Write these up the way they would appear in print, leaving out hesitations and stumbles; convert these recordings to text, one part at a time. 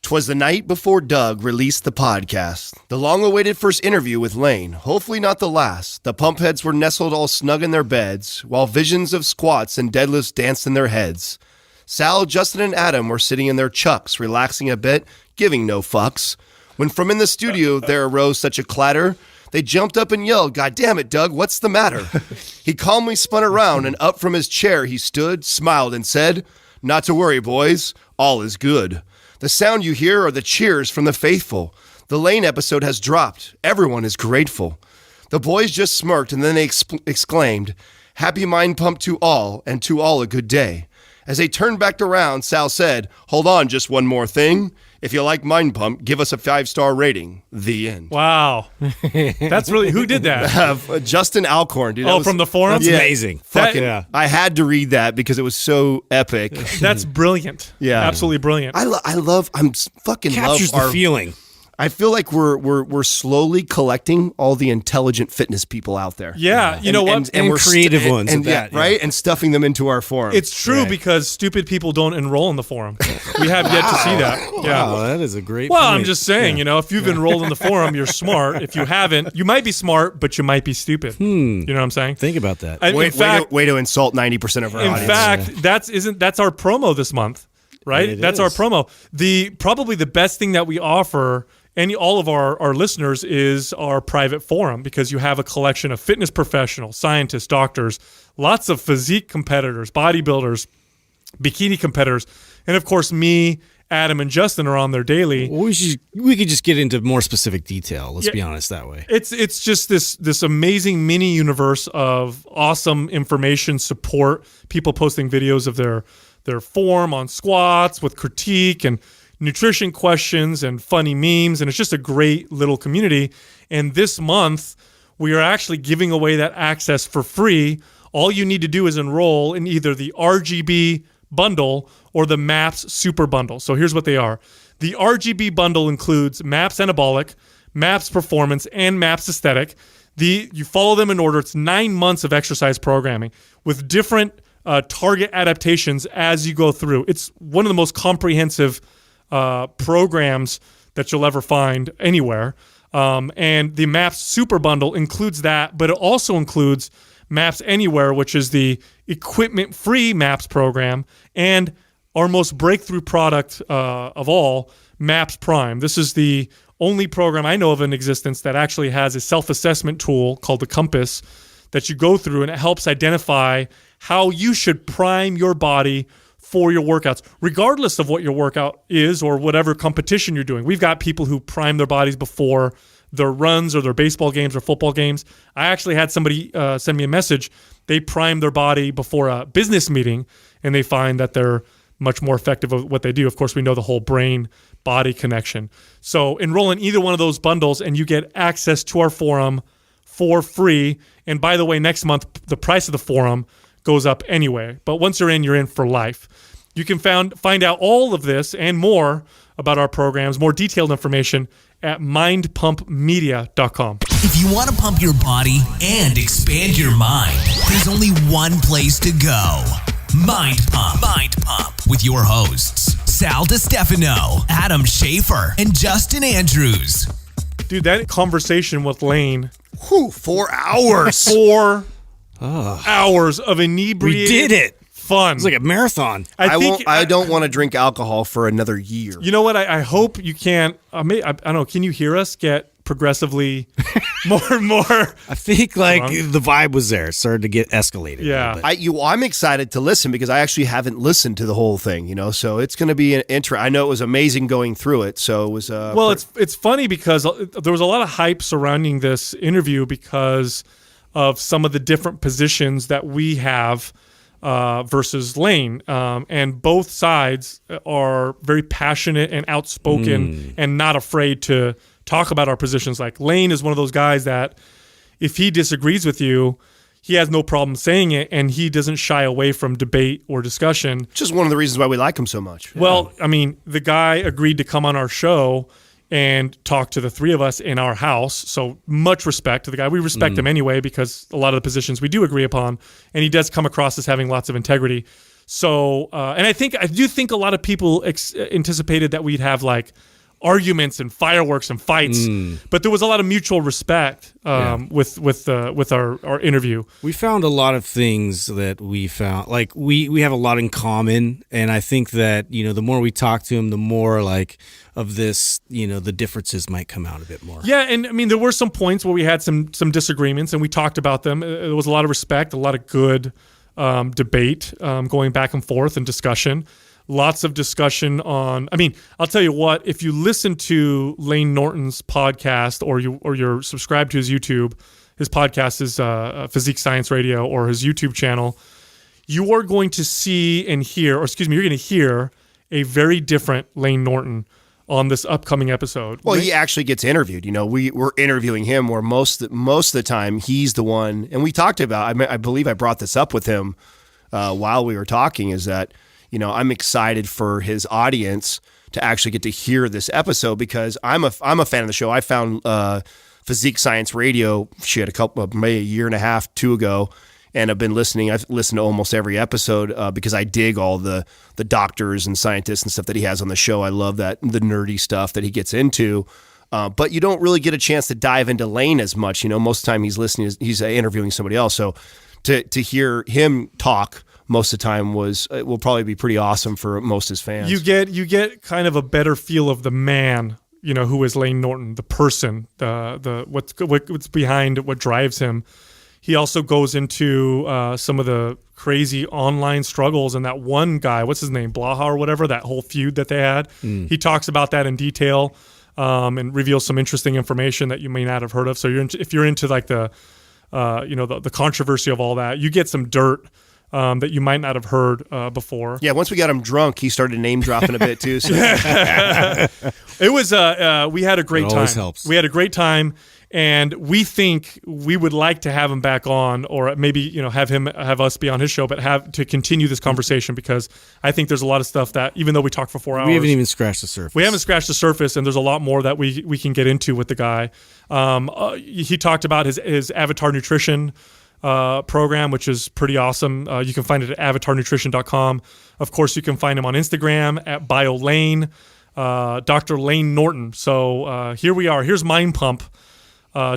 'Twas the night before Doug released the podcast. The long-awaited first interview with Layne, hopefully not the last. The pump heads were nestled all snug in their beds, while visions of squats and deadlifts danced in their heads. Sal, Justin, and Adam were sitting in their chucks, relaxing a bit, giving no fucks. When from in the studio there arose such a clatter, they jumped up and yelled, "God damn it, Doug, what's the matter?" He calmly spun around, and up from his chair he stood, smiled, and said, "Not to worry, boys, all is good. The sound you hear are the cheers from the faithful. The Layne episode has dropped. Everyone is grateful." The boys just smirked, and then they exclaimed, "Happy Mind Pump to all, and to all a good day." As they turned back around, Sal said, "Hold on, just one more thing. If you like Mind Pump, give us a 5-star rating." The end. Wow. That's really, who did that? Justin Alcorn, dude. Oh, from the forum? That's amazing. I had to read that because it was so epic. That's brilliant. Yeah. Absolutely brilliant. I'm fucking Captures love the feeling. I feel like we're slowly collecting all the intelligent fitness people out there. Yeah, you know what? And we're creative ones and right? And stuffing them into our forum. It's true because stupid people don't enroll in the forum. We have yet to see that. Yeah. Wow, that is a great Well, point. I'm just saying, if you've enrolled in the forum, you're smart. If you haven't, you might be smart, but you might be stupid. You know what I'm saying? Think about that. Way to insult 90% of our audience. In fact, that's our promo this month, right? That's our promo. Probably the best thing that we offer all of our listeners is our private forum, because you have a collection of fitness professionals, scientists, doctors, lots of physique competitors, bodybuilders, bikini competitors, and of course me, Adam, and Justin are on there daily. We could just get into more specific detail. Let's be honest that way. It's just this amazing mini universe of awesome information, support, people posting videos of their form on squats with critique and nutrition questions and funny memes, and it's just a great little community. And this month, we are actually giving away that access for free. All you need to do is enroll in either the RGB bundle or the MAPS Super Bundle. So here's what they are. The RGB bundle includes MAPS Anabolic, MAPS Performance, and MAPS Aesthetic. You follow them in order. It's 9 months of exercise programming with different target adaptations as you go through. It's one of the most comprehensive programs that you'll ever find anywhere. And the MAPS Super Bundle includes that, but it also includes MAPS Anywhere, which is the equipment-free MAPS program, and our most breakthrough product of all, MAPS Prime. This is the only program I know of in existence that actually has a self-assessment tool called the Compass that you go through, and it helps identify how you should prime your body for your workouts, regardless of what your workout is or whatever competition you're doing. We've got people who prime their bodies before their runs or their baseball games or football games. I actually had somebody send me a message. They prime their body before a business meeting, and they find that they're much more effective at what they do. Of course, we know the whole brain-body connection. So enroll in either one of those bundles, and you get access to our forum for free. And by the way, next month, the price of the forum goes up anyway. But once you're in for life. You can find out all of this and more about our programs, more detailed information at mindpumpmedia.com. If you want to pump your body and expand your mind, there's only one place to go. Mind Pump. Mind Pump with your hosts, Sal DiStefano, Adam Schafer, and Justin Andrews. Dude, that conversation with Layne. 4 hours. 4 hours of inebriated. We did it. Fun. It's like a marathon. I don't want to drink alcohol for another year. You know what? I hope you can't. I don't know. Can you hear us get progressively more and more? I think the vibe was there. It started to get escalated. Yeah. I'm excited to listen because I actually haven't listened to the whole thing. So it's going to be an intro. I know it was amazing going through it. So it was. Well, it's funny because there was a lot of hype surrounding this interview because of some of the different positions that we have. Versus Layne, and both sides are very passionate and outspoken and not afraid to talk about our positions. Like Layne is one of those guys that if he disagrees with you, he has no problem saying it, and he doesn't shy away from debate or discussion. Just one of the reasons why we like him so much. Well, I mean, the guy agreed to come on our show and talk to the three of us in our house. So much respect to the guy. We respect him anyway because a lot of the positions we do agree upon, and he does come across as having lots of integrity. So, and I do think a lot of people anticipated that we'd have like arguments and fireworks and fights, but there was a lot of mutual respect with our interview. We found a lot of things that we found, like we have a lot in common, and I think that the more we talk to him, the more like of this, the differences might come out a bit more. Yeah, and I mean there were some points where we had some disagreements, and we talked about them. There was a lot of respect, a lot of good debate, going back and forth and discussion. Lots of discussion on. I mean, I'll tell you what. If you listen to Layne Norton's podcast, or you're subscribed to his YouTube, his podcast is Physique Science Radio, or his YouTube channel, you are going to see and hear, or excuse me, you're going to hear a very different Layne Norton on this upcoming episode. Well, he actually gets interviewed. We're interviewing him, where most of the time he's the one. And we talked about. I believe I brought this up with him while we were talking. Is that I'm excited for his audience to actually get to hear this episode, because I'm a fan of the show. I found Physique Science Radio maybe a year and a half, 2 ago, and I've been listening. I've listened to almost every episode because I dig all the doctors and scientists and stuff that he has on the show. I love the nerdy stuff that he gets into. But you don't really get a chance to dive into Layne as much. Most of the time he's interviewing somebody else. So to hear him talk most of the time will probably be pretty awesome for most of his fans. You get kind of a better feel of the man, who is Layne Norton, the person, what's behind what drives him. He also goes into some of the crazy online struggles, and that one guy, what's his name, Blaha or whatever, that whole feud that they had. He talks about that in detail and reveals some interesting information that you may not have heard of. So if you're into like the controversy of all that, you get some dirt that you might not have heard before. Yeah, once we got him drunk, he started name dropping a bit too. So. It was we had a great time. Always helps. We had a great time, and we think we would like to have him back on, or maybe have us be on his show, but have to continue this conversation, because I think there's a lot of stuff that, even though we talked for 4 hours, we haven't even scratched the surface. We haven't scratched the surface, and there's a lot more that we can get into with the guy. He talked about his Avatar Nutrition program, which is pretty awesome. You can find it at avatarnutrition.com. Of course, you can find him on Instagram at BioLayne, Dr. Layne Norton. So here we are. Here's Mind Pump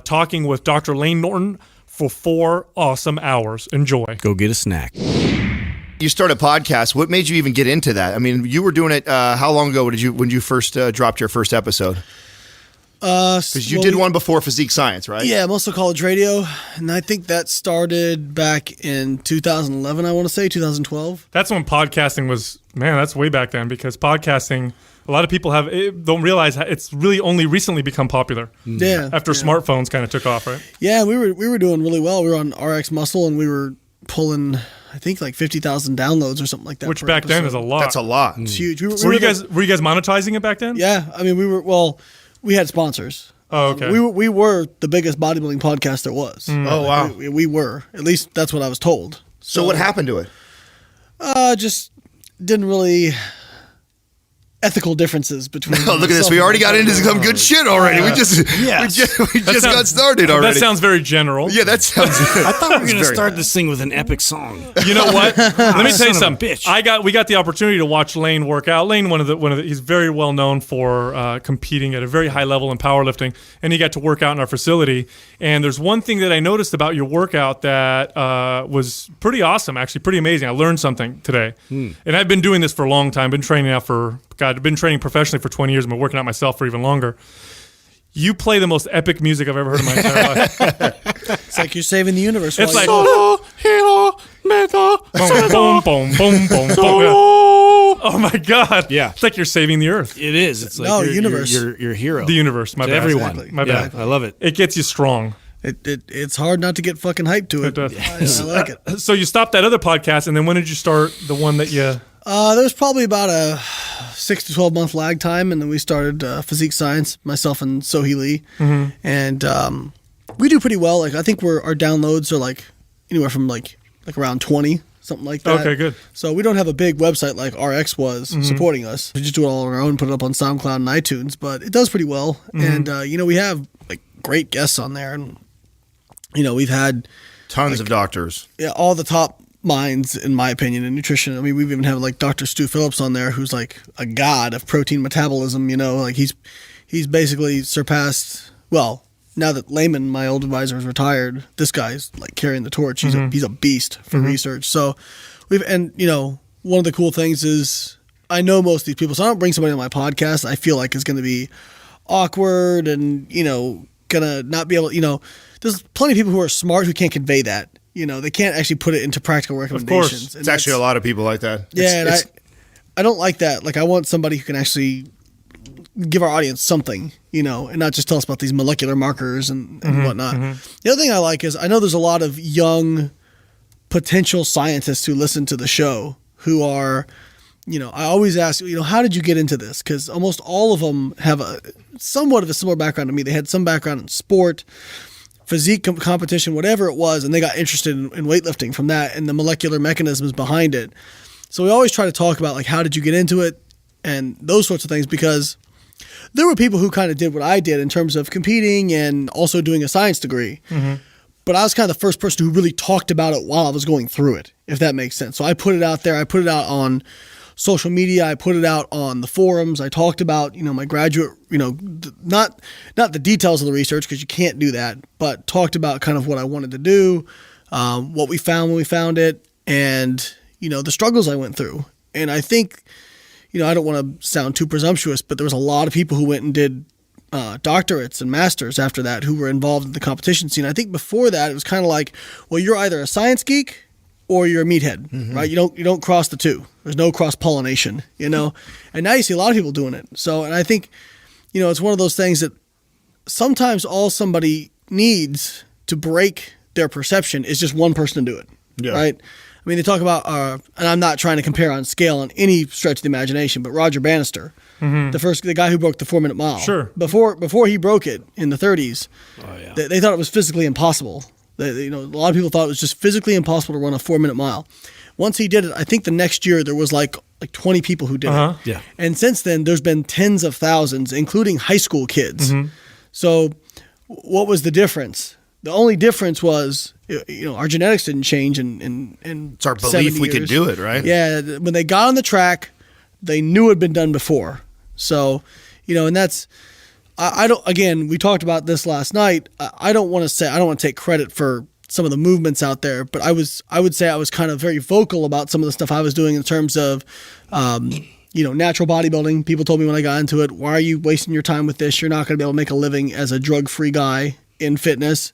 talking with Dr. Layne Norton for 4 awesome hours. Enjoy. Go get a snack. You start a podcast. What made you even get into that? I mean, you were doing it. How long ago when you first dropped your first episode? Because you did one before Physique Science, right? Yeah, Muscle College Radio, and I think that started back in 2011, I want to say, 2012. That's when podcasting was, that's way back then, because podcasting, a lot of people don't realize it's really only recently become popular. Yeah. After smartphones kind of took off, right? Yeah, we were doing really well. We were on RX Muscle, and we were pulling, I think, like 50,000 downloads or something like that. Which back then is a lot. That's a lot. It's huge. Were you guys monetizing it back then? Yeah, I mean, we had sponsors. Oh, okay. We were the biggest bodybuilding podcast there was. Oh, wow. We were. At least that's what I was told. So what happened to it? Just didn't really... ethical differences between. Oh, look at this! We already got into some good shit already. We just got started already. That sounds very general. Yeah, that sounds. I thought we were going to start this thing with an epic song. You know what? Let me tell you Son of a something. bitch. We got the opportunity to watch Layne work out. Layne, he's very well known for competing at a very high level in powerlifting, and he got to work out in our facility. And there's one thing that I noticed about your workout that was pretty awesome, actually pretty amazing. I learned something today, and I've been doing this for a long time. Been training now I've been training professionally for 20 years. I've been working out myself for even longer. You play the most epic music I've ever heard in my entire life. It's like you're saving the universe. It's like Solo, hero, meta, boom, boom, boom, boom, boom, boom. Oh my God! Yeah. It's like you're saving the earth. It is. It's like No, you're, universe. You're a hero. The universe. My to bad. everyone. Exactly. My bad. I love it. It gets you strong. It's hard not to get fucking hyped to it. It does. I like it. So you stopped that other podcast, and then when did you start the one that you? There was probably about a 6 to 12 month lag time, and then we started Physique Science, myself and Sohee Lee, and we do pretty well. Like I think our downloads are like anywhere from like around 20, something like that. Okay, good. So we don't have a big website like RX was supporting us. We just do it all on our own, put it up on SoundCloud and iTunes, but it does pretty well. And we have like great guests on there, and we've had Tons of doctors. all the top minds, in my opinion, in nutrition. I mean, we've even had like Dr. Stu Phillips on there, who's like a god of protein metabolism. Like he's basically surpassed. Well, now that Layman, my old advisor, is retired, this guy's like carrying the torch. He's a beast for research. So one of the cool things is I know most of these people, so I don't bring somebody on my podcast I feel like is going to be awkward and gonna not be able. There's plenty of people who are smart who can't convey that. They can't actually put it into practical recommendations. Of course. It's actually a lot of people like that. Yeah, I don't like that. Like, I want somebody who can actually give our audience something, and not just tell us about these molecular markers and whatnot. The other thing I like is I know there's a lot of young potential scientists who listen to the show who are, I always ask, how did you get into this? Because almost all of them have somewhat of a similar background to me. They had some background in sport, physique competition, whatever it was, and they got interested in weightlifting from that and the molecular mechanisms behind it. So we always try to talk about like, how did you get into it and those sorts of things, because there were people who kind of did what I did in terms of competing and also doing a science degree. But I was kind of the first person who really talked about it while I was going through it, if that makes sense. So I put it out there. I put it out on social media. I put it out on the forums. I talked about, my graduate, not the details of the research, because you can't do that, but talked about kind of what I wanted to do, what we found when we found it, and, the struggles I went through. And I think, I don't want to sound too presumptuous, but there was a lot of people who went and did doctorates and masters after that who were involved in the competition scene. I think before that, it was kind of like, well, you're either a science geek or you're a meathead, right? You don't cross the two. There's no cross-pollination, And now you see a lot of people doing it. So, and I think, it's one of those things that sometimes all somebody needs to break their perception is just one person to do it, right? I mean, they talk about, and I'm not trying to compare on scale on any stretch of the imagination, but Roger Bannister, the guy who broke the 4-minute mile. Sure. Before he broke it in the 30s, they thought it was physically impossible. A lot of people thought it was just physically impossible to run a 4-minute mile. Once he did it, I think the next year there was like 20 people who did it. Yeah. And since then, there's been tens of thousands, including high school kids. So what was the difference? The only difference was, our genetics didn't change in It's our belief we could do it, right? Yeah. When they got on the track, they knew it had been done before. So, and that's, I don't, again, we talked about this last night. I don't want to take credit for some of the movements out there, but I would say I was kind of very vocal about some of the stuff I was doing in terms of, natural bodybuilding. People told me when I got into it, why are you wasting your time with this? You're not going to be able to make a living as a drug-free guy in fitness.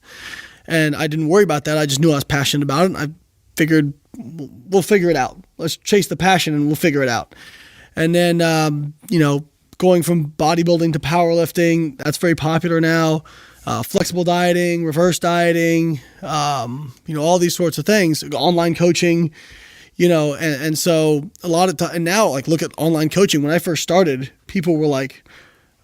And I didn't worry about that. I just knew I was passionate about it. And I figured we'll figure it out. Let's chase the passion and we'll figure it out. And then, going from bodybuilding to powerlifting, that's very popular now. Flexible dieting, reverse dieting, all these sorts of things, online coaching, and so a lot of time, and now like look at online coaching. When I first started, people were like,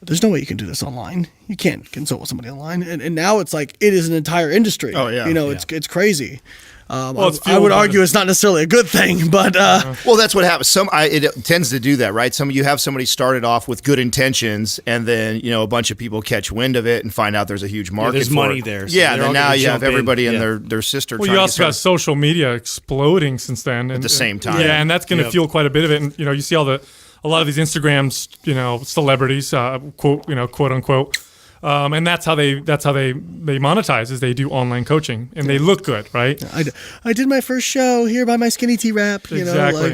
there's no way you can do this online. You can't consult with somebody online. And now it's like, it is an entire industry. Oh, yeah. It's crazy. Well, I would argue it's not necessarily a good thing, but well, that's what happens. It tends to do that, right? You have somebody started off with good intentions, and then a bunch of people catch wind of it and find out there's a huge market. There's for money it. there. So yeah, then now you have jump in. everybody and their sister. Well, trying you to also got social media exploding since then. at the same time. Yeah, and that's going to fuel quite a bit of it. And you see a lot of these Instagrams, celebrities, quote unquote. And that's how they monetize, is they do online coaching and they look good, right? I did my first show here by my skinny tea wrap. Exactly.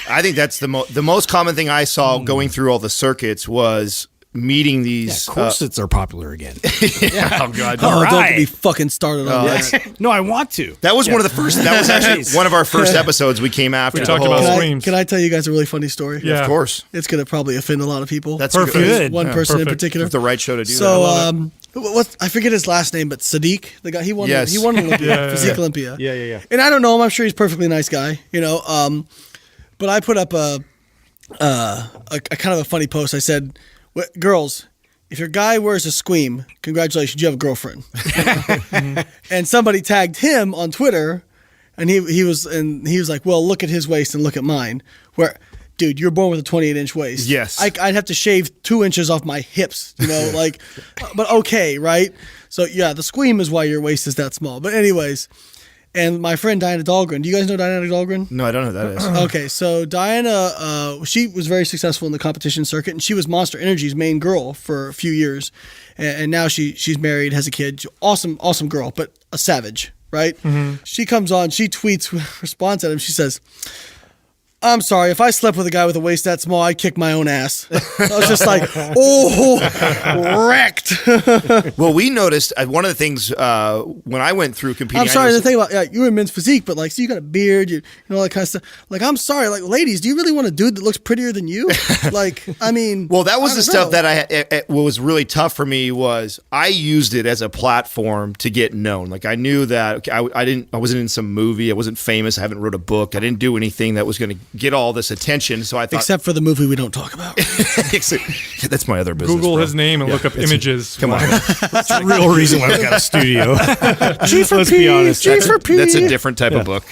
I think that's the most common thing I saw going through all the circuits was meeting these. Corsets are popular again. Oh God! Don't right. get me fucking started on that. No, I want to. That was one of the first. That was actually one of our first episodes. We came after. We the talked whole, about screams. Can I tell you guys a really funny story? Yeah. Of course. It's going to probably offend a lot of people. That's Perfect. good. One person in perfect. particular. It's the right show to do So, that. I forget his last name, but Sadiq, the guy, he won Olympia, Yeah. Physique Olympia. Yeah. And I don't know him. I'm sure he's a perfectly nice guy, but I put up a kind of a funny post. I said, girls, if your guy wears a squeam, congratulations, you have a girlfriend. And somebody tagged him on Twitter, and he was like, well, look at his waist and look at mine. Where, dude, you're born with a 28-inch waist. Yes. I'd have to shave 2 inches off my hips, but okay, right? So yeah, the squeam is why your waist is that small. But anyways, And my friend Diana Dahlgren. Do you guys know Diana Dahlgren? No, I don't know who that is. Okay, so Diana, she was very successful in the competition circuit, and she was Monster Energy's main girl for a few years, and now she's married, has a kid. Awesome girl, but a savage, right? She comes on, she tweets with response at him. She says, "I'm sorry, if I slept with a guy with a waist that small, I'd kick my own ass." I was just like, oh, wrecked. Well, we noticed one of the things when I went through competing. I'm sorry to think about you were in men's physique, but like, so you got a beard, you know, all that kind of stuff. Like, I'm sorry, like, ladies, do you really want a dude that looks prettier than you? Like, I mean, well, that was the stuff know. that what was really tough for me was I used it as a platform to get known. Like, I knew that I wasn't in some movie, I wasn't famous, I haven't wrote a book, I didn't do anything that was going to get all this attention. So I thought, except for the movie we don't talk about. that's my other business. Google bro. his name and look up images. Come on. That's the real reason why we got a studio. G for Let's P, be honest. G for P. That's a different type of book.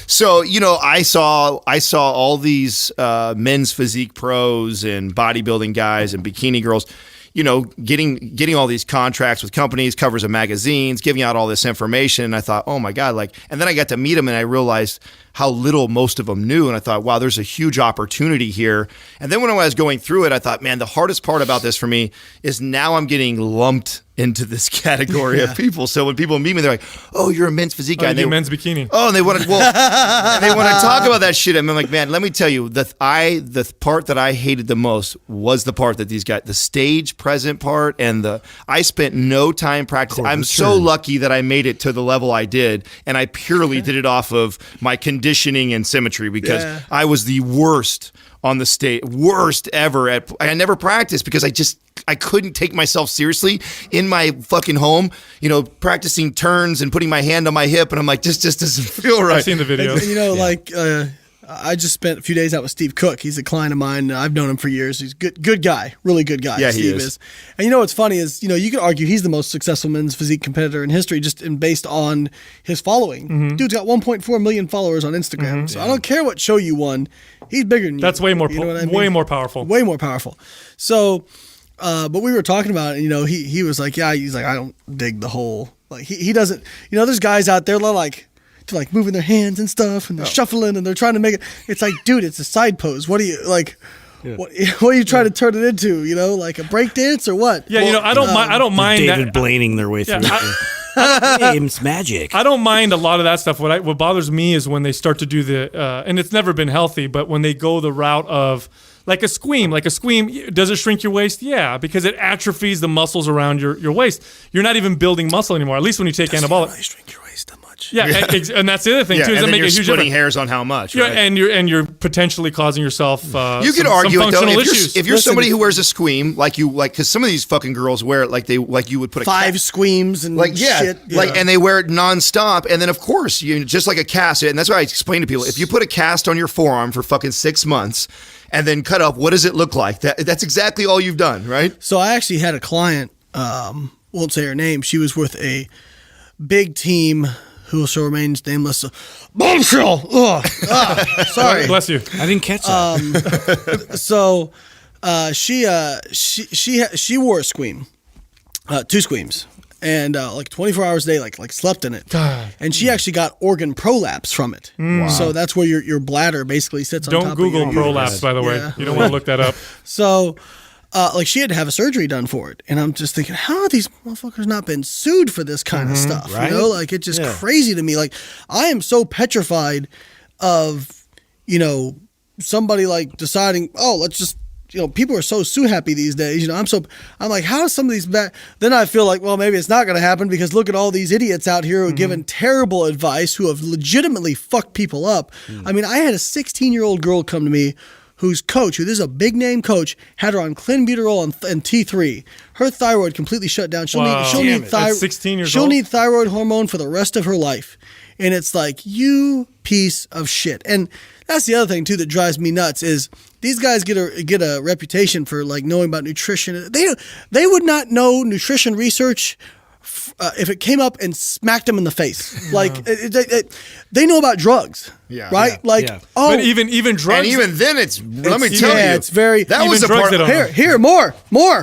So, you know, I saw all these men's physique pros and bodybuilding guys and bikini girls, you know, getting all these contracts with companies, covers of magazines, giving out all this information. And I thought, oh my God, like, and then I got to meet them and I realized how little most of them knew. And I thought, wow, there's a huge opportunity here. And then when I was going through it, I thought, man, the hardest part about this for me is now I'm getting lumped into this category of people. So when people meet me, they're like, "Oh, you're a men's physique guy." You do men's bikini. Oh, and they want to and they want to talk about that shit. And I'm like, man, let me tell you, the part that I hated the most was the part that these guys, the stage present part, and I spent no time practicing. I'm so lucky that I made it to the level I did, and I purely did it off of my conditioning and symmetry because I was the worst on the stage, worst ever I never practiced because I couldn't take myself seriously in my fucking home, you know, practicing turns and putting my hand on my hip. And I'm like, this just doesn't feel right. I've seen the videos. You know, like, I just spent a few days out with Steve Cook. He's a client of mine. I've known him for years. He's good guy, really good guy. Yeah, Steve he is. And you know what's funny is, you know, you could argue he's the most successful men's physique competitor in history based on his following. Dude's got 1.4 million followers on Instagram. So I don't care what show you won. He's bigger than you. That's way more, you know what I mean? way more powerful. Way more powerful. So, but we were talking about it, you know, he was like, yeah, he's like, I don't dig the whole, like, he doesn't, you know, there's guys out there they're like moving their hands and stuff and they're shuffling and they're trying to make it. It's like, dude, it's a side pose. What are you like? What are you trying to turn it into? You know, like a break dance or what? Yeah, you know, I don't mind David that. Blaining their way through. It's magic. I don't mind a lot of that stuff. What bothers me is when they start to do and it's never been healthy, but when they go the route of like a squeam. Does it shrink your waist? Yeah, because it atrophies the muscles around your waist. You're not even building muscle anymore, at least when you take anabolic. Really shrink your waist that much. Yeah, and that's the other thing too. Is and that then make you're a huge splitting difference. hairs on how much. Yeah, Right? and you're potentially causing yourself. You could argue some it though. functional If issues. you're somebody who wears a squeam, because some of these fucking girls wear it like you would put a 5 squeams and shit. and they wear it nonstop, and then of course you just like a cast, and that's why I explain to people: if you put a cast on your forearm for fucking 6 months and then cut up, what does it look like? That's exactly all you've done, right? So I actually had a client, won't say her name. She was with a big team who also remains nameless. Bombshell! Sorry. Bless you. I didn't catch that. So she wore a squeam, 2 squeams, and like 24 hours a day, like slept in it. God. And she actually got organ prolapse from it. Wow. So that's where your bladder basically sits on top Don't of Google your prolapse, by the way. Yeah. You don't want to look that up. So, like she had to have a surgery done for it, and I'm just thinking, how are these motherfuckers not been sued for this kind of stuff? right? You know, like it's just crazy to me. Like I am so petrified of, you know, somebody like deciding, oh, let's just, you know, people are so happy these days. You know, I'm like, how is some of these bad? Then I feel like, well, maybe it's not going to happen because look at all these idiots out here who are giving terrible advice, who have legitimately fucked people up. I mean, I had a 16-year-old girl come to me whose coach, this is a big name coach, had her on clenbuterol and T3. Her thyroid completely shut down. She'll need At 16 years she'll old? need thyroid hormone for the rest of her life. And it's like, you piece of shit. And that's the other thing too that drives me nuts is these guys get a reputation for like knowing about nutrition. They would not know nutrition research if it came up and smacked them in the face. Like they know about drugs, right? Oh, but even drugs, And even then, let me tell you, it's very. that was the drugs part. they don't know. Here, more.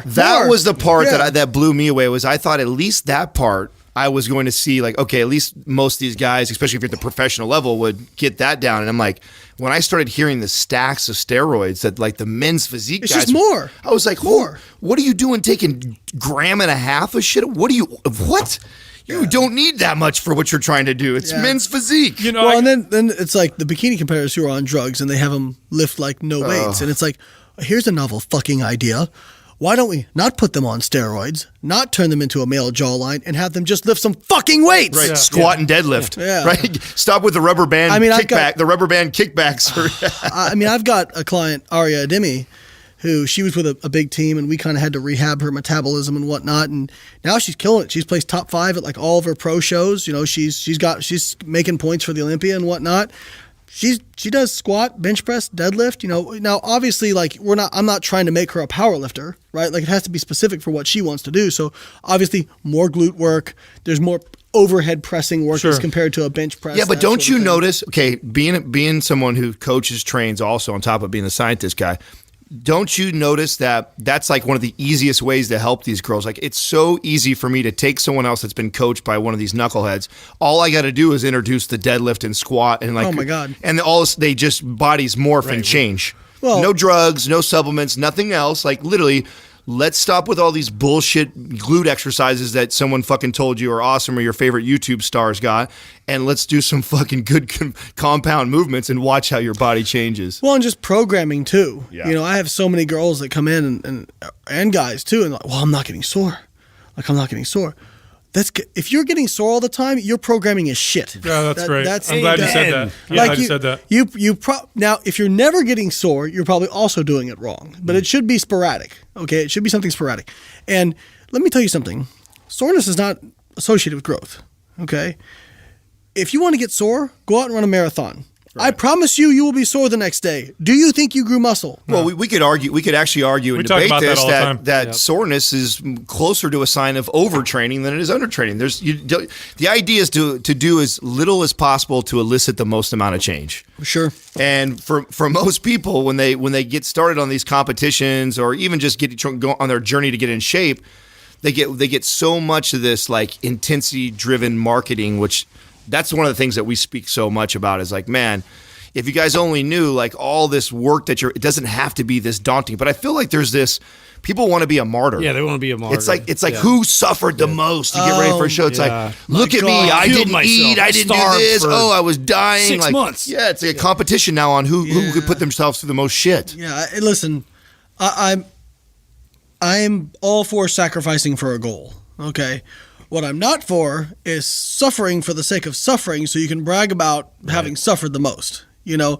That more. was the part Yeah. that blew me away. Was I thought at least that part I was going to see like, okay, at least most of these guys, especially if you're at the professional level, would get that down. And I'm like, when I started hearing the stacks of steroids that like the men's physique It's guys, just more. I was like, More. what are you doing taking gram and a half of shit? What? You don't need that much for what you're trying to do. It's men's physique. You know, Well, and then it's like the bikini competitors who are on drugs and they have them lift like no weights. And it's like, here's a novel fucking idea. Why don't we not put them on steroids, not turn them into a male jawline, and have them just lift some fucking weights? Right, squat and deadlift. Yeah. Right, stop with the rubber band kickback. The rubber band kickbacks. I mean, I've got a client, Aria Ademi, who she was with a big team, and we kind of had to rehab her metabolism and whatnot. And now she's killing it. She's placed top 5 at like all of her pro shows. You know, she's making points for the Olympia and whatnot. She does squat, bench press, deadlift. You know, now obviously like I'm not trying to make her a power lifter, right? Like it has to be specific for what she wants to do. So obviously more glute work. There's more overhead pressing work as compared to a bench press. Yeah, but don't you notice? Okay, being someone who coaches, trains, also on top of being the scientist guy. Don't you notice that that's like one of the easiest ways to help these girls? Like it's so easy for me to take someone else that's been coached by one of these knuckleheads. All I got to do is introduce the deadlift and squat and like, oh my God. And they just bodies morph and change. Well, no drugs, no supplements, nothing else. Like literally, let's stop with all these bullshit glute exercises that someone fucking told you are awesome or your favorite YouTube stars got, and let's do some fucking good compound movements and watch how your body changes. Well, and just programming too. Yeah. You know, I have so many girls that come in and guys too, and like, well, I'm not getting sore. Like I'm not getting sore. If you're getting sore all the time, your programming is shit. Yeah, that's great. I'm glad you said that. Yeah, like glad you said that. Now, if you're never getting sore, you're probably also doing it wrong. But it should be sporadic. Okay, it should be something sporadic. And let me tell you something: soreness is not associated with growth. Okay, if you want to get sore, go out and run a marathon. Right. I promise you will be sore the next day. Do you think you grew muscle? Well, we could argue. We could actually argue and debate this that soreness is closer to a sign of overtraining than it is undertraining. The idea is to do as little as possible to elicit the most amount of change. Sure. And for most people, when they get started on these competitions or even just go on their journey to get in shape, they get so much of this like intensity driven marketing, which. That's one of the things that we speak so much about is like, man, if you guys only knew like all this work that it doesn't have to be this daunting. But I feel like there's this, people want to be a martyr. Yeah, they want to be a martyr. It's like who suffered the most to get ready for a show? It's like, look at me, I didn't eat, I didn't do this. Oh, I was dying. 6 months. Yeah, it's like a competition now on who could put themselves through the most shit. Yeah, listen, I'm all for sacrificing for a goal. Okay. What I'm not for is suffering for the sake of suffering so you can brag about having suffered the most. You know,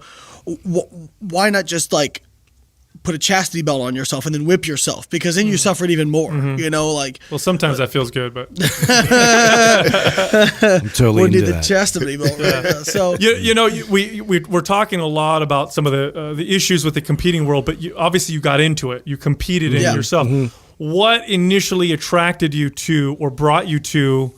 why not just like put a chastity belt on yourself and then whip yourself? Because then you suffered even more, you know, like. Well, sometimes that feels good, but. I'm totally into into the that. chastity belt. Right? So You know, we're talking a lot about some of the issues with the competing world, but obviously you got into it. You competed in it yourself. Mm-hmm. What initially attracted you to or brought you to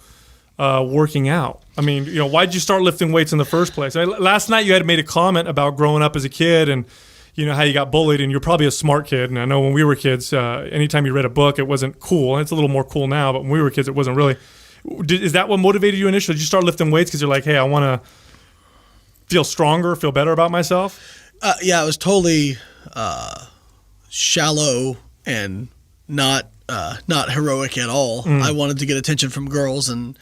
working out? I mean, you know, why did you start lifting weights in the first place? Last night you had made a comment about growing up as a kid and, you know, how you got bullied, and you're probably a smart kid. And I know when we were kids, anytime you read a book, it wasn't cool. And it's a little more cool now, but when we were kids, it wasn't really. Is that what motivated you initially? Did you start lifting weights because you're like, hey, I want to feel stronger, feel better about myself? Yeah, it was totally shallow and not heroic at all. I wanted to get attention from girls and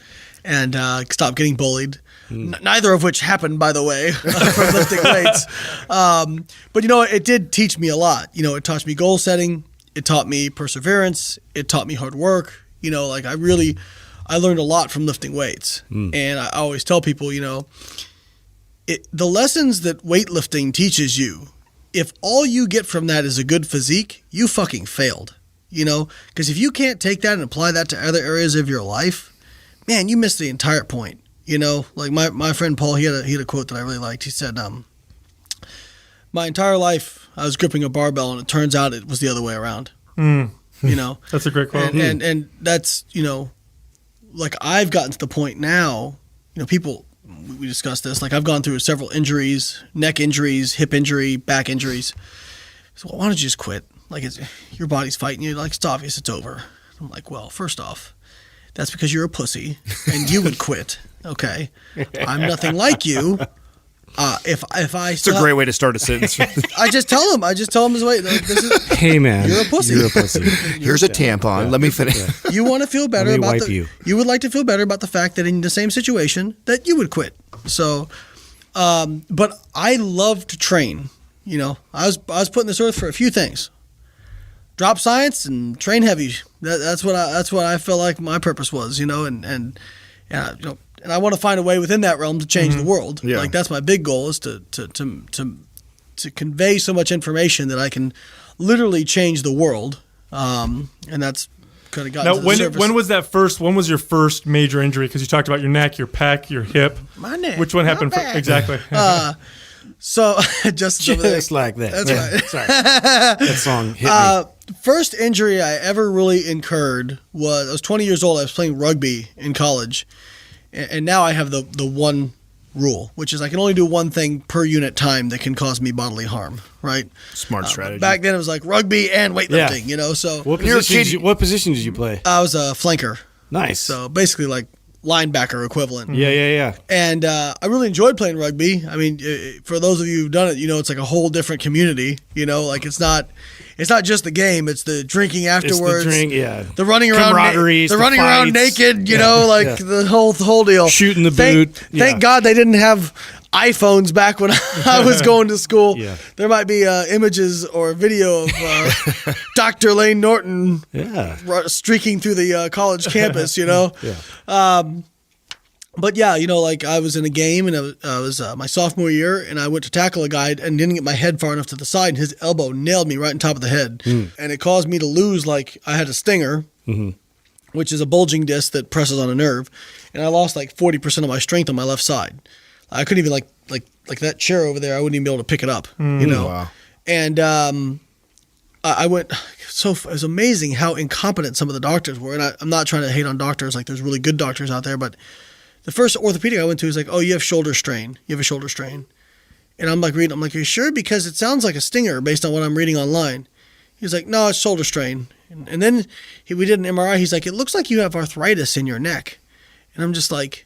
stop getting bullied. Neither of which happened, by the way, from lifting weights. But you know, it did teach me a lot. You know, it taught me goal setting. It taught me perseverance. It taught me hard work. You know, like I learned a lot from lifting weights. And I always tell people, you know, the lessons that weightlifting teaches you, if all you get from that is a good physique, you fucking failed. You know, because if you can't take that and apply that to other areas of your life, man, you missed the entire point. You know, like my friend Paul, he had a quote that I really liked. He said, my entire life I was gripping a barbell and it turns out it was the other way around. You know, that's a great quote. And that's, you know, like I've gotten to the point now, you know, people, we discussed this, like I've gone through several injuries, neck injuries, hip injury, back injuries. So why don't you just quit? Like your body's fighting you. Like it's obvious it's over. I'm like, well, first off, that's because you're a pussy and you would quit. Okay, I'm nothing like you. If I It's a great way to start a sentence. I just tell him this way. This is, Hey man, you're a pussy. You're a pussy. Here's a tampon. Let me finish. You want to feel better Let me about wipe you. You would like to feel better about the fact that in the same situation that you would quit. So, but I love to train. You know, I was put in this earth for a few things: drop science and train heavy. That's what I felt like my purpose was. You know, and you know. And I want to find a way within that realm to change the world. Yeah. Like that's my big goal is to convey so much information that I can literally change the world. And that's kind of gotten Now, to the when surface. when was that first? When was your first major injury? Because you talked about your neck, your pec, your hip. My neck. Which one my happened? back. Exactly. So just over there. Just like that. That's Yeah. right. Sorry. That song hit me. First injury I ever really incurred was I was 20 years old. I was playing rugby in college, and now I have the one rule, which is I can only do one thing per unit time that can cause me bodily harm. Right? Smart strategy. Back then it was like rugby and weightlifting. Yeah. You know, so What you're a position, kid- what position did you play? I was a flanker. Nice. So basically like linebacker equivalent. Yeah. And I really enjoyed playing rugby. I mean, for those of you who've done it, you know it's like a whole different community. You know, like it's not just the game; it's the drinking It's afterwards, the drink, yeah. the running around, Camaraderie, the the running around fights. naked. You Yeah, know, like yeah. the whole deal. Shooting the Thank boot. Yeah. God they didn't have iPhones back when I was going to school. Yeah. There might be images or video of Dr. Layne Norton Yeah. streaking through the college campus. You know. Yeah. But yeah, you know, like I was in a game and I was my sophomore year and I went to tackle a guy and didn't get my head far enough to the side and his elbow nailed me right on top of the head. And it caused me to lose, like I had a stinger, which is a bulging disc that presses on a nerve. And I lost like 40% of my strength on my left side. I couldn't even like that chair over there, I wouldn't even be able to pick it up, you know. Wow. And I went, so it was amazing how incompetent some of the doctors were. And I'm not trying to hate on doctors, like there's really good doctors out there, but the first orthopedic I went to was like, oh, you have shoulder strain. You have a shoulder strain. And I'm like reading, I'm like, are you sure? Because it sounds like a stinger based on what I'm reading online. He's like, no, it's shoulder strain. And then we did an MRI. He's like, it looks like you have arthritis in your neck. And I'm just like,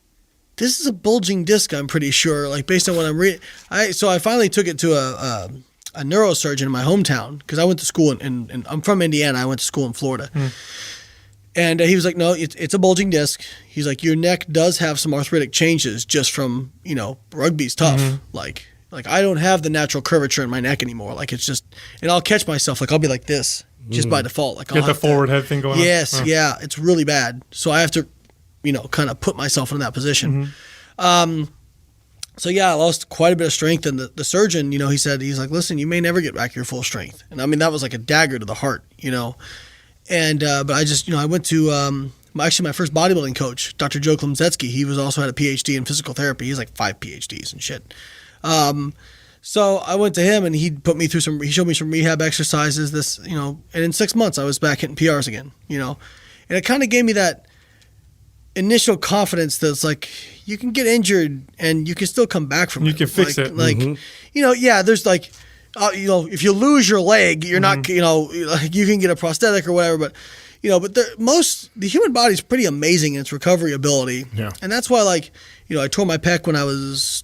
this is a bulging disc, I'm pretty sure, like based on what I'm reading. So I finally took it to a neurosurgeon in my hometown because I went to school and I'm from Indiana. I went to school in Florida. And he was like, no, it's a bulging disc. He's like, your neck does have some arthritic changes just from, you know, rugby's tough. Like I don't have the natural curvature in my neck anymore. Like it's just, and I'll catch myself, like I'll be like this just by default. Like Get I'll the have to- forward head thing going on. Yes, yeah, it's really bad. So I have to, you know, kind of put myself in that position. So yeah, I lost quite a bit of strength. And the surgeon, you know, he's like, listen, you may never get back your full strength. And I mean, that was like a dagger to the heart, you know. And but I just, you know, I went to actually my first bodybuilding coach, Dr. Joe Klemczewski. He was also had a PhD in physical therapy. He's like 5 PhDs and shit. So I went to him and he showed me some rehab exercises. This, you know, and in 6 months I was back hitting PRs again, you know, and it kind of gave me that initial confidence that's like you can get injured and you can still come back from it. You can fix it. Like, you know, yeah, there's like. You know, if you lose your leg, you're not, you know, like you can get a prosthetic or whatever, but, you know, but the human body is pretty amazing in its recovery ability. Yeah. And that's why, like, you know, I tore my pec when I was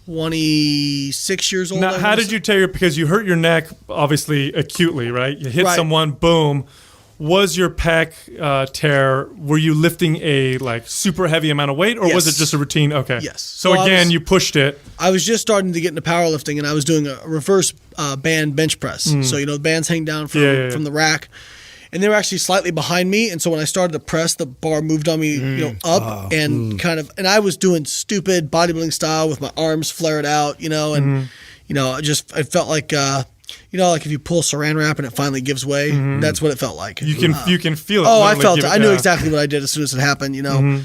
26 years old. Now, how did you tear because you hurt your neck, obviously, acutely, right? You hit Right. someone, boom. Was your pec tear, were you lifting a like super heavy amount of weight or was it Yes. just a routine? Okay. Yes. So So I again, was- you pushed it. I was just starting to get into powerlifting and I was doing a reverse band bench press. So, you know, the bands hang down from the rack and they were actually slightly behind me. And so when I started to press, the bar moved on me, you know, up and kind of, and I was doing stupid bodybuilding style with my arms flared out, you know, and, you know, I felt like, you know, like if you pull saran wrap and it finally gives way, that's what it felt like. You can feel it. Oh, I literally felt give it. I knew exactly what I did as soon as it happened, you know.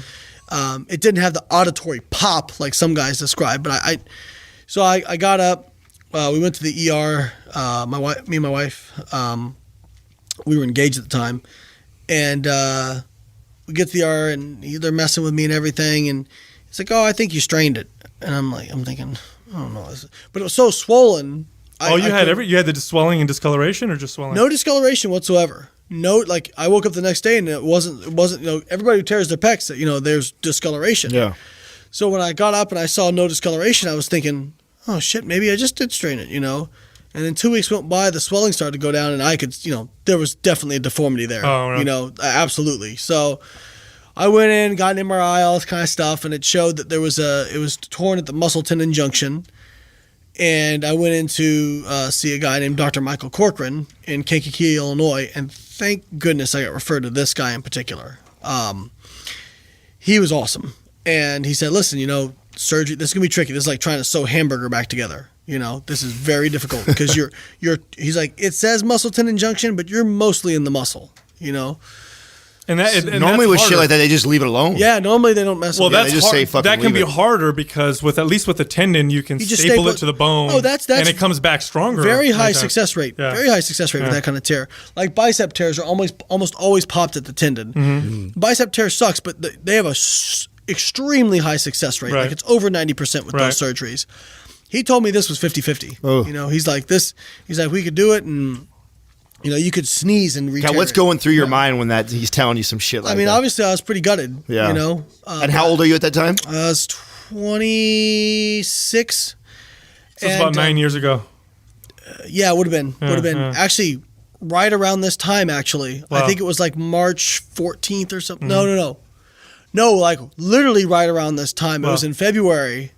It didn't have the auditory pop like some guys describe, but so I got up, we went to the ER, me and my wife, we were engaged at the time, and we get to the ER and they're messing with me and everything, and it's like, oh, I think you strained it. And I'm thinking, I don't know. But it was so swollen. You had the swelling and discoloration or just swelling? No discoloration whatsoever. like I woke up the next day and it wasn't, everybody who tears their pecs, there's discoloration. Yeah. So when I got up and I saw no discoloration, I was thinking, oh shit, maybe I just did strain it, And then 2 weeks went by, the swelling started to go down, and I could, there was definitely a deformity there. Oh, really? Absolutely. So I went in, got an MRI, all this kind of stuff, and it showed that it was torn at the muscle tendon junction. And I went in to see a guy named Dr. Michael Corcoran in Kankakee, Illinois, and thank goodness I got referred to this guy in particular. He was awesome. And he said, listen, surgery, this is going to be tricky. This is like trying to sew hamburger back together. This is very difficult because he's like, it says muscle tendon junction, but you're mostly in the muscle, And normally that's with harder. shit like that, they just leave it alone. Yeah, normally they don't mess Well, with it. that's they just hard. say fucking That can leave be it. harder because with a tendon, you can just staple staple it to the bone. Oh, that's and it comes back stronger. Very high like that. success rate. Yeah. Very high success rate with that kind of tear. Like bicep tears are almost always popped at the tendon. Mm-hmm. Bicep tear sucks, but they have a extremely high success rate. Right. Like it's over 90% with those surgeries. He told me this was 50-50. Oh. He's like this. He's like, we could do it, and you could sneeze and re-tear God, what's it. going through your mind when he's telling you some shit like that? Obviously, I was pretty gutted. Yeah. And how old are you at that time? I was 26. So it's about 9 years ago. Yeah, it would have been. yeah. Actually, right around this time, actually. Wow. I think it was like March 14th or something. No, like literally right around this time. It was in February.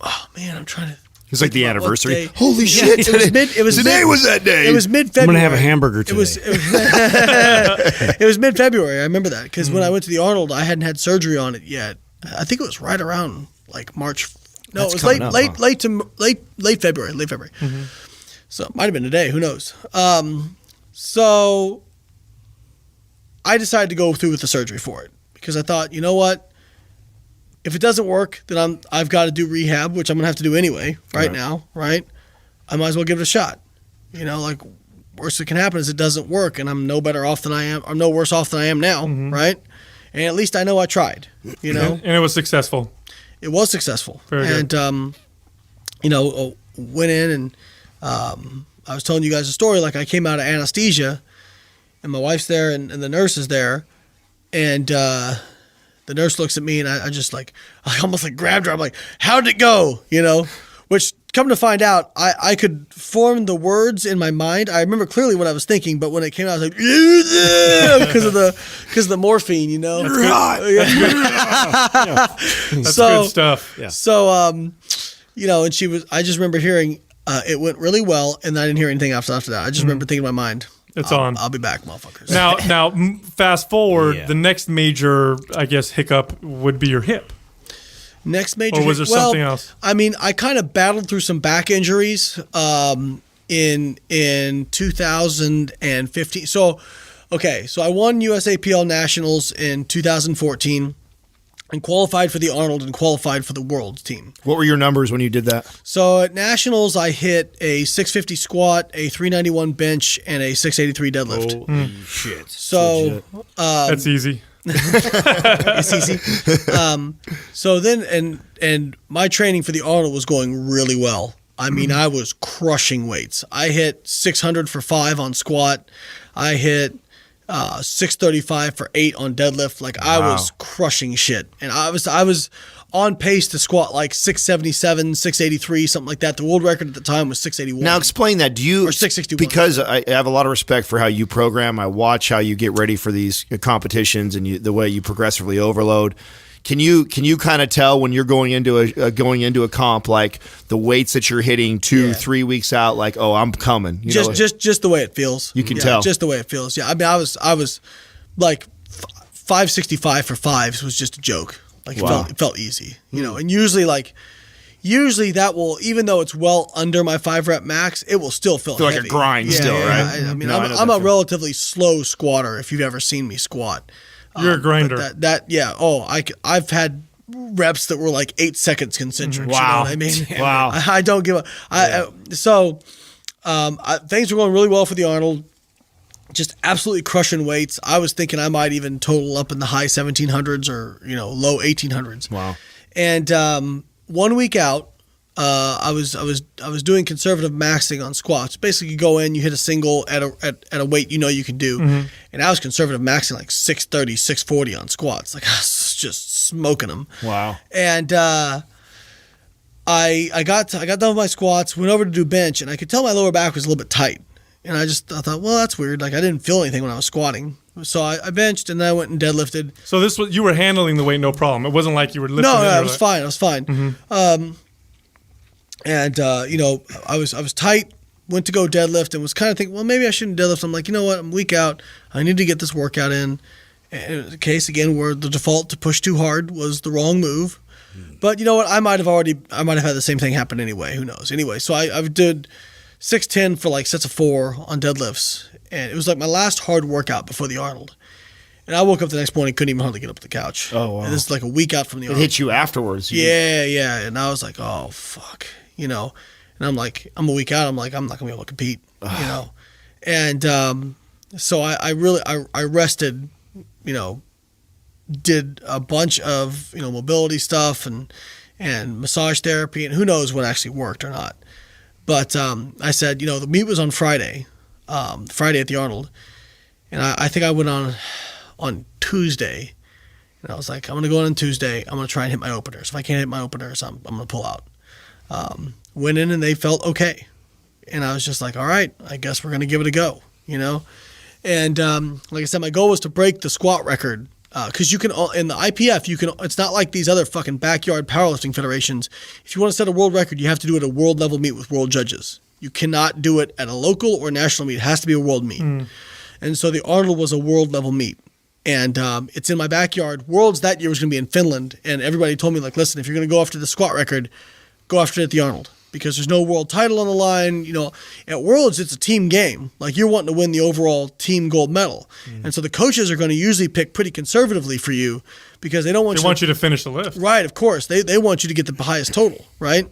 I'm trying to... It's like the what anniversary. day. Holy shit! Today was that day. It was mid-February. I'm gonna have a hamburger today. It was mid-February. I remember that because when I went to the Arnold, I hadn't had surgery on it yet. I think it was right around like March. No, That's it was coming up, huh? late February. Late February. So it might have been today. Who knows? So I decided to go through with the surgery for it because I thought, you know what? If it doesn't work, then I've got to do rehab, which I'm gonna have to do anyway now, right? I might as well give it a shot. Like worst that can happen is it doesn't work, and I'm no better off than I am. I'm no worse off than I am now, right? And at least I know I tried. And it was successful. It was successful. Very good. And went in and I was telling you guys a story. Like I came out of anesthesia, and my wife's there, and the nurse is there, and the nurse looks at me, and I just I almost grabbed her. I'm like, "How did it go?" Which, come to find out, I could form the words in my mind. I remember clearly what I was thinking, but when it came out, I was like, because of the morphine, You're hot. That's good stuff. Yeah. So, and she was. I just remember hearing it went really well, and I didn't hear anything after that. I just remember thinking in my mind, It's on. I'll be back, motherfuckers. Now, fast forward. Yeah. The next major, I guess, hiccup would be your hip. Next major. Or was there something else? I kind of battled through some back injuries in 2015. So I won USAPL Nationals in 2014 and qualified for the Arnold and qualified for the World team. What were your numbers when you did that? So at Nationals, I hit a 650 squat, a 391 bench, and a 683 deadlift. Holy shit. So That's easy. it's easy. So then, and my training for the Arnold was going really well. I mean, I was crushing weights. I hit 600 for 5 on squat. I hit 635 for 8 on deadlift. I was crushing shit, and I was on pace to squat like 677, 683, something like that. The world record at the time was 681. Now explain that. Do you, Or 661. because I have a lot of respect for how you program. I watch how you get ready for these competitions and the way you progressively overload. Can you kind of tell when you're going into a comp, like the weights that you're hitting 2-3 weeks out, like, oh, I'm coming. Just the way it feels. You can tell. Just the way it feels. Yeah. I mean, I was like 565 for 5s was just a joke. Like it felt easy, and usually that will, even though it's well under my 5 rep max, it will still feel like a heavy. grind still, right? I mean, No, I know I'm that a relatively slow squatter. If you've ever seen me squat, You're a grinder. I've had reps that were like 8 seconds concentric. Wow. You know what I mean? Wow. I don't give a. Things were going really well for the Arnold. Just absolutely crushing weights. I was thinking I might even total up in the high 1700s or low 1800s. Wow. And 1 week out, I was doing conservative maxing on squats. Basically, you go in, you hit a single at a weight you can do, and I was conservative maxing like 630, 640 on squats. Like I was just smoking them. Wow. And I got done with my squats, went over to do bench, and I could tell my lower back was a little bit tight. And I thought, well, that's weird. Like I didn't feel anything when I was squatting. So I benched and then I went and deadlifted. So you were handling the weight no problem. It wasn't like you were lifting. No, it I was fine. I was fine. I was tight. Went to go deadlift and was kind of thinking, well, maybe I shouldn't deadlift. I'm like, you know what? I'm weak out. I need to get this workout in. And it was a case again where the default to push too hard was the wrong move. But you know what? I might have had the same thing happen anyway. Who knows? Anyway, so I did 610 for like sets of 4 on deadlifts. And it was like my last hard workout before the Arnold. And I woke up the next morning, couldn't even hardly get up to the couch. Oh, wow. And this is like a week out from the Arnold. It hit you afterwards. Yeah. And I was like, oh, fuck. And I'm like, I'm a week out. I'm like, I'm not going to be able to compete, And so I rested, did a bunch of, mobility stuff and massage therapy. And who knows what actually worked or not. But I said, the meet was on Friday. Friday at the Arnold, and I think I went on Tuesday, and I was like, I'm going to go on Tuesday. I'm going to try and hit my openers. If I can't hit my openers, I'm going to pull out. Went in and they felt okay, and I was just like, all right, I guess we're going to give it a go, And like I said, my goal was to break the squat record because you can in the IPF it's not like these other fucking backyard powerlifting federations. If you want to set a world record, you have to do it at a world level meet with world judges. You cannot do it at a local or national meet. It has to be a world meet. And so the Arnold was a world level meet. And it's in my backyard. Worlds that year was going to be in Finland. And everybody told me, like, listen, if you're going to go after the squat record, go after it at the Arnold. Because there's no world title on the line. At Worlds, it's a team game. Like, you're wanting to win the overall team gold medal. And so the coaches are going to usually pick pretty conservatively for you because they don't want you to finish the lift. Right, of course. They want you to get the highest total, right?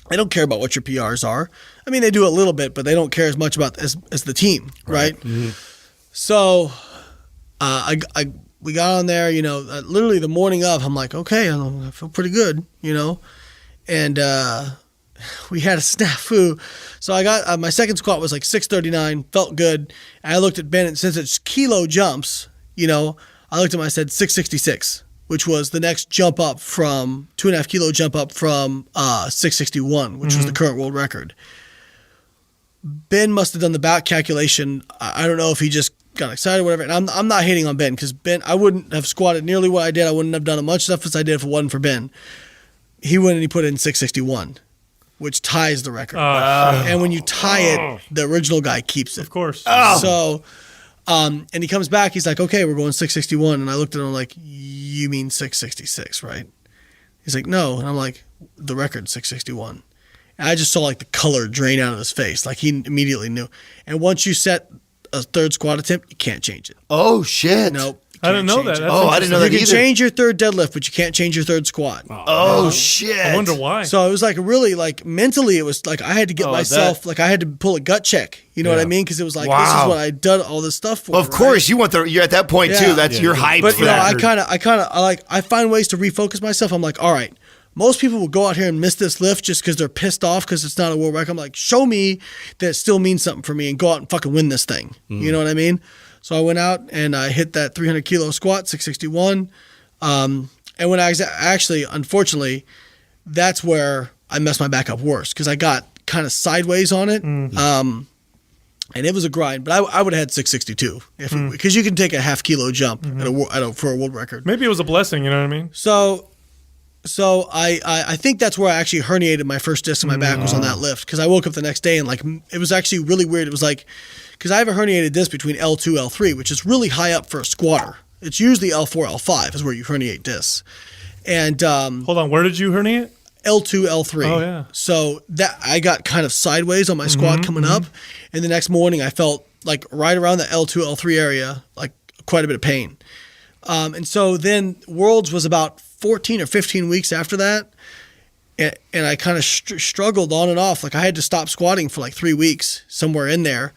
They don't care about what your PRs are. I mean, they do a little bit, but they don't care as much about as the team, right? So we got on there, literally the morning of, I'm like, okay, I feel pretty good, and we had a snafu. So I got my second squat was like 639, felt good. And I looked at Ben, and since it's kilo jumps, I looked at him, I said 666. Which was the next jump up from 2.5 kilo jump up from 661, which was the current world record. Ben must have done the back calculation. I don't know if he just got excited or whatever. And I'm not hating on Ben because Ben, I wouldn't have squatted nearly what I did. I wouldn't have done as much stuff as I did if it wasn't for Ben. He went and he put in 661, which ties the record. And when you tie it, the original guy keeps it. Of course. So, and he comes back. He's like, okay, we're going 661. And I looked at him like, you mean 666, right? He's like, no. And I'm like, the record's 661. And I just saw like the color drain out of his face. Like he immediately knew. And once you set a third squat attempt, you can't change it. Oh, shit. Nope. I didn't know that. I didn't know that You either. can change your third deadlift, but you can't change your third squat. Oh, shit. I wonder why. So it was like really like mentally, it was like I had to get myself, like I had to pull a gut check. You know what I mean? Because it was like, this is what I'd done all this stuff for. Well, of course, you're at that point too. That's your hype. But for that. I find ways to refocus myself. I'm like, all right, most people will go out here and miss this lift just because they're pissed off because it's not a world record. I'm like, show me that it still means something for me and go out and fucking win this thing. You know what I mean? So I went out and I hit that 300 kilo squat, 661. And when I actually, unfortunately, that's where I messed my back up worse because I got kind of sideways on it. And it was a grind, but I would have had 662 because you can take a half kilo jump for a world record. Maybe it was a blessing, you know what I mean? So I think that's where I actually herniated my first disc in my back was on that lift because I woke up the next day and like it was actually really weird. It was like because I have a herniated disc between L2 L3, which is really high up for a squatter. It's usually L4 L5 is where you herniate discs. And hold on, where did you herniate? L2 L3. Oh yeah. So that I got kind of sideways on my squat coming up, and the next morning I felt like right around the L2 L3 area, like quite a bit of pain. And so then Worlds was about 14 or 15 weeks after that. And I kind of struggled on and off. Like I had to stop squatting for like 3 weeks somewhere in there.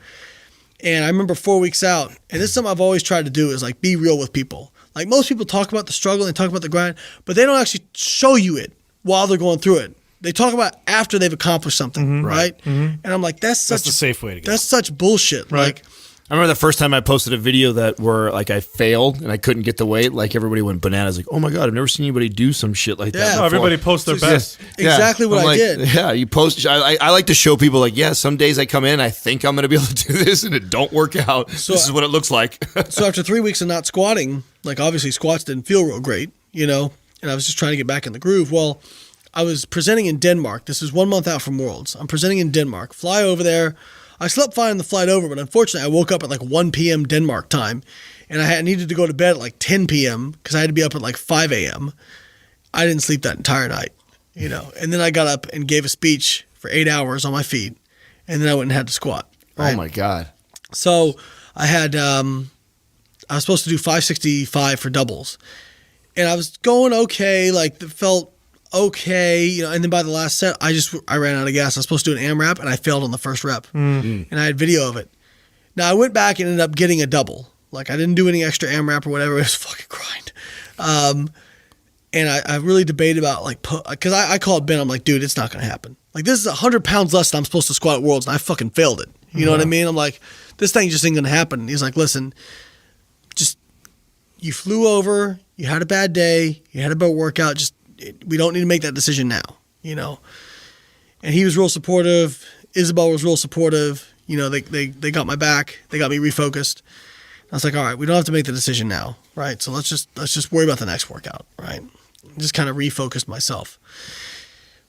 And I remember 4 weeks out, and this is something I've always tried to do is like be real with people. Like most people talk about the struggle and talk about the grind, but they don't actually show you it while they're going through it. they talk about after they've accomplished something, right? And I'm like, that's the safe way to go. That's such bullshit. Right. Like, I remember the first time I posted a video that where like I failed and I couldn't get the weight. Like everybody went bananas. Like, oh my god, I've never seen anybody do some shit like that. Yeah. before. Everybody posts their best. exactly what I'm I like, did. Yeah, you post. I like to show people like, yeah, some days I come in, I think I'm going to be able to do this, and it don't work out. So- this is what it looks like. So after 3 weeks of not squatting, like obviously squats didn't feel real great, you know, and I was just trying to get back in the groove. Well, I was presenting in Denmark. This is 1 month out from Worlds. I'm presenting in Denmark. Fly over there. I slept fine on the flight over, but unfortunately I woke up at like 1 p.m. Denmark time, and I needed to go to bed at like 10 p.m. because I had to be up at like 5 a.m. I didn't sleep that entire night, you know, and then I got up and gave a speech for 8 hours on my feet, and then I went and had to squat. Right? Oh my god. So I had, I was supposed to do 565 for doubles, and I was going okay, like it felt okay, you know, and then by the last set, I ran out of gas. I was supposed to do an AMRAP, and I failed on the first rep, and I had video of it. Now I went back and ended up getting a double. Like I didn't do any extra AMRAP or whatever. It was a fucking grind. And I really debated about like, because I called Ben. I'm like, dude, it's not going to happen. Like this is 100 pounds less than I'm supposed to squat at Worlds, and I fucking failed it. You know what I mean? I'm like, this thing just ain't going to happen. And he's like, listen, just you flew over, you had a bad day, you had a bad workout. We don't need to make that decision now, you know. And he was real supportive. Isabel was real supportive. You know, they got my back. They got me refocused. I was like, all right, we don't have to make the decision now, right? So let's just worry about the next workout, right? Just kind of refocused myself.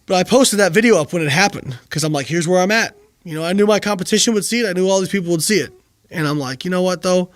But I posted that video up when it happened because I'm like, here's where I'm at. You know, I knew my competition would see it. I knew all these people would see it. And I'm like, you know what, though?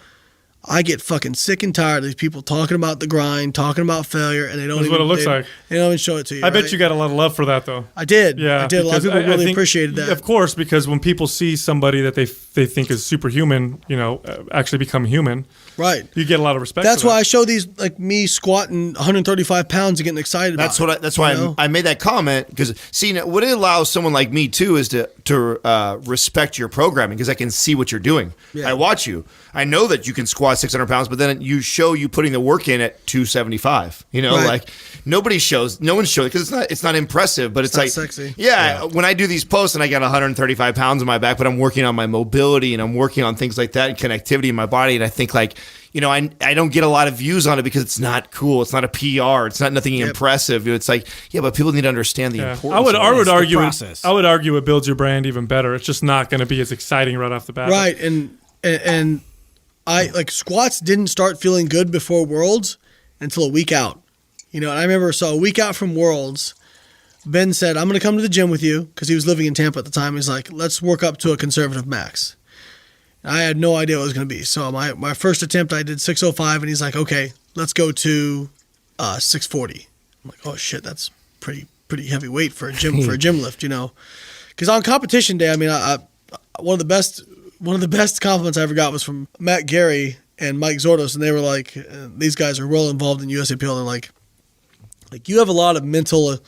I get fucking sick and tired of these people talking about the grind, talking about failure, and they don't That's even, what it looks like. They don't even show it to you. I bet right? you got a lot of love for that, though. I did. Yeah, I did. A lot of because people I really think- appreciated that. Of course, because when people see somebody that they think is superhuman, you know, actually become human, Right. you get a lot of respect. That's for why that. I show these, like me squatting 135 pounds and getting excited about That's it. what. That's why you know? I made that comment because see, what it allows someone like me too is to respect your programming because I can see what you're doing. Yeah. I watch you. I know that you can squat 600 pounds, but then you show you putting the work in at 275. You know, Right. like no one's showing because it's not impressive, but it's not like sexy. Yeah, when I do these posts and I got 135 pounds in my back, but I'm working on my mobility and I'm working on things like that and connectivity in my body, and I think like. You know, I don't get a lot of views on it because it's not cool. It's not a PR. It's not nothing impressive. It's like, yeah, but people need to understand the importance. I would the argue. process. I would argue it builds your brand even better. It's just not going to be as exciting right off the bat. Right, and I like squats didn't start feeling good before Worlds until a week out. You know, and I remember a week out from Worlds, Ben said, "I'm going to come to the gym with you," because he was living in Tampa at the time. He's like, "Let's work up to a conservative max." I had no idea what it was going to be. So my first attempt, I did 605, and he's like, "Okay, let's go to 640." I'm like, "Oh shit, that's pretty heavy weight for a gym lift," you know. Because on competition day, I mean, I one of the best compliments I ever got was from Matt Gary and Mike Zordos, and they were like, these guys are well involved in USAPL. They're like you have a lot of mental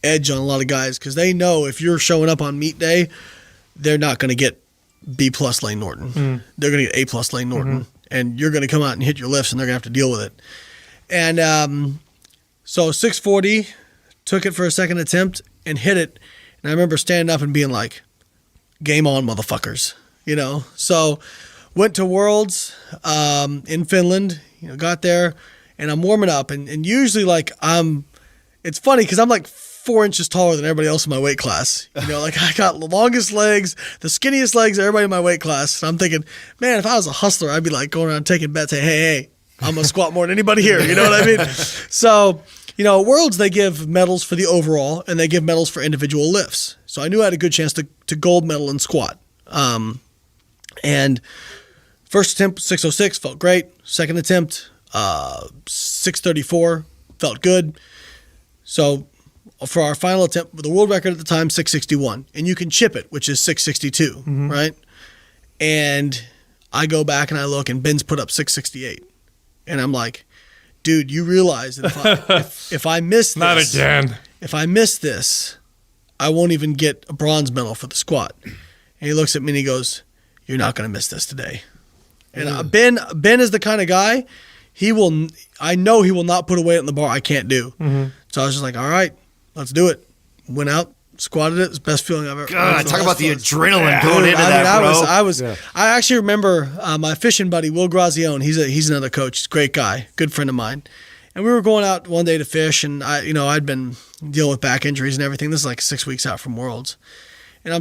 edge on a lot of guys because they know if you're showing up on meet day, they're not going to get B+ Layne Norton. They're going to get A+ Layne Norton, and you're going to come out and hit your lifts, and they're going to have to deal with it. And so 640, took it for a second attempt and hit it. And I remember standing up and being like, "Game on, motherfuckers!" You know. So went to Worlds in Finland. You know, got there, and I'm warming up, and usually like it's funny because I'm like 4 inches taller than everybody else in my weight class. You know, like I got the longest legs, the skinniest legs of everybody in my weight class. And I'm thinking, man, if I was a hustler, I'd be like going around taking bets. Hey, I'm going to squat more than anybody here. You know what I mean? So, you know, Worlds, they give medals for the overall and they give medals for individual lifts. So I knew I had a good chance to gold medal in squat. And first attempt, 606, felt great. Second attempt, 634, felt good. So for our final attempt, the world record at the time, 661. And you can chip it, which is 662, right? And I go back and I look, and Ben's put up 668. And I'm like, dude, you realize that if I miss this. Not again. If I miss this, I won't even get a bronze medal for the squat. And he looks at me and he goes, "You're not going to miss this today." And Ben is the kind of guy, I know he will not put a weight on the bar I can't do. So I was just like, all right, let's do it. went out, squatted it. It was the best feeling I've ever. God, talk about the adrenaline Dude, going into that, bro. I actually remember my fishing buddy Will Grazione. He's another coach. He's a great guy, good friend of mine. And we were going out one day to fish, and I'd been dealing with back injuries and everything. This is like 6 weeks out from Worlds, and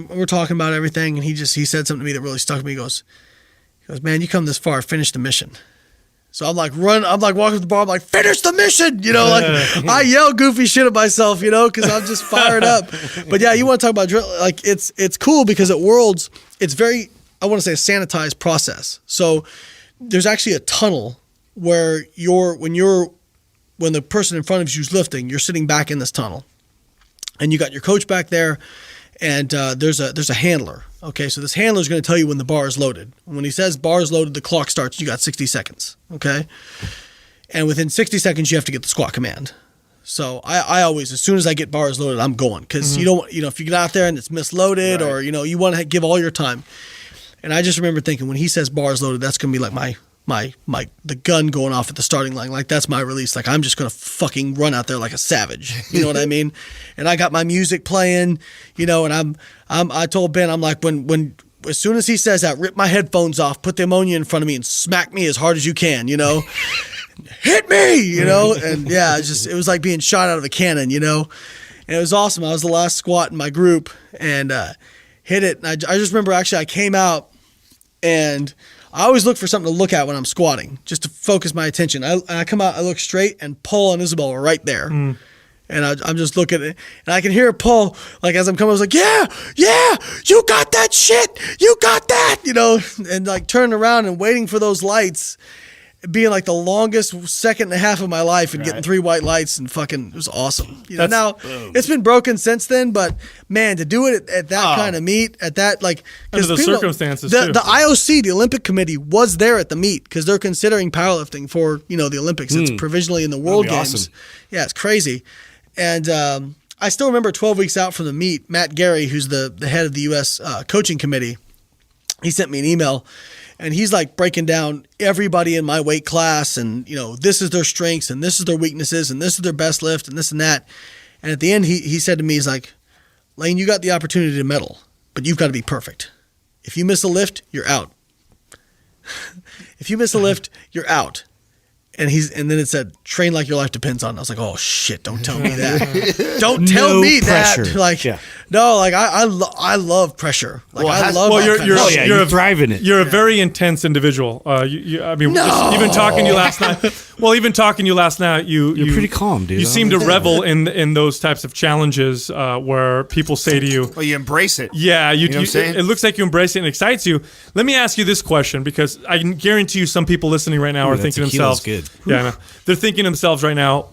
we're talking about everything, and he said something to me that really stuck with me. He goes, man, you come this far, finish the mission. So I'm like walking to the bar, I'm like, finish the mission, like I yell goofy shit at myself, because I'm just fired up. But yeah, you want to talk about like it's cool because at Worlds, it's very, I want to say, a sanitized process. So there's actually a tunnel where when the person in front of you is lifting, you're sitting back in this tunnel, and you got your coach back there, and there's a handler. Okay, so this handler is going to tell you when the bar is loaded. When he says bar is loaded, the clock starts. You got 60 seconds. Okay, and within 60 seconds, you have to get the squat command. So I always, as soon as I get bars loaded, I'm going, because you don't, if you get out there and it's misloaded, or you want to give all your time. And I just remember thinking, when he says bars loaded, that's going to be like the gun going off at the starting line. Like, that's my release. Like, I'm just going to fucking run out there like a savage. You know what I mean? And I got my music playing, and I told Ben, I'm like, when as soon as he says that, rip my headphones off, put the ammonia in front of me, and smack me as hard as you can, hit me, and yeah, it was like being shot out of a cannon, and it was awesome. I was the last squat in my group, and hit it. And I just remember, actually, I came out, and I always look for something to look at when I'm squatting, just to focus my attention. I come out, I look straight, and Paul and Isabel are right there. And I'm just looking at it, and I can hear Paul, like, as I'm coming, I was like, yeah, you got that shit, you got that, and like turning around and waiting for those lights, being like the longest second and a half of my life, and getting 3 white lights, and fucking, it was awesome. Now it's been broken since then, but man, to do it at that kind of meet, at that, like, under the circumstances, the IOC, the Olympic Committee, was there at the meet because they're considering powerlifting for the Olympics. It's provisionally in the World Games. Awesome. Yeah, it's crazy. And I still remember 12 weeks out from the meet, Matt Gary, who's the head of the U.S. Coaching Committee, he sent me an email, and he's like breaking down everybody in my weight class, and this is their strengths, and this is their weaknesses, and this is their best lift, and this and that. And at the end, he said to me, he's like, Layne, you got the opportunity to medal, but you've got to be perfect. If you miss a lift, you're out. If you miss a lift, you're out. And then it said, train like your life depends on it. I was like, oh shit, don't tell me that. Don't tell me pressure. that. Like, no, like I love pressure. Like, I love you're thriving it. You're a very intense individual. Even talking to you last night. Well, even talking to you last night, you're pretty calm, dude. You seem to revel in those types of challenges where people say to you, well, you embrace it. Yeah, you know what I'm saying? It looks like you embrace it and excites you. Let me ask you this question, because I can guarantee you some people listening right now are thinking to themselves, good. Yeah, I know. They're thinking to themselves right now,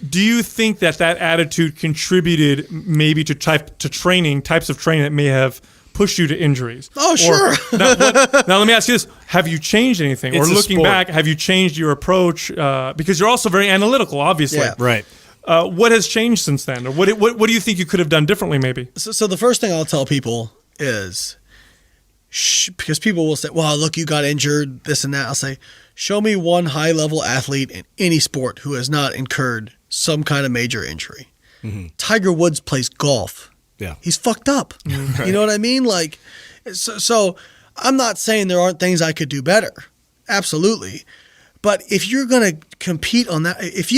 do you think that attitude contributed maybe to types of training that may have pushed you to injuries? Oh, sure. Now let me ask you this. Have you changed anything? It's or looking back, have you changed your approach? Because you're also very analytical, obviously. Yeah. Right. What has changed since then? Or what do you think you could have done differently, maybe? So the first thing I'll tell people is, because people will say, well, look, you got injured, this and that. I'll say, show me one high-level athlete in any sport who has not incurred some kind of major injury. Mm-hmm. Tiger Woods plays golf. Yeah. He's fucked up. You know what I mean? Like, so I'm not saying there aren't things I could do better. Absolutely. But if you're going to compete on that, if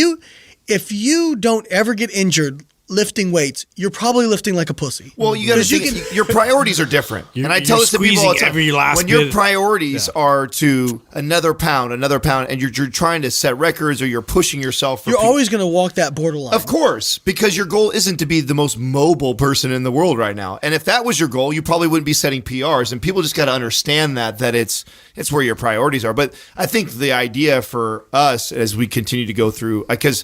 you don't ever get injured lifting weights, you're probably lifting like a pussy. Well, you got to think your priorities are different. And I tell this to people all the time. When your priorities are to another pound, and you're trying to set records, or you're pushing yourself. You're always going to walk that borderline. Of course, because your goal isn't to be the most mobile person in the world right now. And if that was your goal, you probably wouldn't be setting PRs. And people just got to understand that it's where your priorities are. But I think the idea for us as we continue to go through, because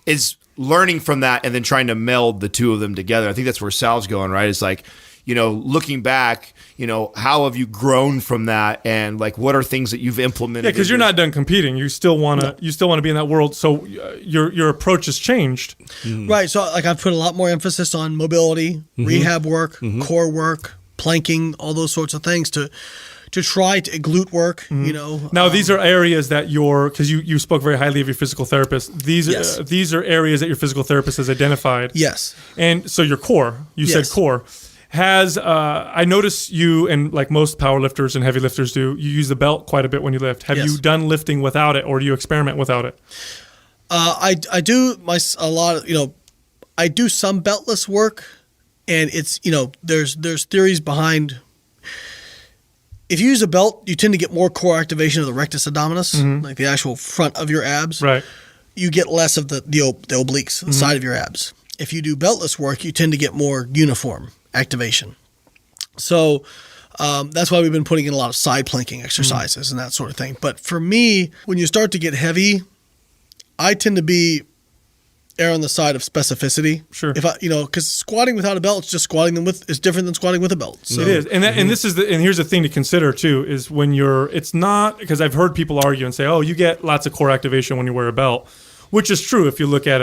is learning from that and then trying to meld the two of them together. I think that's where Sal's going, right? It's like, looking back, how have you grown from that, and like what are things that you've implemented? Yeah, because you're not done competing. You still want to be in that world. So your approach has changed, right? So like I've put a lot more emphasis on mobility, rehab work, core work, planking, all those sorts of things to to try to glute work. You know, Now, these are areas that because you spoke very highly of your physical therapist. These are areas that your physical therapist has identified. yes. And so your core, you Yes. said core, has, I notice you, and like most power lifters and heavy lifters do, you use the belt quite a bit when you lift. Have Yes. you done lifting without it, or do you experiment without it? I do a lot of, you know, I do some beltless work, and it's, you know, there's theories behind. If you use a belt, you tend to get more core activation of the rectus abdominis, like the actual front of your abs. Right. You get less of the obliques, the side of your abs. If you do beltless work, you tend to get more uniform activation. So that's why we've been putting in a lot of side planking exercises and that sort of thing. But for me, when you start to get heavy, I tend to err on the side of specificity. Sure. If because squatting without a belt is just squatting is different than squatting with a belt. So It is, and this is and here's the thing to consider too is when it's not, because I've heard people argue and say, oh, you get lots of core activation when you wear a belt, which is true if you look at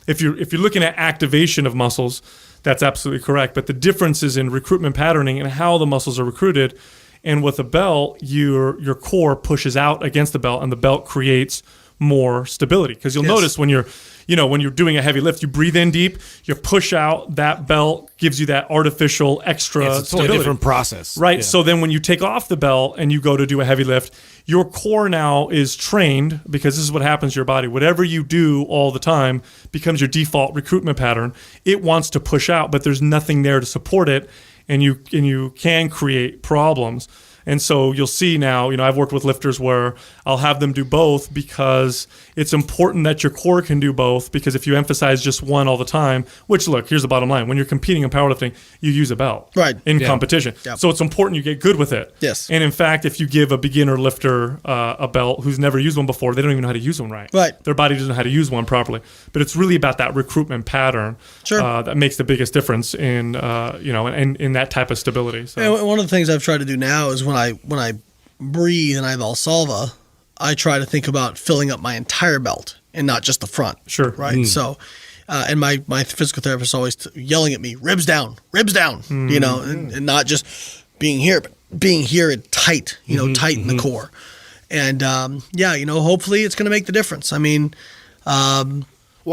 if you're looking at activation of muscles, that's absolutely correct. But the difference is in recruitment patterning and how the muscles are recruited. And with a belt, your core pushes out against the belt, and the belt creates more stability. Because you'll notice when you're doing a heavy lift, you breathe in deep, you push out, that belt gives you that artificial extra It's a totally stability. different process. Right. Yeah. So then when you take off the belt and you go to do a heavy lift, your core now is trained, because this is what happens to your body. Whatever you do all the time becomes your default recruitment pattern. It wants to push out, but there's nothing there to support it, and you can create problems. And so you'll see now, I've worked with lifters where I'll have them do both, because it's important that your core can do both, because if you emphasize just one all the time, which, look, here's the bottom line. When you're competing in powerlifting, you use a belt in competition. Yep. So it's important you get good with it. Yes. And in fact, if you give a beginner lifter a belt who's never used one before, they don't even know how to use one right. Right. Their body doesn't know how to use one properly. But it's really about that recruitment pattern that makes the biggest difference in in that type of stability. So. And one of the things I've tried to do now is when I breathe and I have Valsalva, I try to think about filling up my entire belt and not just the front. Sure. Right. So, and my physical therapist is always yelling at me, ribs down, and not just being here, but being here and tight, tight in the core. And hopefully it's going to make the difference. I mean, well,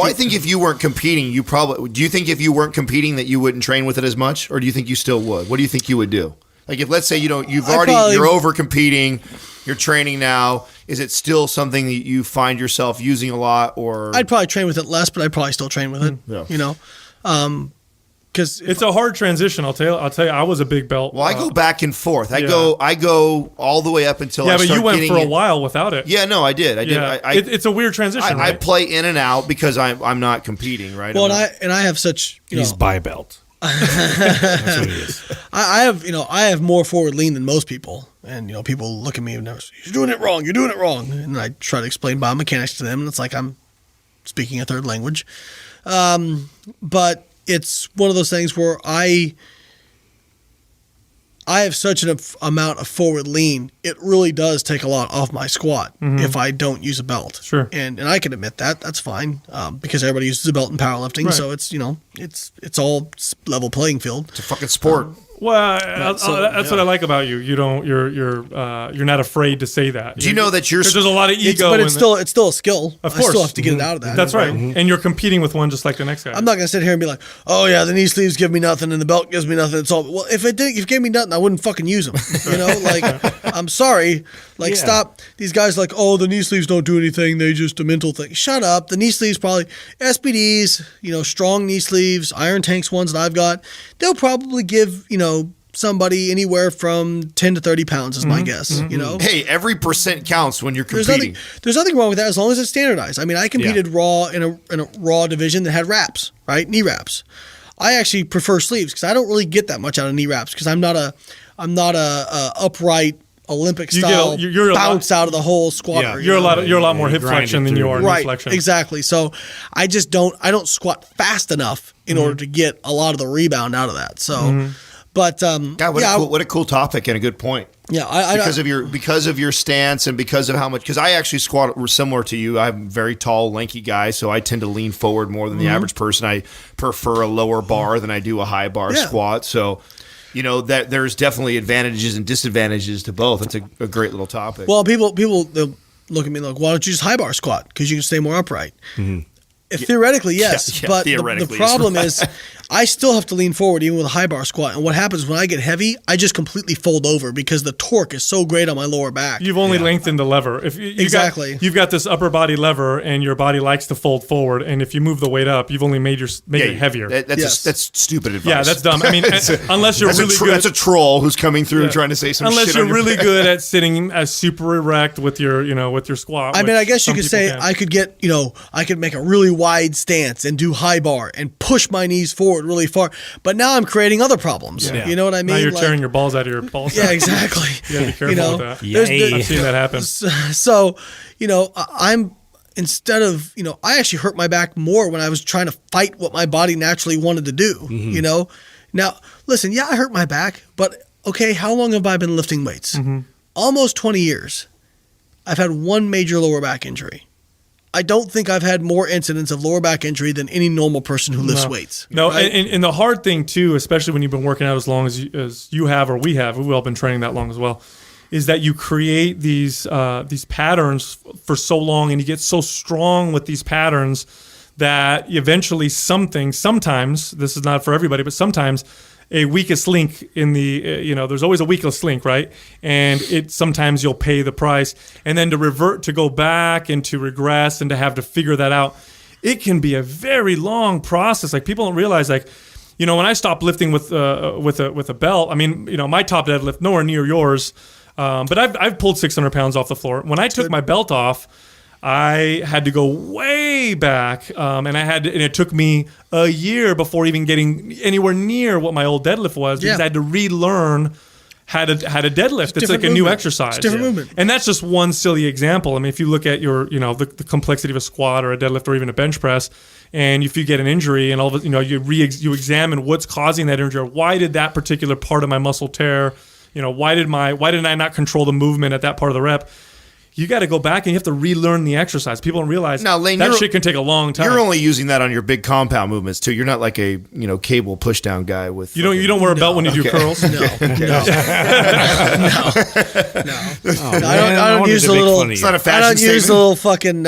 I think if you weren't competing, do you think if you weren't competing that you wouldn't train with it as much, or do you think you still would? What do you think you would do? Like, if, let's say, you're over competing, you're training now, is it still something that you find yourself using a lot, or? I'd probably train with it less, but I'd probably still train with it, because it's a hard transition. I'll tell you, I was a big belt. Well, I go back and forth. I go all the way up until I start but you went for a it. while without it. Yeah, no, I did. Yeah. It's a weird transition. I right? play in and out because I'm not competing, right? Well, and I have such He's bi belt. That's what it is. I have more forward lean than most people, and people look at me and you're doing it wrong, and I try to explain biomechanics to them, and it's like I'm speaking a third language, but it's one of those things where I have such an amount of forward lean, it really does take a lot off my squat if I don't use a belt. Sure. And I can admit that's fine, because everybody uses a belt in powerlifting, Right. so it's all level playing field. It's a fucking sport. Well, that's what I like about you. You're not afraid to say that. Do you know that you're? There's a lot of ego, But it's still a skill. Of course. I still have to get it out of that. That's right. And you're competing with one just like the next guy. I'm not gonna sit here and be like, oh yeah, the knee sleeves give me nothing and the belt gives me nothing. It's all well. If it gave me nothing, I wouldn't fucking use them. I'm sorry. Stop. These guys like, oh, the knee sleeves don't do anything. They just a mental thing. Shut up. The knee sleeves probably SBDs. Strong knee sleeves, Iron Tanks ones that I've got. They'll probably give somebody anywhere from 10 to 30 pounds is my guess. Hey, every percent counts when you're competing. There's nothing wrong with that as long as it's standardized. I mean, I competed raw in a raw division that had wraps, right? Knee wraps. I actually prefer sleeves because I don't really get that much out of knee wraps because I'm not a upright Olympic style bounce out of the whole squatter. Yeah. You're a lot more hip flexion than you are knee flexion. Right, exactly. So I don't squat fast enough in order to get a lot of the rebound out of that. So. But God, what a cool topic and a good point. Yeah, because of your stance and because of how much. Because I actually squat similar to you. I'm a very tall, lanky guy, so I tend to lean forward more than the average person. I prefer a lower bar than I do a high bar squat. So, you know, that there's definitely advantages and disadvantages to both. It's a great little topic. Well, people they'll look at me like, why don't you just high bar squat? Because you can stay more upright. Theoretically, yes. Yeah, but theoretically the problem right. is I still have to lean forward even with a high bar squat. And what happens when I get heavy, I just completely fold over because the torque is so great on my lower back. You've only lengthened the lever. If Exactly. you've got this upper body lever, and your body likes to fold forward. And if you move the weight up, you've only made it heavier. That's stupid advice. Yeah, that's dumb. I mean, unless you're really good. That's a troll who's coming through trying to say some shit. Unless on you're your really back. good at sitting as super erect with your squat. I mean, I guess you which could some say people can. I could get, I could make a really wide stance and do high bar and push my knees forward really far. But now I'm creating other problems. Yeah. You know what I mean? Now you're Like- tearing your balls out of your balls. Yeah, exactly. You gotta be careful with that. there's- I've seen that happen. So, I'm instead of, I actually hurt my back more when I was trying to fight what my body naturally wanted to do, Now, listen, I hurt my back, but okay, how long have I been lifting weights? Almost 20 years. I've had one major lower back injury. I don't think I've had more incidents of lower back injury than any normal person who lifts weights. No, right? and the hard thing too, especially when you've been working out as long as you have or we have, we've all been training that long as well, is that you create these patterns for so long, and you get so strong with these patterns that eventually sometimes, this is not for everybody, but sometimes a weakest link in the, there's always a weakest link, right? And sometimes you'll pay the price. And then to go back and to regress and to have to figure that out, it can be a very long process. Like, people don't realize, like, when I stopped lifting with a belt, I mean, my top deadlift, nowhere near yours, but I've pulled 600 pounds off the floor. When I took my belt off, I had to go way back, and it took me a year before even getting anywhere near what my old deadlift was, because I had to relearn how to deadlift. It's like a new exercise. It's different movement. And that's just one silly example. I mean, if you look at your, the complexity of a squat or a deadlift or even a bench press, and if you get an injury and all of it, you examine what's causing that injury, or why did that particular part of my muscle tear, why did I not control the movement at that part of the rep? You got to go back and you have to relearn the exercise. People don't realize Now, Layne, that shit can take a long time. You're only using that on your big compound movements too. You're not like a cable push down guy with. You don't wear a belt when you do curls. No. I don't use the little. It's not a fashion I don't use statement. the little fucking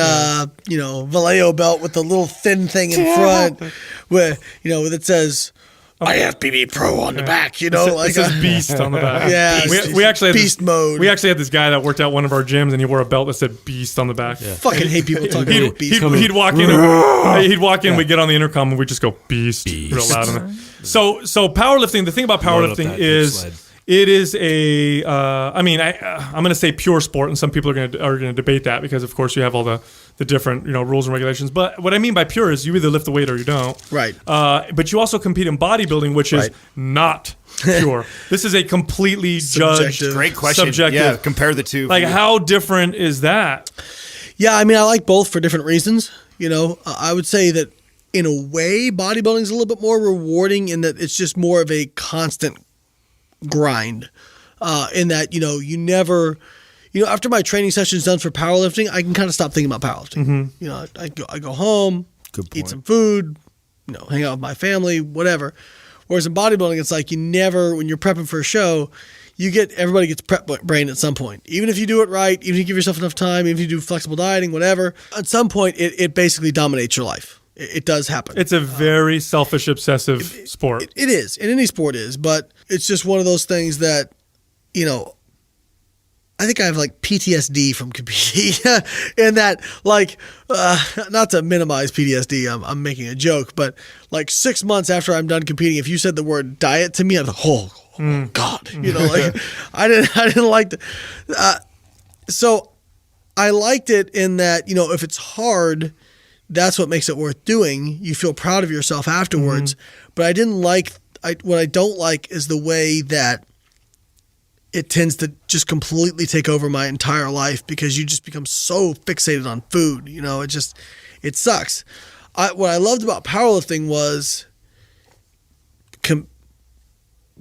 Vallejo belt with the little thin thing in front, where that says IFBB Pro on the back. It says beast on the back. Yeah, we actually had beast mode. We actually had this guy that worked out one of our gyms, and he wore a belt that said beast on the back. Fucking hate people talking about beast. He'd walk in. We'd get on the intercom and we'd just go beast real loud. So powerlifting. The thing about powerlifting is it is a. I'm going to say pure sport, and some people are going to debate that because, of course, you have all the different rules and regulations. But what I mean by pure is you either lift the weight or you don't. Right. But you also compete in bodybuilding, which is not pure. This is a completely judged. Great question. Subjective. Yeah, compare the two. Like, how different is that? Yeah, I mean, I like both for different reasons. I would say that in a way, bodybuilding is a little bit more rewarding in that it's just more of a constant grind. In that, you never, after my training session is done for powerlifting, I can kind of stop thinking about powerlifting. I go home, eat some food, hang out with my family, whatever. Whereas in bodybuilding, it's like when you're prepping for a show, everybody gets prep brain at some point. Even if you do it right, even if you give yourself enough time, even if you do flexible dieting, whatever, at some point it basically dominates your life. It does happen. It's a very selfish, obsessive sport. It is. And any sport is. But it's just one of those things that, I think I have like PTSD from competing. And that, like, not to minimize PTSD, I'm making a joke, but like 6 months after I'm done competing, if you said the word diet to me, I'm like, oh God. Like, I didn't like that. So I liked it in that, if it's hard, that's what makes it worth doing. You feel proud of yourself afterwards. But what I don't like is the way that it tends to just completely take over my entire life because you just become so fixated on food. It sucks. What I loved about powerlifting was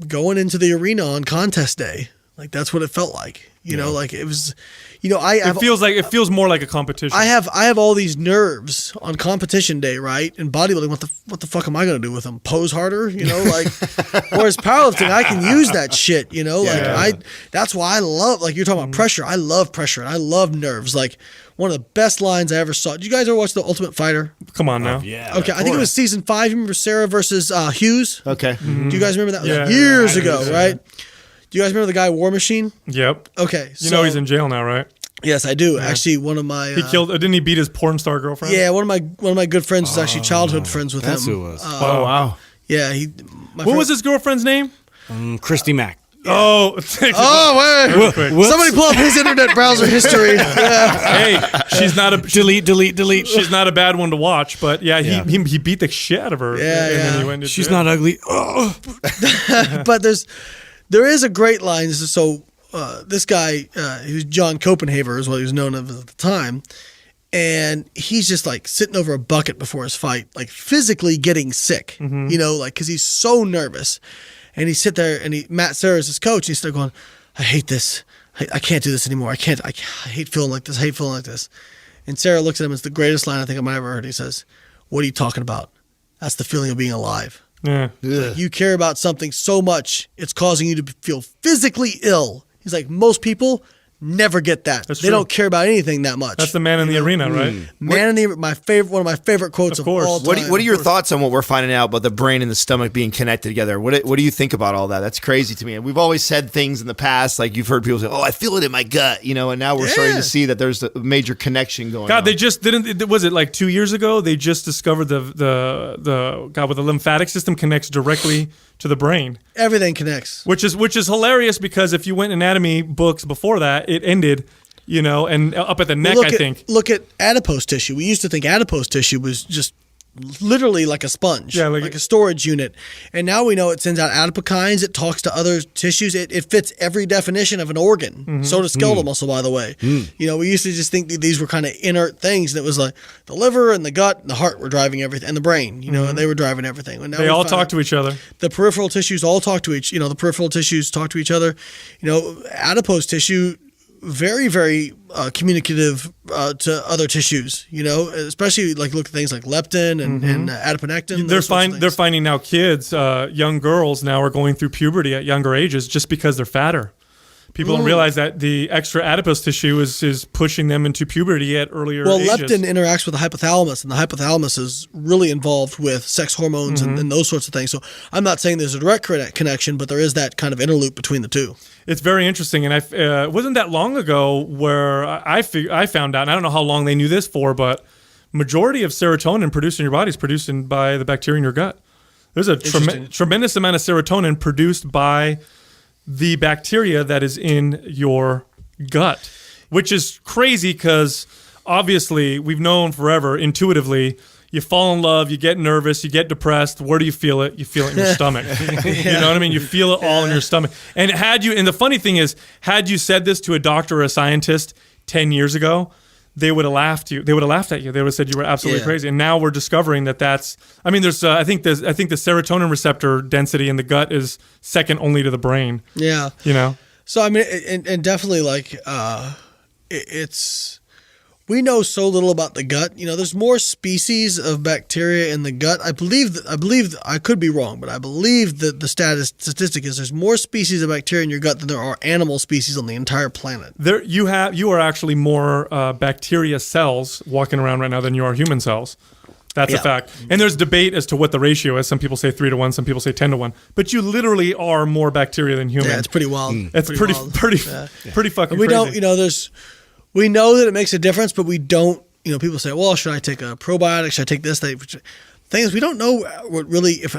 going into the arena on contest day. Like that's what it felt like. You know, like it was. You know, it feels more like a competition. I have all these nerves on competition day, right? In bodybuilding, what the fuck am I gonna do with them? Pose harder, you know? Like, whereas powerlifting, I can use that shit, you know? Like that's why I love, like you're talking about pressure. I love pressure and I love nerves. Like one of the best lines I ever saw. Did you guys ever watch The Ultimate Fighter? Come on now. Yeah. Okay, I think it was season 5. You remember Sarah versus Hughes? Okay. Do you guys remember that? Yeah. Years ago, right? Do you guys remember the guy War Machine? Yep. Okay, You know he's in jail now, right? Yes, I do. Actually, one of my He killed. Didn't he beat his porn star girlfriend? yeah, one of my good friends was actually childhood friends with That's him. who it was. Oh wow. Yeah, What was his girlfriend's name? Christy Mack. Oh. Oh, wait. Somebody pull up his internet browser history. Yeah. Hey, she's not a delete. She's not a bad one to watch, but he beat the shit out of her. Yeah, and then yeah. he went to She's jail. not ugly. Oh. But there is a great line. So this guy, who's John Copenhaver, is what he was known as at the time, and he's just like sitting over a bucket before his fight, like physically getting sick, you know, like because he's so nervous. And he sit there, and Matt Serra is his coach. And he's still going, I hate this. I can't do this anymore. I hate feeling like this. I hate feeling like this. And Serra looks at him. It's the greatest line I think I might ever heard. He says, what are you talking about? That's the feeling of being alive. Yeah. Like you care about something so much, it's causing you to feel physically ill. He's like, most people never get that. That's they true. don't care about anything that much. That's the man in the arena, right? Man in the one of my favorite quotes of course. all time. What are your thoughts on what we're finding out about the brain and the stomach being connected together? What do you think about all that? That's crazy to me. And we've always said things in the past, like you've heard people say, "Oh, I feel it in my gut," you know. And now we're starting to see that there's a major connection going on. God, they just didn't. Was it like 2 years ago? They just discovered the God with the lymphatic system connects directly to the brain. Everything connects. Which is hilarious because if you went anatomy books before that, it ended, you know, and up at the neck, I think. Look at adipose tissue. We used to think adipose tissue was just literally like a sponge, like a storage unit. And now we know it sends out adipokines. It talks to other tissues. It fits every definition of an organ. So does skeletal muscle, by the way. You know, we used to just think that these were kind of inert things. And it was like the liver and the gut and the heart were driving everything, and the brain, you know, and they were driving everything. And now They all talk to each other. The peripheral tissues all talk to the peripheral tissues talk to each other. You know, adipose tissue, very, very communicative to other tissues, you know, especially like look at things like leptin and adiponectin. They're finding now kids, young girls now are going through puberty at younger ages just because they're fatter. People don't realize that the extra adipose tissue is pushing them into puberty at earlier ages. Well, leptin interacts with the hypothalamus, and the hypothalamus is really involved with sex hormones and those sorts of things. So I'm not saying there's a direct connection, but there is that kind of interloop between the two. It's very interesting, and I wasn't that long ago where I found out, and I don't know how long they knew this for, but majority of serotonin produced in your body is produced by the bacteria in your gut. There's a tremendous amount of serotonin produced by the bacteria that is in your gut, which is crazy because obviously we've known forever intuitively, you fall in love, you get nervous, you get depressed. Where do you feel it? You feel it in your stomach. You know what I mean? You feel it all in your stomach. And the funny thing is, had you said this to a doctor or a scientist 10 years ago, they would have laughed at you. They would have said you were absolutely crazy. And now we're discovering that's. I mean, there's. I think the serotonin receptor density in the gut is second only to the brain. Yeah. You know. So I mean, and definitely like it's. We know so little about the gut. You know, there's more species of bacteria in the gut. I believe I could be wrong, but I believe that the statistic is there's more species of bacteria in your gut than there are animal species on the entire planet. You are actually more bacteria cells walking around right now than you are human cells. That's a fact. And there's debate as to what the ratio is. Some people say 3-1, some people say 10-1. But you literally are more bacteria than human. Yeah, it's pretty wild. It's pretty fucking we crazy. don't, you know, we know that it makes a difference, but we don't, you know, people say, well, should I take a probiotic? Should I take this? The thing is, we don't know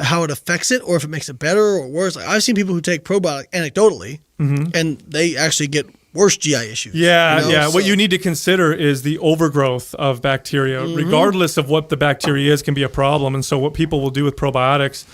how it affects it or if it makes it better or worse. Like, I've seen people who take probiotic anecdotally and they actually get worse GI issues. Yeah, you know? yeah. What you need to consider is the overgrowth of bacteria, regardless of what the bacteria is, can be a problem. And so what people will do with probiotics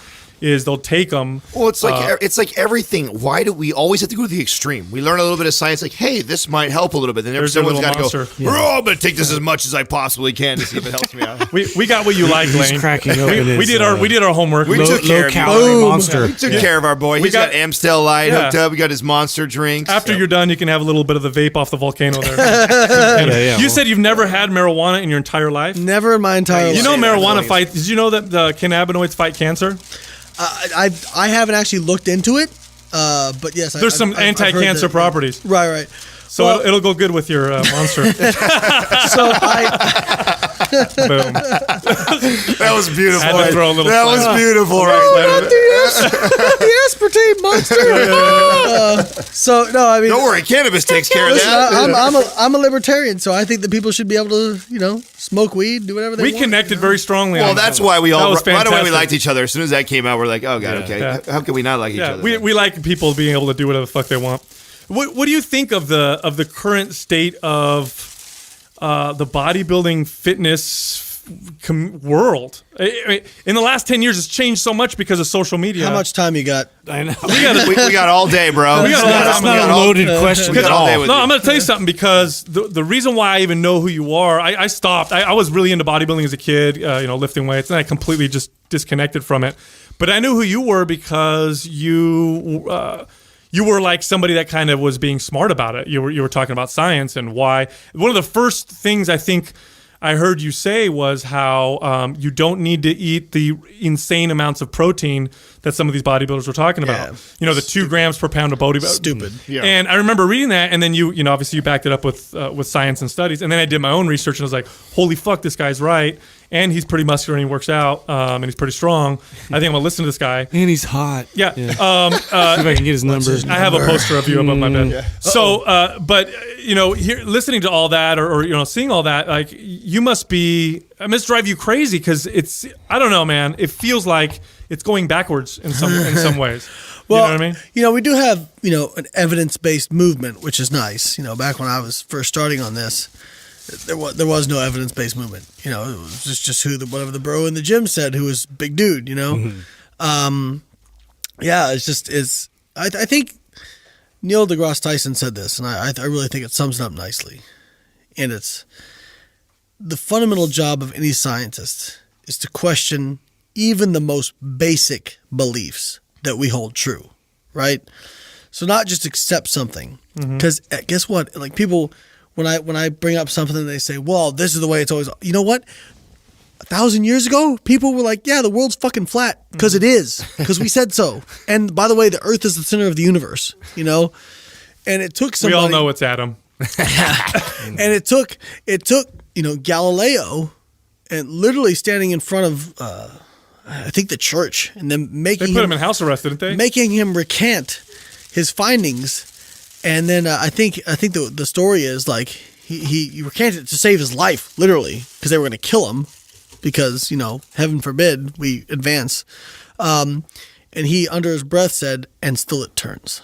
is they'll take them. Well, it's like everything. Why do we always have to go to the extreme? We learn a little bit of science, like, hey, this might help a little bit. Then There's someone's your got to little go, oh, I'm going to take this as much as I possibly can to see if it helps me out. We got what you like, He's Layne. cracking open We did our homework. We took care of low-calorie monster. We took care of our boy. He's got Amstel Light hooked up. We got his monster drinks. After you're done, you can have a little bit of the vape off the volcano there. You said you've never had marijuana in your entire life? Never in my entire life. You know marijuana fights. Did you know that the cannabinoids fight cancer? I haven't actually looked into it, but yes, There's some anti-cancer properties. Right. So it'll go good with your monster. So Boom. That was beautiful. Had to throw a little that was flag. beautiful, not right? the aspartame monster. So no, I mean, Don't worry, cannabis takes care of listen, that. I'm a libertarian, so I think that people should be able to, smoke weed, do whatever they want. We connected very strongly. Well, on that's that. why we That all was right away we fantastic. liked each other. As soon as that came out, we're like, oh god, okay. Yeah. How can we not like each Yeah, other? we like people being able to do whatever the fuck they want. What do you think of the current state of the bodybuilding fitness world? I mean, in the last 10 years, it's changed so much because of social media. How much time you got? I know. we got all day, bro. We got all day. That's not a loaded question we got at all day all. with No, you. I'm going to tell you something, because the reason why I even know who you are, I stopped. I was really into bodybuilding as a kid, lifting weights, and I completely just disconnected from it. But I knew who you were because you were like somebody that kind of was being smart about it. You were talking about science and why. One of the first things I think I heard you say was how you don't need to eat the insane amounts of protein that some of these bodybuilders were talking about. Yeah. The 2 grams per pound of bodybuilding. Stupid. Yeah. And I remember reading that, and then you obviously you backed it up with science and studies, and then I did my own research, and I was like, holy fuck, this guy's right, and he's pretty muscular and he works out, and he's pretty strong. I think I'm gonna listen to this guy. And he's hot. Yeah. See if I can get his number. I have a poster of you above my bed. So, but here, listening to all that, or seeing all that, like you must drive you crazy, because I don't know, man. It feels like it's going backwards in some ways. Well, you know what I mean? We do have, an evidence-based movement, which is nice. Back when I was first starting on this, there was no evidence-based movement. It was just whatever the bro in the gym said, who was big dude, Mm-hmm. I think Neil deGrasse Tyson said this, and I really think it sums it up nicely. And it's the fundamental job of any scientist is to question even the most basic beliefs that we hold true, right? So not just accept something, because guess what? Like people, when I bring up something, they say, "Well, this is the way it's always." You know what? 1,000 years ago, people were like, "Yeah, the world's fucking flat," because it is, because we said so. And by the way, the Earth is the center of the universe. And it took somebody. We all know it's Adam. And it took Galileo, and literally standing in front of I think the church, and then They put him in house arrest, didn't they? making him recant his findings. And then I think the story is like he recanted to save his life, literally, because they were going to kill him, because heaven forbid we advance. And he, under his breath, said, "And still it turns."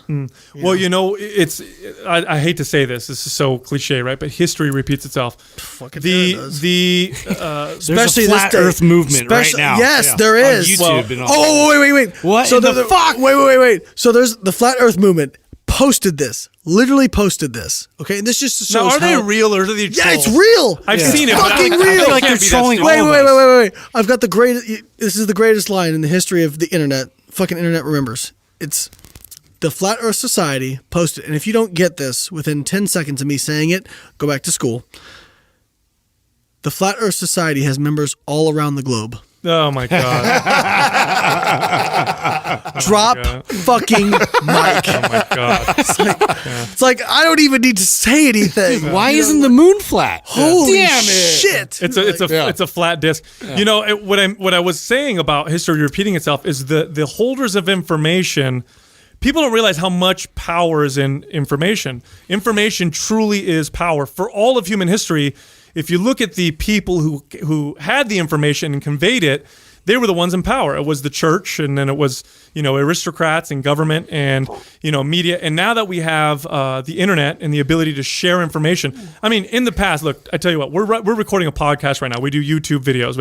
Well, it's. I hate to say this. This is so cliche, right? But history repeats itself. Fucking does. There's Especially a flat this day. Earth movement right now. Yes, there is. On YouTube and all. Oh, wait. What So in the fuck? Wait. So there's the flat Earth movement. Literally posted this. Okay, and this just shows Now, are they how- real or are they Yeah, trolls? it's real. I've It's seen it. but fucking I real. feel like it they're can't be that trolling stupid. all Wait. I've got the greatest. This is the greatest line in the history of the internet. Fucking internet remembers. It's the Flat Earth Society posted, and if you don't get this within 10 seconds of me saying it, go back to school. The Flat Earth Society has members all around the globe. Oh my god! Drop fucking mic. Oh my god! It's like I don't even need to say anything. Why isn't the moon flat? Holy Damn it. shit! It's a flat disc. What I was saying about history repeating itself is the holders of information. People don't realize how much power is in information. Information truly is power. For all of human history, if you look at the people who had the information and conveyed it, they were the ones in power. It was the church, and then it was aristocrats and government and media. And now that we have the internet and the ability to share information, I mean, in the past, look, I tell you what, we're recording a podcast right now. We do YouTube videos.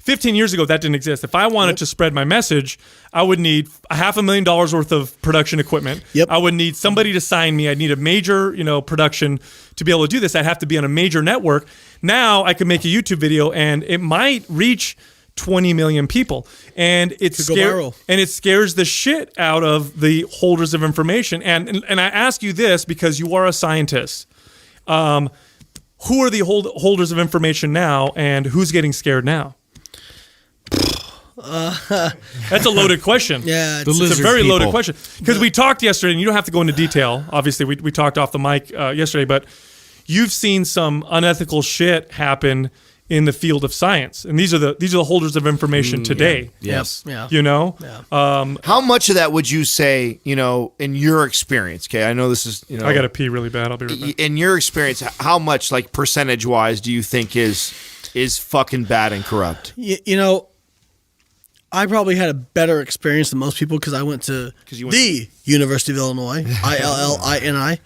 15 years ago, that didn't exist. If I wanted to spread my message, I would need $500,000 worth of production equipment. Yep. I would need somebody to sign me. I'd need a major, production to be able to do this. I'd have to be on a major network. Now I could make a YouTube video and it might reach 20 million people, and it scares the shit out of the holders of information. And I ask you this because you are a scientist. Who are the holders of information now, and who's getting scared now? That's a loaded question. Yeah, it's a very loaded question because we talked yesterday, and you don't have to go into detail. Obviously, we talked off the mic yesterday, but you've seen some unethical shit happen in the field of science, and these are the holders of information today. Yeah. Yes. Yeah. How much of that would you say, in your experience? Okay, I know this is, I gotta pee really bad. I'll be right back. In your experience, how much, like percentage wise, do you think is fucking bad and corrupt? I probably had a better experience than most people because I went to the University of Illinois, ILLINI,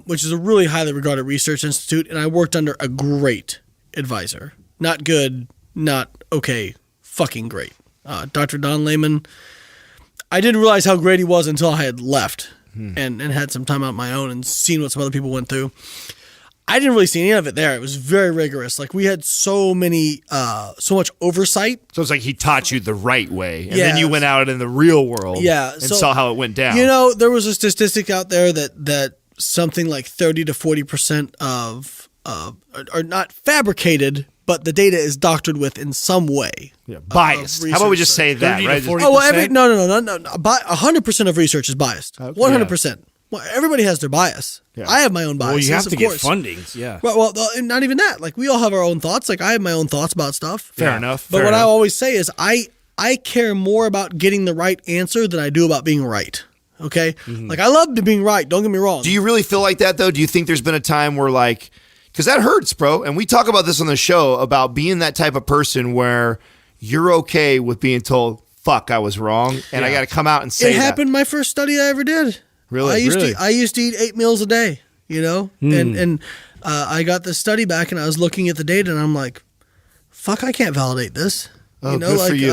which is a really highly regarded research institute, and I worked under a great advisor. Not good, not okay, fucking great. Dr. Don Layman. I didn't realize how great he was until I had left and had some time on my own and seen what some other people went through. I didn't really see any of it there. It was very rigorous. Like we had so much oversight. So it's like he taught you the right way, and then you went out in the real world and saw how it went down. There was a statistic out there that something like 30 to 40% of are not fabricated, but the data is doctored with in some way. Yeah, biased. How about we just say that, right? 40%? Oh, well, no. 100% of research is biased. 100%. Well, everybody has their bias. Yeah. I have my own bias. Well, you have to get funding. Yeah. Well, not even that. Like we all have our own thoughts. Like I have my own thoughts about stuff. Fair enough. But I always say is I care more about getting the right answer than I do about being right. Okay? Like I love being right. Don't get me wrong. Do you really feel like that though? Do you think there's been a time where because that hurts, bro. And we talk about this on the show about being that type of person where you're okay with being told, fuck, I was wrong. And I got to come out and say it happened my first study I ever did. Really? I used to eat 8 meals a day, and I got this study back and I was looking at the data and I'm like, fuck, I can't validate this. Oh, good for you.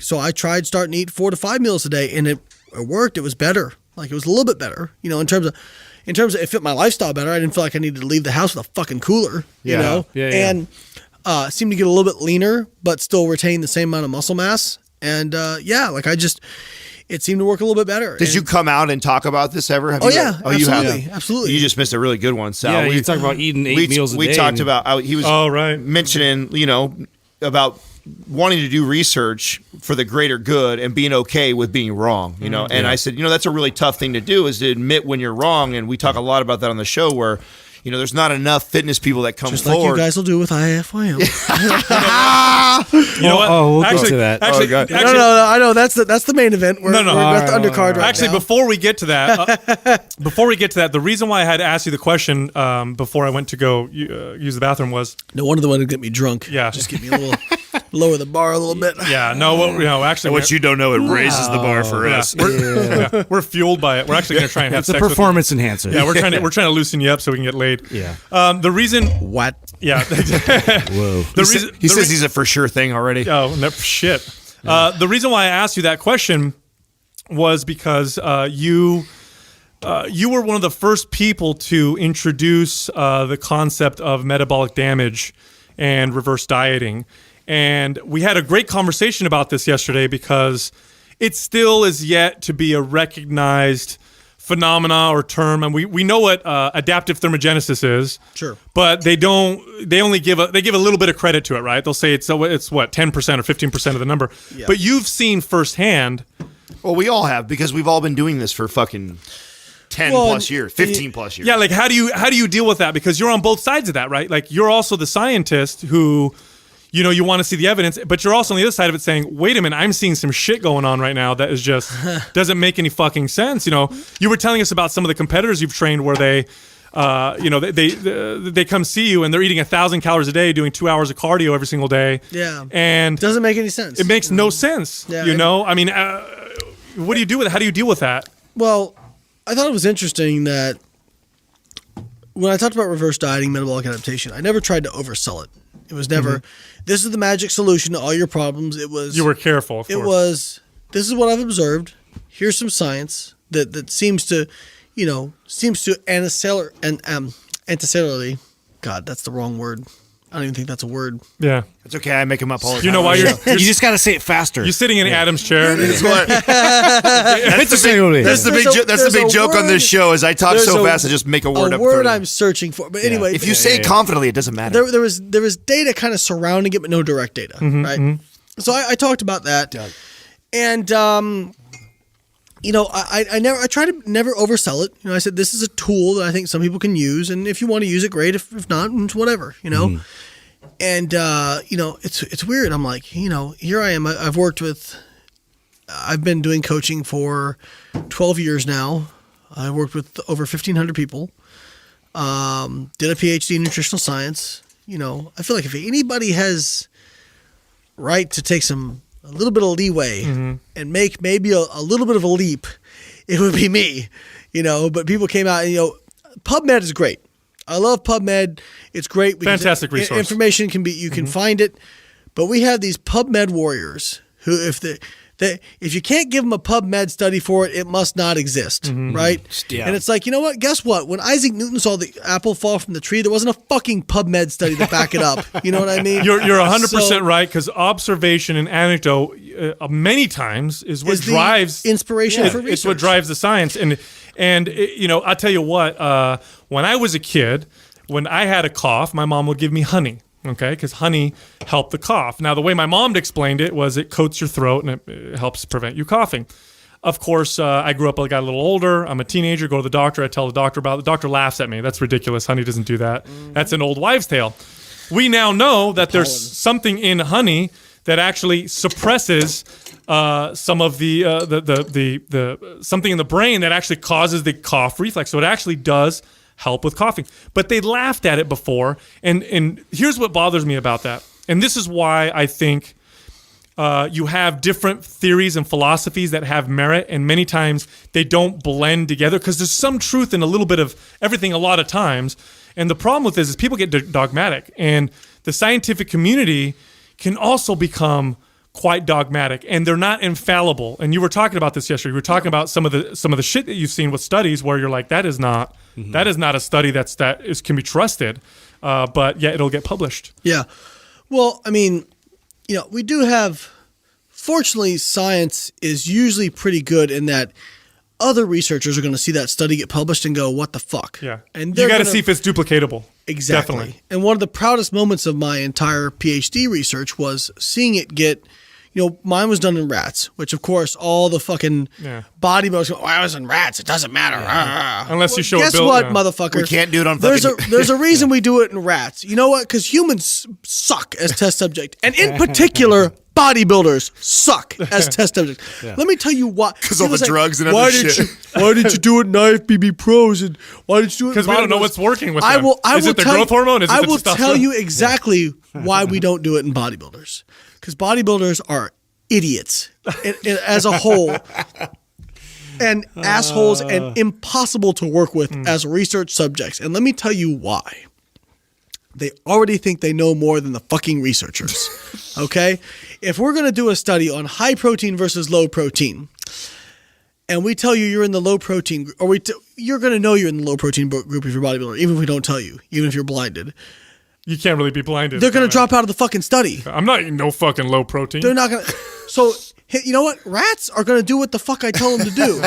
So I tried starting to eat 4 to 5 meals a day and it worked. It was better. Like it was a little bit better, in terms of it fit my lifestyle better. I didn't feel like I needed to leave the house with a fucking cooler, and seemed to get a little bit leaner, but still retain the same amount of muscle mass. And it seemed to work a little bit better. Did you come out and talk about this ever? Absolutely. You have. Absolutely. You just missed a really good one, Sal. Yeah, you talk about eating 8 meals a day. We talked about, he was mentioning, about wanting to do research for the greater good and being okay with being wrong, and I said, that's a really tough thing to do is to admit when you're wrong. And we talk a lot about that on the show where, there's not enough fitness people that come just forward. Like you guys will do with IFYM. You know what? Oh, we'll get to that. No, I know that's the main event. We're at the undercard right now. Before we get to that, the reason why I had to ask you the question before I went to go use the bathroom was no wonder the one to get me drunk. Yeah, just get me a little lower the bar a little bit. Yeah, no, actually, what you don't know, it raises the bar for us. We're fueled by it. We're actually going to try and have sex. It's a performance enhancer. Yeah, we're trying to loosen you up so we can get laid. Yeah. The reason. What? Yeah. Whoa. He says he's a for sure thing already. Oh, no, shit. The reason why I asked you that question was because you were one of the first people to introduce the concept of metabolic damage and reverse dieting. And we had a great conversation about this yesterday because it still is yet to be a recognized phenomena or term, and we know what adaptive thermogenesis is. Sure, but they only give a little bit of credit to it, right? They'll say it's what 10% or 15% of the number. Yeah. But you've seen firsthand. Well, we all have because we've all been doing this for fucking 10 plus years, 15 plus years. Yeah, like how do you deal with that? Because you're on both sides of that, right? Like you're also the scientist who. You want to see the evidence, but you're also on the other side of it saying, wait a minute, I'm seeing some shit going on right now that is just doesn't make any fucking sense. You were telling us about some of the competitors you've trained where they come see you and they're eating 1,000 calories a day, doing 2 hours of cardio every single day. Yeah. And doesn't make any sense. It makes no sense. Yeah, I mean, what do you do with it? How do you deal with that? Well, I thought it was interesting that when I talked about reverse dieting, metabolic adaptation, I never tried to oversell it. It was never, this is the magic solution to all your problems. It was, You were careful, of it course. was, this is what I've observed. Here's some science that seems to, anticellularly, God, that's the wrong word. I don't even think that's a word. Yeah. It's okay. I make them up all the time. You know why You just got to say it faster. you're sitting in Adam's chair. That's the big joke on this show is I talk so fast I just make a word up. A word for you. I'm searching for. But anyway, If you say it confidently, it doesn't matter. there was data kind of surrounding it, but no direct data, right? So I talked about that, and I try to never oversell it. I said this is a tool that I think some people can use, and if you want to use it, great. If not, it's whatever, And it's weird. I'm like, here I am. I've been doing coaching for 12 years now. I worked with over 1,500 people. Did a PhD in nutritional science. I feel like if anybody has right to take a little bit of leeway and make maybe a little bit of a leap, it would be me, but people came out and, PubMed is great. I love PubMed. It's great. Fantastic resource. Information you can find it, but we have these PubMed warriors who, if you can't give them a PubMed study for it, it must not exist, right? Yeah. And it's like, you know what? Guess what? When Isaac Newton saw the apple fall from the tree, there wasn't a fucking PubMed study to back it up. You know what I mean? You're 100% right, because observation and anecdote many times is what drives inspiration for research. It's what drives the science. And I'll tell you what, when I was a kid, when I had a cough, my mom would give me honey. Okay, because honey helped the cough. Now, the way my mom explained it was it coats your throat and it helps prevent you coughing. Of course, I grew up, I got a little older. I'm a teenager, go to the doctor. I tell the doctor about it. The doctor laughs at me. That's ridiculous. Honey doesn't do that. That's an old wives' tale. We now know that there's something in honey that actually suppresses some of the something in the brain that actually causes the cough reflex. So it actually does help with coughing. But they laughed at it before, and here's what bothers me about that. And this is why I think you have different theories and philosophies that have merit, and many times they don't blend together because there's some truth in a little bit of everything a lot of times. And the problem with this is people get dogmatic, and the scientific community can also become quite dogmatic, and they're not infallible. And you were talking about this yesterday. You were talking about some of the shit that you've seen with studies where you're like, that is not a study that can be trusted, but yet it'll get published. Yeah. Well, I mean, we do have. Fortunately, science is usually pretty good in that other researchers are going to see that study get published and go, "What the fuck?" Yeah, and you got to see if it's duplicatable. Exactly. Definitely. And one of the proudest moments of my entire PhD research was seeing it get. Mine was done in rats, which of course all the fucking bodybuilders go, I was in rats. It doesn't matter. Unless you show guess a bill. what, motherfucker? We can't do it on There's fucking... there's a reason we do it in rats. You know what? Because humans suck as test subject. And in particular, bodybuilders suck as test subjects. Let me tell you why. Because all the drugs and other shit. Why did you do it in IFBB Pros? And why did you do it in Because we don't know what's working with them. Is it the growth hormone? Is I it the will testosterone? tell you exactly why we don't do it in bodybuilders. Because bodybuilders are idiots as a whole, and assholes, and impossible to work with as research subjects. And let me tell you why. They already think they know more than the fucking researchers. Okay? If we're going to do a study on high protein versus low protein, and we tell you you're in the low protein, or you're going to know you're in the low protein group if you're a bodybuilder, even if we don't tell you, even if you're blinded. You can't really be blinded. They're going to drop out of the fucking study. I'm not eating no fucking low protein. They're not going to. So, you know what? Rats are going to do what the fuck I tell them to do.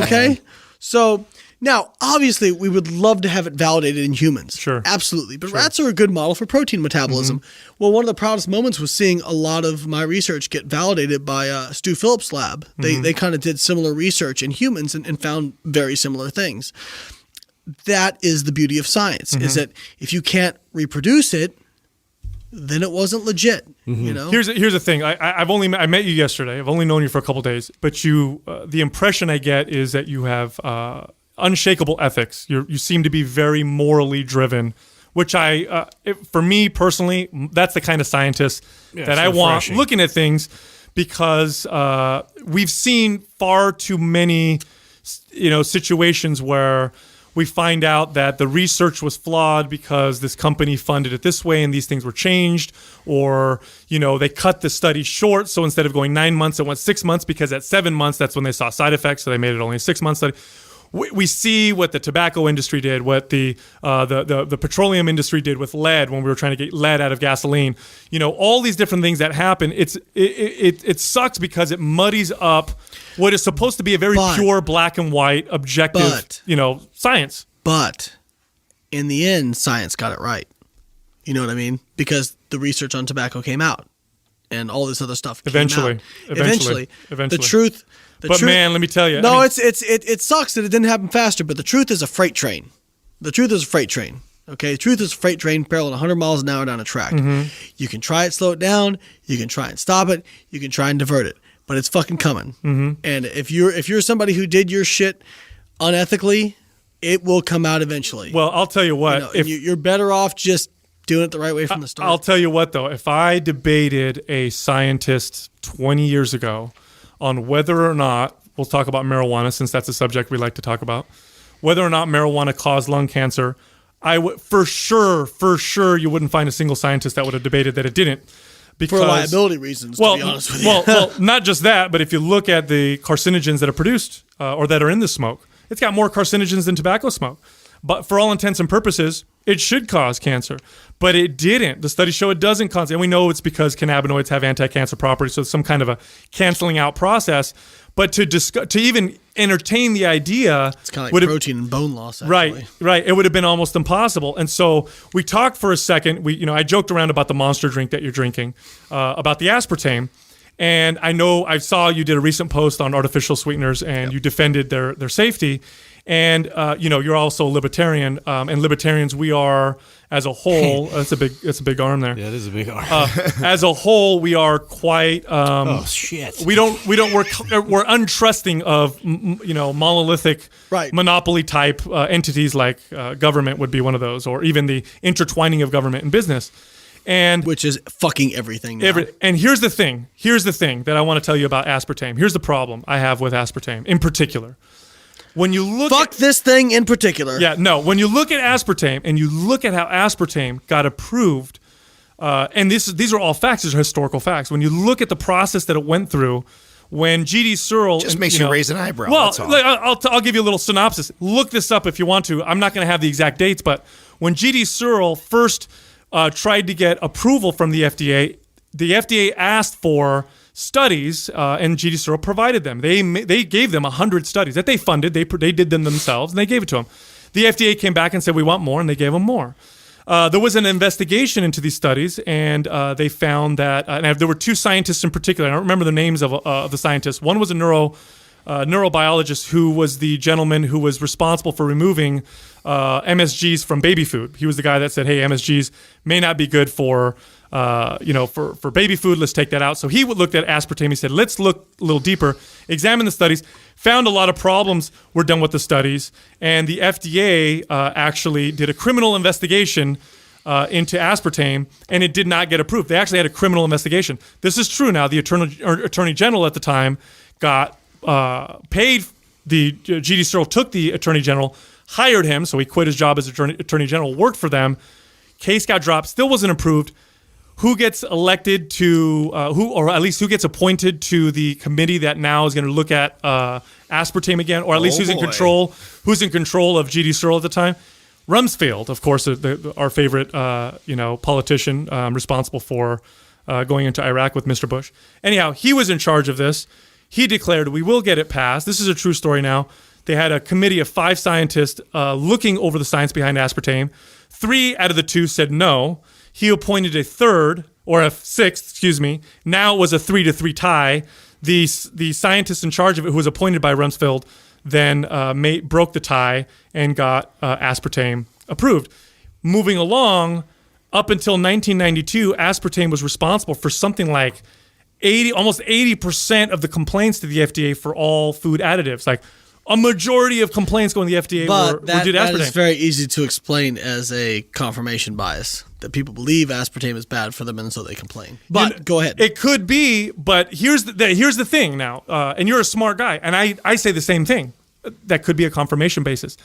Okay? So, now, obviously, we would love to have it validated in humans. Sure. Absolutely. But rats are a good model for protein metabolism. Well, one of the proudest moments was seeing a lot of my research get validated by Stu Phillips' lab. They kind of did similar research in humans and found very similar things. That is the beauty of science, is that if you can't reproduce it, then it wasn't legit. Here's the thing. I met you yesterday. I've only known you for a couple of days, but the impression I get is that you have unshakable ethics. You seem to be very morally driven, which for me personally, that's the kind of scientist that I want looking at things, because we've seen far too many situations where we find out that the research was flawed because this company funded it this way and these things were changed, or, they cut the study short. So instead of going 9 months, it went 6 months because at 7 months, that's when they saw side effects. So they made it only a 6-month study. We see what the tobacco industry did, what the petroleum industry did with lead when we were trying to get lead out of gasoline. All these different things that happen. It sucks because it muddies up what is supposed to be a very pure black and white objective, science. But in the end, science got it right. You know what I mean? Because the research on tobacco came out, and all this other stuff came out. Eventually. The truth. Man, let me tell you. No, it sucks that it didn't happen faster, but the truth is a freight train. The truth is a freight train. Okay? The truth is a freight train barreling 100 miles an hour down a track. Mm-hmm. You can try and slow it down. You can try and stop it. You can try and divert it. But it's fucking coming. Mm-hmm. And if you're somebody who did your shit unethically, it will come out eventually. Well, I'll tell you what. You're better off just doing it the right way from the start. I'll tell you what, though. If I debated a scientist 20 years ago on whether or not, we'll talk about marijuana since that's a subject we like to talk about, whether or not marijuana caused lung cancer, I would for sure, you wouldn't find a single scientist that would have debated that it didn't. Because, for liability reasons, to be honest with you. well, not just that, but if you look at the carcinogens that are produced or that are in the smoke, it's got more carcinogens than tobacco smoke. But for all intents and purposes, it should cause cancer. But it didn't. The studies show it doesn't cause it. And we know it's because cannabinoids have anti-cancer properties, so it's some kind of a canceling out process. But to even entertain the idea... It's kind of like protein and bone loss, actually. Right. It would have been almost impossible. And so we talked for a second. I joked around about the monster drink that you're drinking, about the aspartame. And I saw you did a recent post on artificial sweeteners, and you defended their safety. And you're also a libertarian, and libertarians, we are as a whole. That's a big arm there. Yeah, it is a big arm. As a whole, we are quite. Oh shit. We're untrusting of monolithic, monopoly type entities like government would be one of those, or even the intertwining of government and business. And which is fucking everything now. And here's the thing that I want to tell you about aspartame. Here's the problem I have with aspartame in particular. When you look at this thing in particular. Yeah, no. When you look at aspartame and you look at how aspartame got approved, and these are all facts, these are historical facts. When you look at the process that it went through, when G.D. Searle just makes you raise an eyebrow. Well, that's all. I'll give you a little synopsis. Look this up if you want to. I'm not going to have the exact dates, but when G.D. Searle first tried to get approval from the FDA asked for studies, and G.D. Searle provided them. They gave them 100 studies that they funded. They did them themselves, and they gave it to them. The FDA came back and said, we want more, and they gave them more. There was an investigation into these studies, and they found that and there were two scientists in particular. I don't remember the names of the scientists. One was a neurobiologist who was the gentleman who was responsible for removing MSGs from baby food. He was the guy that said, hey, MSGs may not be good for baby food. Let's take that out. So he looked at aspartame. He said, let's look a little deeper, examine the studies, found a lot of problems were done with the studies. And the FDA actually did a criminal investigation into aspartame, and it did not get approved. They actually had a criminal investigation. This is true now. The Attorney General at the time got paid. The G.D. Searle took the Attorney General, hired him, so he quit his job as Attorney General, worked for them. Case got dropped, still wasn't approved. Who gets elected to, who gets appointed to the committee that now is going to look at aspartame again, or at least who's in control of G.D. Searle at the time? Rumsfeld, of course, our favorite, politician responsible for going into Iraq with Mr. Bush. Anyhow, he was in charge of this. He declared, we will get it passed. This is a true story now. They had a committee of 5 scientists looking over the science behind aspartame. 3 out of the 2 said no. He appointed a 3rd, or a 6th, Now it was a 3-3 tie. The scientist in charge of it, who was appointed by Rumsfeld, then broke the tie and got aspartame approved. Moving along, up until 1992, aspartame was responsible for something like almost 80% of the complaints to the FDA for all food additives. Like a majority of complaints going to the FDA were due to aspartame. That is very easy to explain as a confirmation bias, that people believe aspartame is bad for them and so they complain. But go ahead. It could be, but here's the thing now, and you're a smart guy, and I say the same thing. that could be a confirmation bias.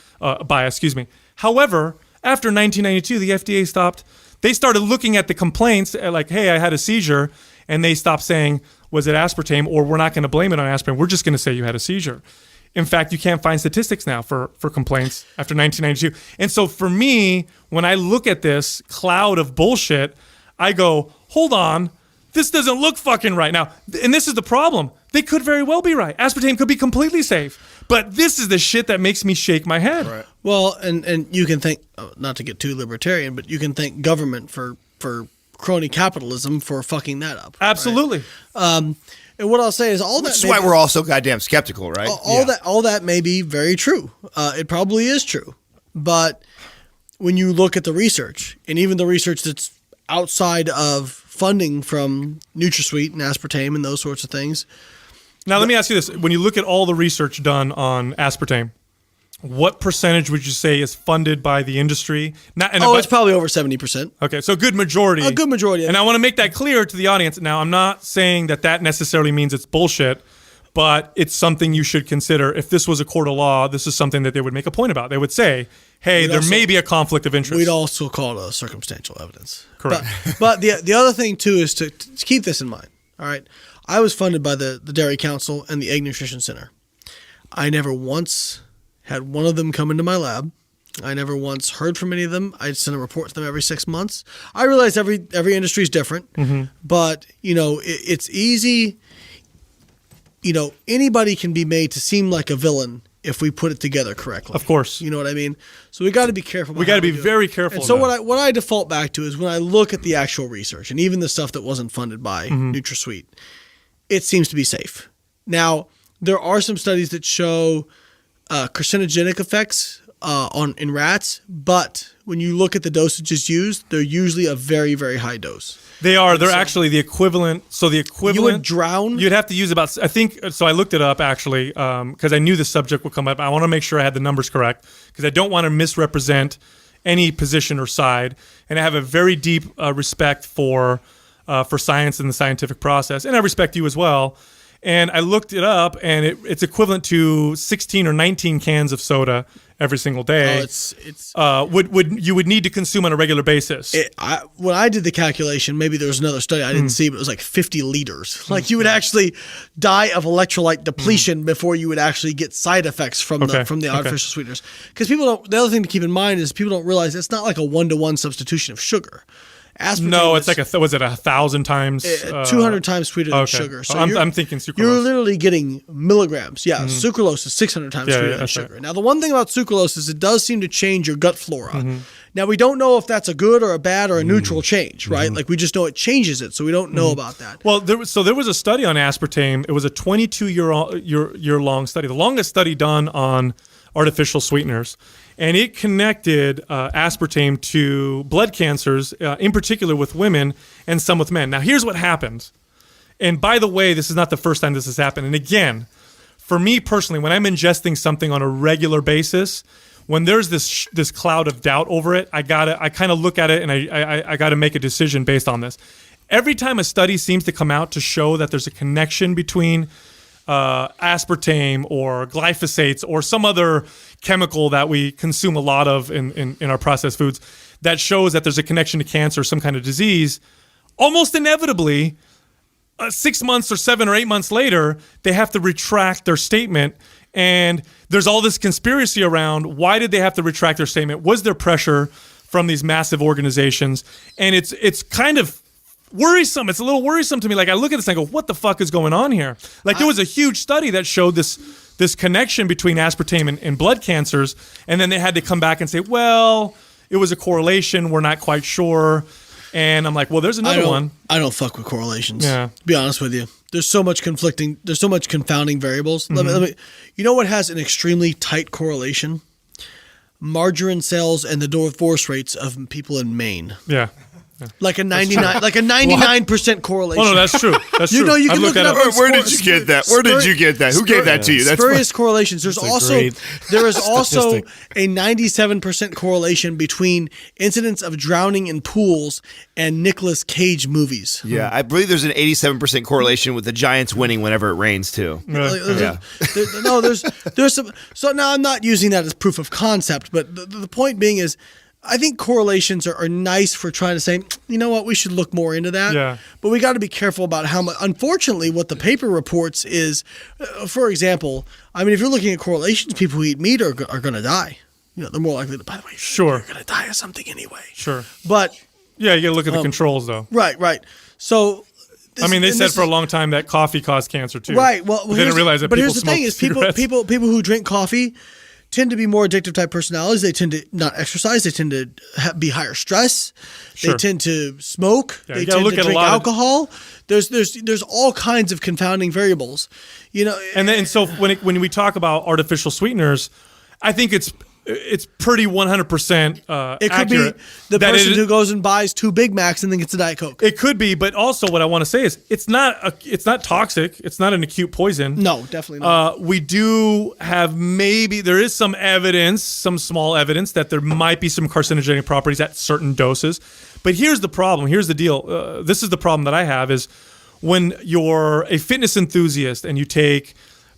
However, after 1992, the FDA stopped. They started looking at the complaints like, hey, I had a seizure, and they stopped saying, was it aspartame, or we're not going to blame it on aspartame. We're just going to say you had a seizure. In fact, you can't find statistics now for complaints after 1992. And so for me, when I look at this cloud of bullshit, I go, hold on, this doesn't look fucking right. Now, and this is the problem. They could very well be right. Aspartame could be completely safe. But this is the shit that makes me shake my head. Right. Well, and you can thank, not to get too libertarian, but you can thank government for crony capitalism for fucking that up. Absolutely. Right? And what I'll say is all that. Which is why we're all so goddamn skeptical, right? All that may be very true. It probably is true. But when you look at the research, and even the research that's outside of funding from NutraSweet and aspartame and those sorts of things. Now, let me ask you this. When you look at all the research done on aspartame, what percentage would you say is funded by the industry? It's probably over 70%. Okay, so a good majority. A good majority. And I want to make that clear to the audience. Now, I'm not saying that necessarily means it's bullshit, but it's something you should consider. If this was a court of law, this is something that they would make a point about. They would say, hey, there may be a conflict of interest. We'd also call it circumstantial evidence. Correct. But the other thing, too, is to keep this in mind. All right. I was funded by the Dairy Council and the Egg Nutrition Center. I never once had one of them come into my lab. I never once heard from any of them. I sent a report to them every 6 months. I realize every industry is different, but it's easy. Anybody can be made to seem like a villain if we put it together correctly. Of course. You know what I mean? So we got to be careful. We got to be very careful. And so what I default back to is when I look at the actual research and even the stuff that wasn't funded by NutraSweet, it seems to be safe. Now, there are some studies that show carcinogenic effects in rats, but when you look at the dosages used, they're usually a very, very high dose. They're actually the equivalent. So the equivalent. You would drown? You'd have to use about, I think, so I looked it up actually because I knew the subject would come up. I want to make sure I had the numbers correct because I don't want to misrepresent any position or side. And I have a very deep respect for science and the scientific process. And I respect you as well. And I looked it up, and it's equivalent to 16 or 19 cans of soda every single day. You would need to consume on a regular basis. When I did the calculation, maybe there was another study I didn't see, but it was like 50 liters. Like you would actually die of electrolyte depletion before you would actually get side effects from the artificial sweeteners. Because the other thing to keep in mind is people don't realize it's not like a 1-to-1 substitution of sugar. Aspartame no, it's like was it 1,000 times? 200 times sweeter than sugar. So I'm thinking sucralose. You're literally getting milligrams. Yeah, sucralose is 600 times sweeter than sugar. Right. Now, the one thing about sucralose is it does seem to change your gut flora. Now, we don't know if that's a good or a bad or a neutral change, right? Like we just know it changes it, so we don't know about that. Well, there was a study on aspartame. It was a 22-year-long study, the longest study done on artificial sweeteners. And it connected aspartame to blood cancers, in particular with women and some with men. Now, here's what happens. And by the way, this is not the first time this has happened. And again, for me personally, when I'm ingesting something on a regular basis, when there's this cloud of doubt over it, I kind of look at it and I got to make a decision based on this. Every time a study seems to come out to show that there's a connection between aspartame or glyphosates or some other chemical that we consume a lot of in our processed foods that shows that there's a connection to cancer or some kind of disease, almost inevitably 6 months or 7 or 8 months later, they have to retract their statement. And there's all this conspiracy around why did they have to retract their statement? Was there pressure from these massive organizations? And it's kind of worrisome. It's a little worrisome to me. Like I look at this and I go, what the fuck is going on here? Like there was a huge study that showed this connection between aspartame and blood cancers, and then they had to come back and say, well, it was a correlation. We're not quite sure. And I'm like, well, there's another one. I don't fuck with correlations. Yeah. To be honest with you. There's so much confounding variables. Let me, you know what has an extremely tight correlation? Margarine sales and the divorce rates of people in Maine. Yeah. Like a 99% correlation. Oh no, that's true. That's true. You know, you I've can look looked it that up. Where did you get that? Where did you get that? Who gave that to you? That's spurious correlations. There is also a 97% correlation between incidents of drowning in pools and Nicolas Cage movies. Yeah, I believe there's an 87% correlation with the Giants winning whenever it rains too. There's some. So now I'm not using that as proof of concept, but the point being is, I think correlations are nice for trying to say, you know what, we should look more into that. Yeah. But we got to be careful about how much. Unfortunately, what the paper reports is, for example, I mean, if you're looking at correlations, people who eat meat are going to die. You know, they're more likely to. By the way, Sure. they're going to die of something anyway. Sure. But Yeah, you got to look at the controls though. right. So. I mean, they said for a long time that coffee caused cancer too. Right. Well, they didn't realize that. But People here's the thing: is people who drink coffee tend to be more addictive type personalities. They tend to not exercise. They tend to be higher stress. Sure. They tend to smoke. Yeah, they you gotta tend look to at a drink lot of- alcohol. There's all kinds of confounding variables. You know. And so when we talk about artificial sweeteners, I think it's pretty 100% it could accurate. be the that person it- who goes and buys 2 Big Macs and then gets a Diet Coke. It could be, but also what I want to say is it's not toxic. It's not an acute poison. No, definitely not. We do have there is some evidence, some small evidence that there might be some carcinogenic properties at certain doses. But here's the problem. Here's the deal. This is the problem that I have is when you're a fitness enthusiast and you take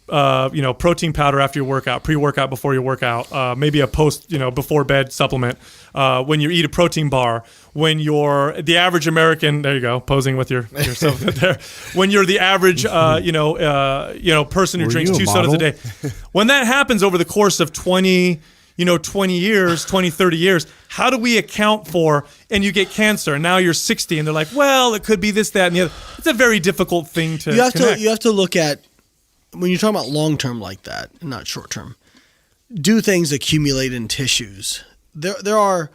protein powder after your workout, pre-workout before your workout, maybe a before bed supplement, when you eat a protein bar, when you're the average American, there you go, posing with yourself there, when you're the average, person who drinks 2 sodas a day, when that happens over the course of 20 years, 20, 30 years, how do we account for, and you get cancer and now you're 60 and they're like, well, it could be this, that, and the other. It's a very difficult thing to connect. You have to look at, when you're talking about long-term like that, and not short-term, do things accumulate in tissues? There are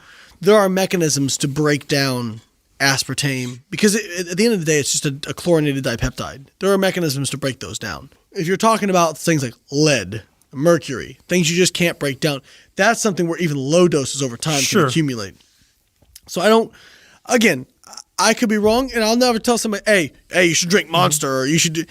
mechanisms to break down aspartame because at the end of the day, it's just a chlorinated dipeptide. There are mechanisms to break those down. If you're talking about things like lead, mercury, things you just can't break down, that's something where even low doses over time can accumulate. So I could be wrong, and I'll never tell somebody, hey, you should drink Monster, or you should do,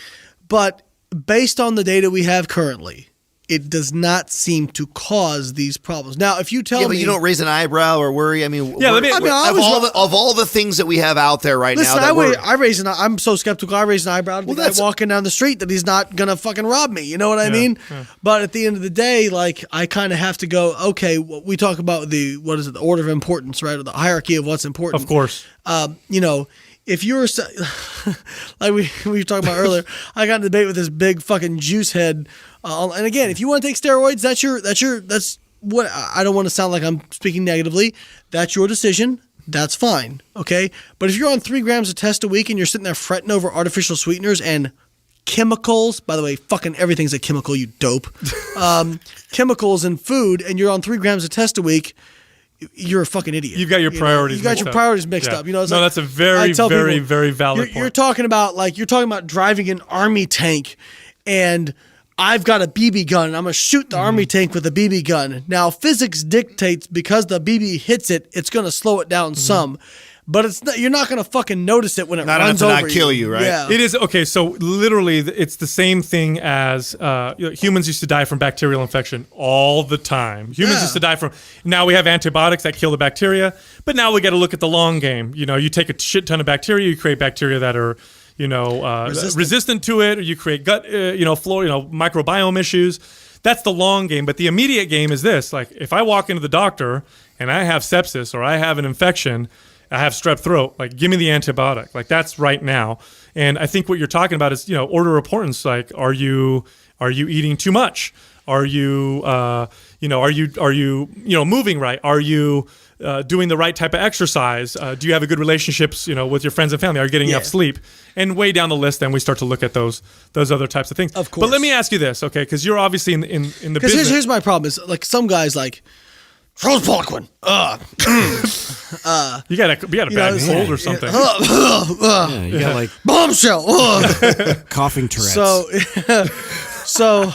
but based on the data we have currently, it does not seem to cause these problems. Now, if you tell me, but you don't raise an eyebrow or worry. I mean, of all the things that we have out there right now, I'm so skeptical. I raise an eyebrow to the guy walking down the street that he's not gonna fucking rob me. You know what I mean? Yeah. But at the end of the day, like, I kind of have to go. Okay, we talk about the order of importance, right, or the hierarchy of what's important. Of course. If you're like we were talking about earlier, I got in a debate with this big fucking juice head. And again, if you want to take steroids, that's what, I don't want to sound like I'm speaking negatively. That's your decision. That's fine. Okay. But if you're on 3 grams of test a week and you're sitting there fretting over artificial sweeteners and chemicals, by the way, fucking everything's a chemical, you dope. Chemicals in food, and you're on 3 grams of test a week, you're a fucking idiot. You've got your priorities. You've got your priorities mixed up. You know, that's a very, very, very valid point. You're talking about driving an army tank, and I've got a BB gun, and I'm gonna shoot the army tank with a BB gun. Now, physics dictates because the BB hits it, it's gonna slow it down some. But it's not, you're not going to fucking notice it when it runs over you. Not enough to not kill you, right? Yeah. It is, okay, so literally it's the same thing as humans used to die from bacterial infection all the time. Humans used to die from, now we have antibiotics that kill the bacteria, but now we got to look at the long game. You know, you take a shit ton of bacteria, you create bacteria that are, resistant to it, or you create gut, microbiome issues. That's the long game. But the immediate game is this. Like, if I walk into the doctor and I have sepsis or I have an infection, I have strep throat, like, give me the antibiotic. Like, that's right now. And I think what you're talking about is, order of importance. Like, are you eating too much? Are you moving right? Are you doing the right type of exercise? Do you have a good relationships, with your friends and family? Are you getting enough sleep? And way down the list, then we start to look at those other types of things. Of course. But let me ask you this, okay? Because you're obviously in the business. Because here's my problem is, like, some guys like, Charles Poliquin. You got a bad cold or something. You got like bombshell. coughing Tourette's. So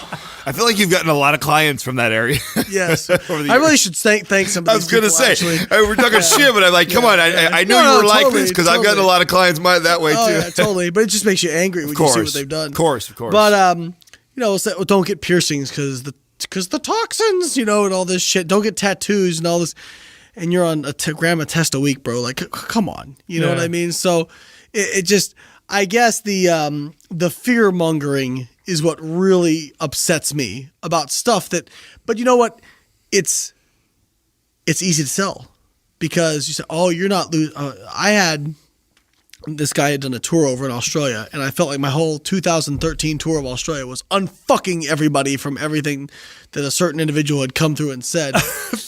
I feel like you've gotten a lot of clients from that area. Yes. over the I really years. should thank some of I these was going to people, say, actually. we're talking shit, but I'm like, come on. I know No, you were like totally, this because I've gotten a lot of clients that way, Oh, too. yeah, totally. But it just makes you angry when you see what they've done. Of course. But, we'll say, well, don't get piercings because the toxins, and all this shit. Don't get tattoos and all this. And you're on a gram of test a week, bro. Like, come on. You know what I mean? So it just, I guess the fear mongering is what really upsets me about stuff but you know what? It's easy to sell because you say, oh, you're not this guy had done a tour over in Australia, and I felt like my whole 2013 tour of Australia was unfucking everybody from everything that a certain individual had come through and said.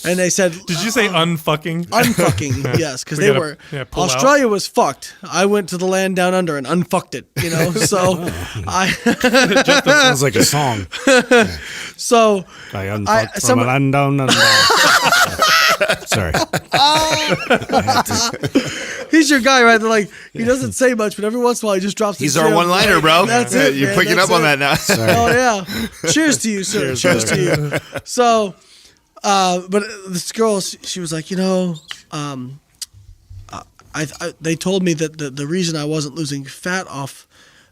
And they said, Did you say unfucking? Unfucking, yes, because We they gotta, were. pull Australia was fucked. I went to the land down under and unfucked it. So Sounds like a song. So I unfucked from a land down under. Sorry. He's your guy, right? They're like, he doesn't say much, but every once in a while he just drops. He's our one-liner, bro. That's it. You're man. picking That's up on it. that now. Sorry. Oh yeah. Cheers to you, sir. Cheers to you. So, but this girl, she was like, they told me that the reason I wasn't losing fat off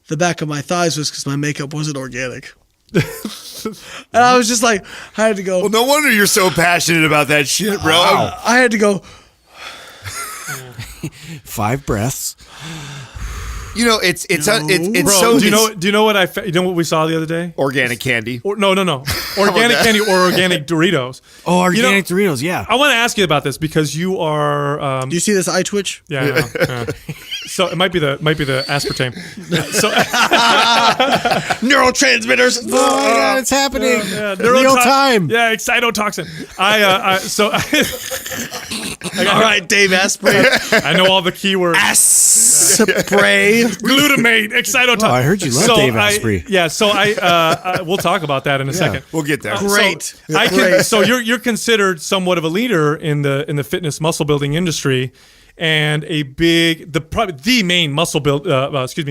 the back of my thighs was because my makeup wasn't organic. And I was just like, I had to go. Well, no wonder you're so passionate about that shit, bro. I had to go. 5 breaths. It's Bro, so. do you know what we saw the other day? Organic candy. No. Organic candy or organic Doritos. Oh, organic Doritos, yeah. I want to ask you about this because you are. Do you see this eye twitch? Yeah. So it might be the aspartame. So Neurotransmitters. Oh my God, it's happening. Real time. Yeah, excitotoxin. All right, Dave Asprey. I know all the keywords. Spray. Glutamate, excitotoxin. Oh, I heard you love Dave Asprey. We'll talk about that in a second. We'll get there. Great. So you're considered somewhat of a leader in the fitness muscle building industry, and probably the main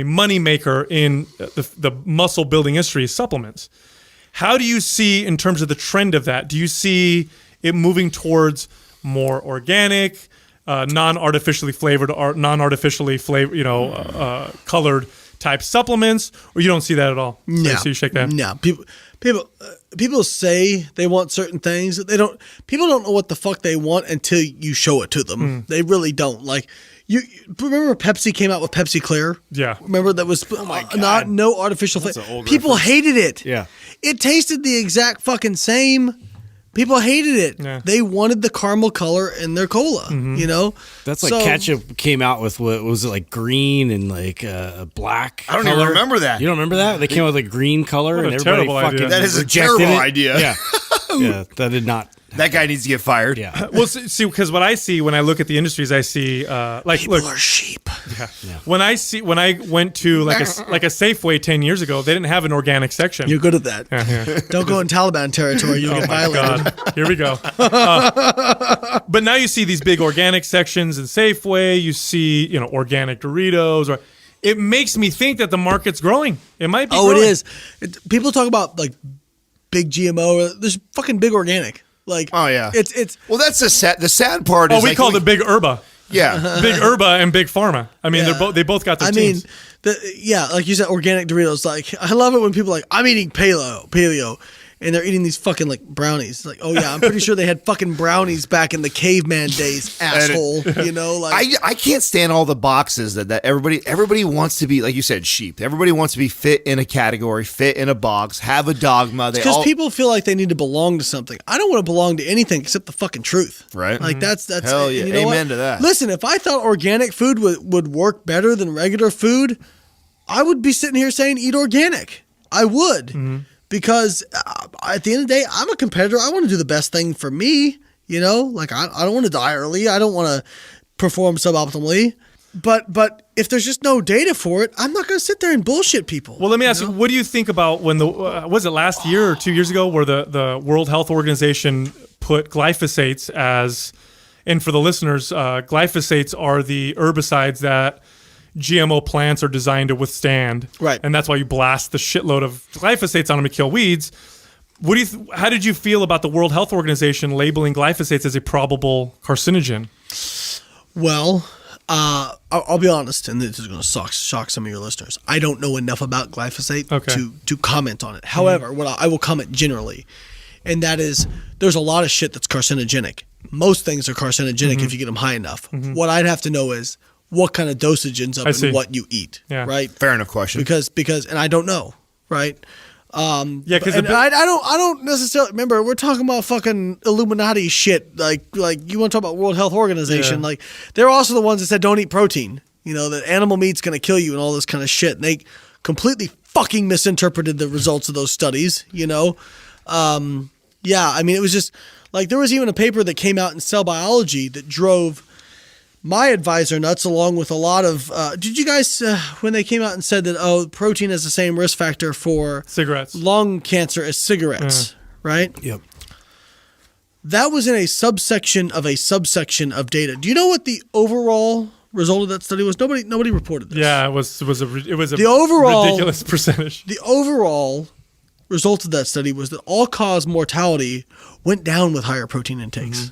money maker in the muscle building industry is supplements. How do you see in terms of the trend of that? Do you see it moving towards more organic, non-artificially flavored or colored type supplements, or you don't see that at all? No. So you shake that. No. People say they want certain things. People don't know what the fuck they want until you show it to them. They really don't. Like you remember Pepsi came out with Pepsi Clear? Yeah. Remember that was no artificial flavor. People hated it. Yeah. It tasted the exact fucking same. People hated it. Yeah. They wanted the caramel color in their cola, That's like ketchup came out with what was it, like green and like black. I don't even remember that. You don't remember that? They came out with a green color What and a everybody terrible fucking idea. That is a rejected terrible it. idea. Yeah. Yeah, that did not. That guy needs to get fired. Yeah. Well, see, because what I see when I look at the industries, I see people are sheep. When I went to like a Safeway 10 years ago, they didn't have an organic section. You're good at that. Don't go in Taliban territory. You'll get violated. God. Here we go. But now you see these big organic sections in Safeway. You see, organic Doritos. Or it makes me think that the market's growing. It might be. Oh, growing. it is. People talk about like big GMO. There's fucking big organic. Like, Oh yeah. It's Well, that's the sad part. Oh, Is we like, call it big herba. Yeah. Big herba and big pharma. I mean, they both got their teams. Like you said, organic Doritos. Like, I love it when people are like, I'm eating paleo, and they're eating these fucking like brownies. Like, oh yeah, I'm pretty sure they had fucking brownies back in the caveman days, asshole. I can't stand all the boxes that everybody wants to be, like you said, sheep. Everybody wants to be fit in a category, fit in a box, have a dogma. Because people feel like they need to belong to something. I don't want to belong to anything except the fucking truth. Right. Like that's Hell yeah. you know Amen what? to that. Listen, if I thought organic food would work better than regular food, I would be sitting here saying eat organic. I would. Because at the end of the day, I'm a competitor. I want to do the best thing for me. Like I don't want to die early. I don't want to perform suboptimally. But if there's just no data for it, I'm not going to sit there and bullshit people. Well, let me ask you, what do you think about when was it last year or 2 years ago where the World Health Organization put glyphosates as, and for the listeners, glyphosates are the herbicides that GMO plants are designed to withstand. Right. And that's why you blast the shitload of glyphosates on them to kill weeds. How did you feel about the World Health Organization labeling glyphosates as a probable carcinogen? Well, I'll be honest, and this is going to shock some of your listeners. I don't know enough about glyphosate to comment on it. However, I will comment generally, and that is there's a lot of shit that's carcinogenic. Most things are carcinogenic if you get them high enough. What I'd have to know is what kind of dosage ends up in what you eat, right? Fair enough question. Because and I don't know, right? Because I don't necessarily remember. We're talking about fucking Illuminati shit. Like you want to talk about World Health Organization? Like they're also the ones that said don't eat protein. You know that animal meat's going to kill you and all this kind of shit. And they completely fucking misinterpreted the results of those studies. You know, I mean it was just like there was even a paper that came out in Cell Biology that drove my advisor nuts, along with a lot of. Did you guys when they came out and said that protein is the same risk factor for cigarettes, lung cancer as cigarettes, right? Yep. That was in a subsection of data. Do you know what the overall result of that study was? Nobody reported this. Yeah, it was a overall ridiculous percentage. The overall result of that study was that all-cause mortality went down with higher protein intakes.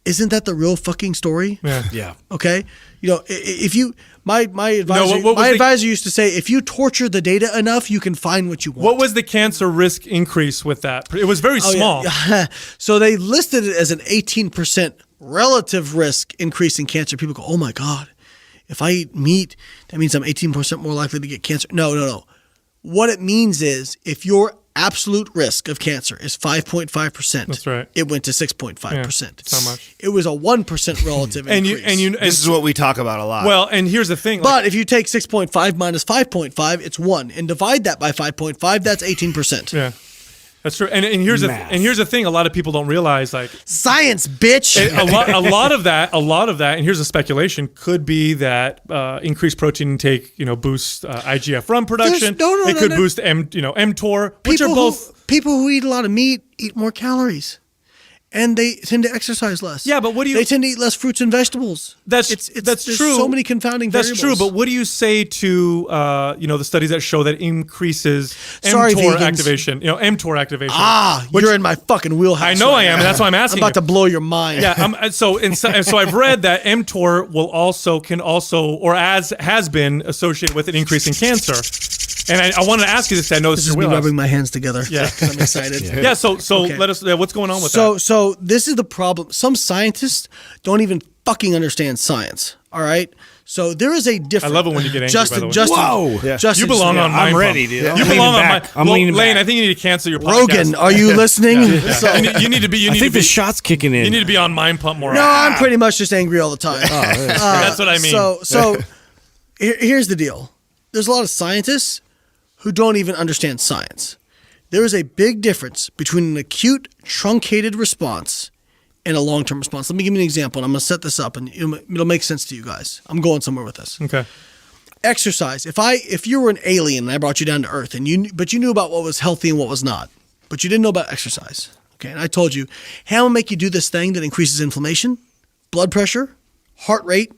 Isn't that the real fucking story? Yeah. Okay. You know, if you my advisor used to say, if you torture the data enough, you can find what you want. What was the cancer risk increase with that? It was very small. Yeah. So they listed it as an 18% relative risk increase in cancer. People go, oh my God, if I eat meat, that means I'm 18% more likely to get cancer. No. What it means is if your absolute risk of cancer is 5.5%. That's right. It went to 6.5%. That's not much. It was a 1% relative increase. This is what we talk about a lot. Well, and here's the thing. But if you take 6.5 minus 5.5, it's 1. And divide that by 5.5, that's 18%. Yeah. That's true. And here's the thing a lot of people don't realize, like science, bitch. a lot of that, and here's a speculation, could be that increased protein intake, boosts IGF run production. It could boost mTOR, which are both people who eat a lot of meat eat more calories. And they tend to exercise less. Yeah, but they tend to eat less fruits and vegetables. That's there's true. So many confounding variables. That's true, but what do you say to the studies that show that increases mTOR activation? mTOR activation. You're in my fucking wheelhouse. I know I am, and that's why I'm asking. I'm about to blow your mind. Yeah. So I've read that mTOR can also, or has been associated with an increase in cancer. And I wanted to ask you this. I know this is me rubbing my hands together. Yeah, because I'm excited. Yeah. So let us. What's going on with that? So this is the problem. Some scientists don't even fucking understand science. All right. So there is a difference. I love it when you get angry. By the way. Whoa! Yeah. You belong on Mind I'm ready, Pump. dude. You belong on my. I'm leaning Layne, back. I think you need to cancel your podcast. Rogan, are you listening? So, you need to be. I think the shot's kicking in. You need to be on Mind Pump more. No, I'm pretty much just angry all the time. That's what I mean. So here's the deal. There's a lot of scientists who don't even understand science. There is a big difference between an acute, truncated response and a long-term response. Let me give you an example, and I'm going to set this up, and it'll make sense to you guys. I'm going somewhere with this. Okay. Exercise. If you were an alien and I brought you down to Earth, but you knew about what was healthy and what was not, but you didn't know about exercise. Okay, and I told you, hey, I'm going to make you do this thing that increases inflammation, blood pressure, heart rate,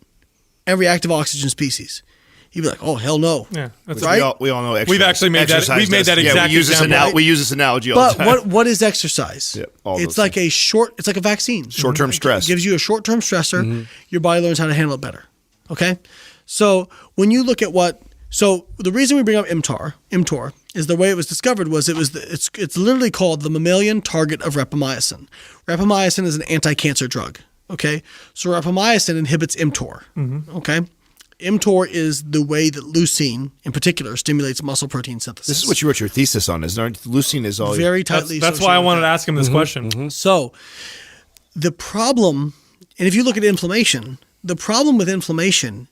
and reactive oxygen species. You'd be like, oh, hell no. Yeah, that's right. We all know exercise. We've actually made that. We've made that exact example. We use this analogy all the time. But what is exercise? Yeah, it's like it's like a vaccine. Short-term stress. It gives you a short-term stressor. Your body learns how to handle it better. Okay? So when you look at the reason we bring up mTOR is the way it was discovered was it's literally called the mammalian target of rapamycin. Rapamycin is an anti-cancer drug. Okay? So rapamycin inhibits mTOR. Okay? mTOR is the way that leucine, in particular, stimulates muscle protein synthesis. This is what you wrote your thesis on, isn't it? Leucine is all very tightly. That's why I wanted to ask him this question. So, the problem, and if you look at inflammation, the problem with inflammation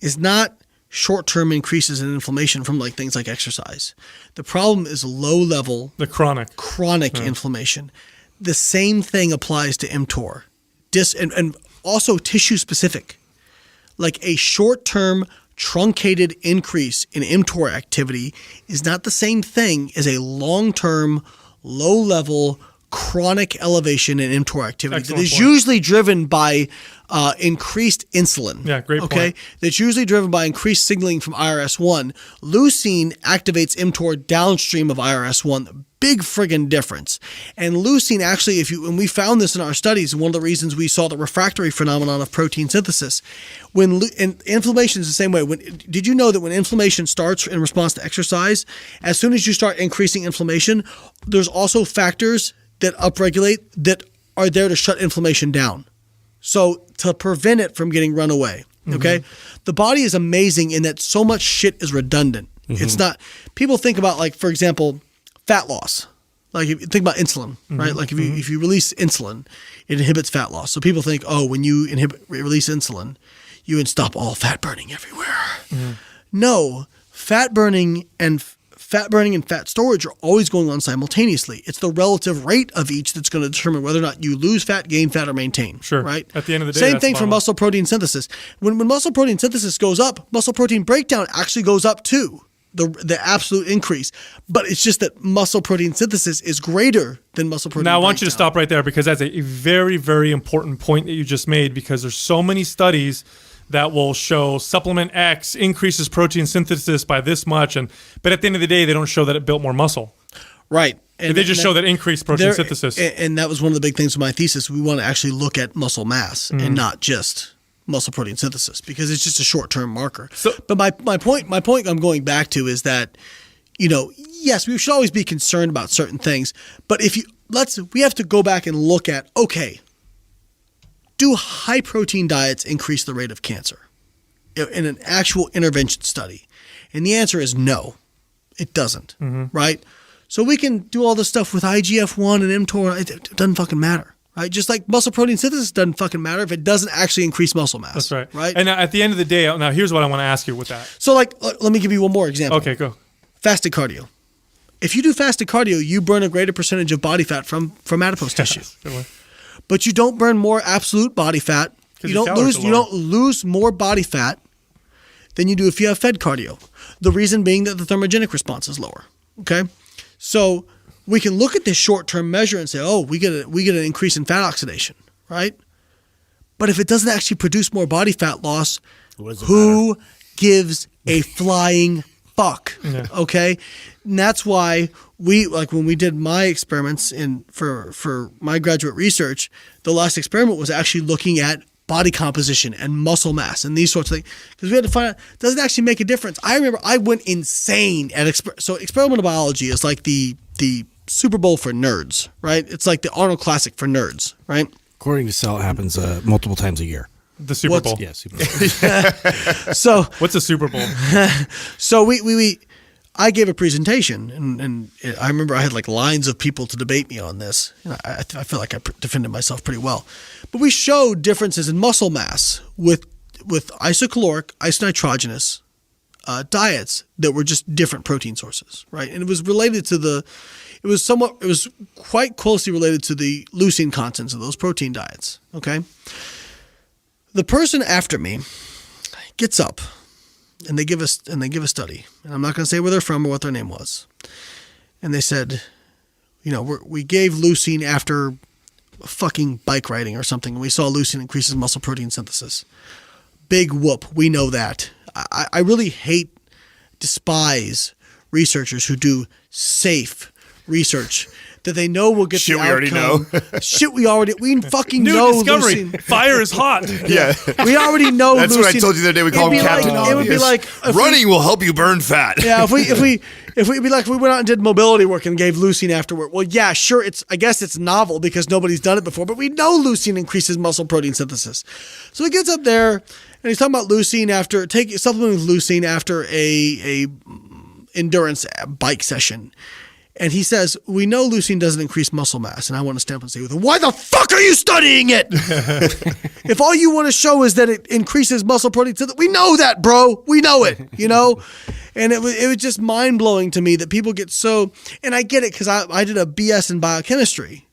is not short-term increases in inflammation from things like exercise. The problem is low-level, the chronic inflammation. The same thing applies to mTOR, and also tissue-specific. Like a short-term truncated increase in mTOR activity is not the same thing as a long-term, low-level, chronic elevation in mTOR activity Excellent that is point. usually driven by increased insulin. Yeah, great Okay, point. that's usually driven by increased signaling from IRS1. Leucine activates mTOR downstream of IRS1. Big friggin' difference. And leucine actually, and we found this in our studies, one of the reasons we saw the refractory phenomenon of protein synthesis. And inflammation is the same way. Did you know that when inflammation starts in response to exercise, as soon as you start increasing inflammation, there's also factors that upregulate that are there to shut inflammation down. So to prevent it from getting run away, okay? The body is amazing in that so much shit is redundant. It's not, people think about, like, for example, fat loss. Like, if you think about insulin, right? Like if you release insulin, it inhibits fat loss. So people think, oh, when you release insulin, you can stop all fat burning everywhere. No, fat burning and fat storage are always going on simultaneously. It's the relative rate of each that's going to determine whether or not you lose fat, gain fat, or maintain. Sure. Right? At the end of the day, Same that's thing the for bottom muscle protein synthesis. When muscle protein synthesis goes up, muscle protein breakdown actually goes up too. The absolute increase. But it's just that muscle protein synthesis is greater than muscle protein Now, I want you to breakdown. stop right there because that's a very, very important point that you just made, because there's so many studies that will show supplement X increases protein synthesis by this much, but at the end of the day, they don't show that it built more muscle. Right. They just show that increased protein synthesis. And that was one of the big things with my thesis. We want to actually look at muscle mass and not just muscle protein synthesis, because it's just a short-term marker. But my point I'm going back to is that, yes, we should always be concerned about certain things, but we have to go back and look at, okay, do high protein diets increase the rate of cancer in an actual intervention study? And the answer is no, it doesn't, right? So we can do all this stuff with IGF-1 and mTOR. It doesn't fucking matter. Right? Just like muscle protein synthesis doesn't fucking matter if it doesn't actually increase muscle mass. That's right. Right? And at the end of the day, now here's what I want to ask you with that. So, like, let me give you one more example. Okay, go. Fasted cardio. If you do fasted cardio, you burn a greater percentage of body fat from adipose tissue. Good one. But you don't burn more absolute body fat. You your don't calories are lower. lose more body fat than you do if you have fed cardio. The reason being that the thermogenic response is lower. Okay? So we can look at this short-term measure and say, oh, we get an increase in fat oxidation, right? But if it doesn't actually produce more body fat loss, who gives a flying fuck? Yeah. Okay? And that's why when we did my experiments for my graduate research, the last experiment was actually looking at body composition and muscle mass and these sorts of things, because we had to find out, does it actually make a difference? I remember I went insane at so experimental biology is like the Super Bowl for nerds, right? It's like the Arnold Classic for nerds, right? According to Sal, it happens multiple times a year. The Super Bowl. Yeah, Super Bowl. So What's a Super Bowl? So I gave a presentation, and I remember I had like lines of people to debate me on this. And I feel like I defended myself pretty well. But we showed differences in muscle mass with isocaloric, isonitrogenous diets that were just different protein sources, right? And it was related to it was quite closely related to the leucine contents of those protein diets, okay? The person after me gets up, and they give a study, and I'm not going to say where they're from or what their name was. And they said, we gave leucine after fucking bike riding or something, and we saw leucine increases muscle protein synthesis. Big whoop, we know that. I really despise researchers who do safe research that they know will get Shit the we already outcome. Shit we fucking New know. discovery. Leucine. Fire is hot. Yeah. We already know. That's what I leucine. told you the other day. We call It'd him be Captain like, it would be Obvious. like if Running will help you burn fat. Yeah, if we went out and did mobility work and gave leucine afterward. Well, yeah, sure. I guess it's novel because nobody's done it before, but we know leucine increases muscle protein synthesis. So he gets up there and he's talking about leucine supplement with leucine after a endurance bike session. And he says, we know leucine doesn't increase muscle mass. And I want to stamp and say, why the fuck are you studying it? If all you want to show is that it increases muscle protein, we know that, bro. We know it, And it was just mind-blowing to me that people get so, and I get it because I did a BS in biochemistry,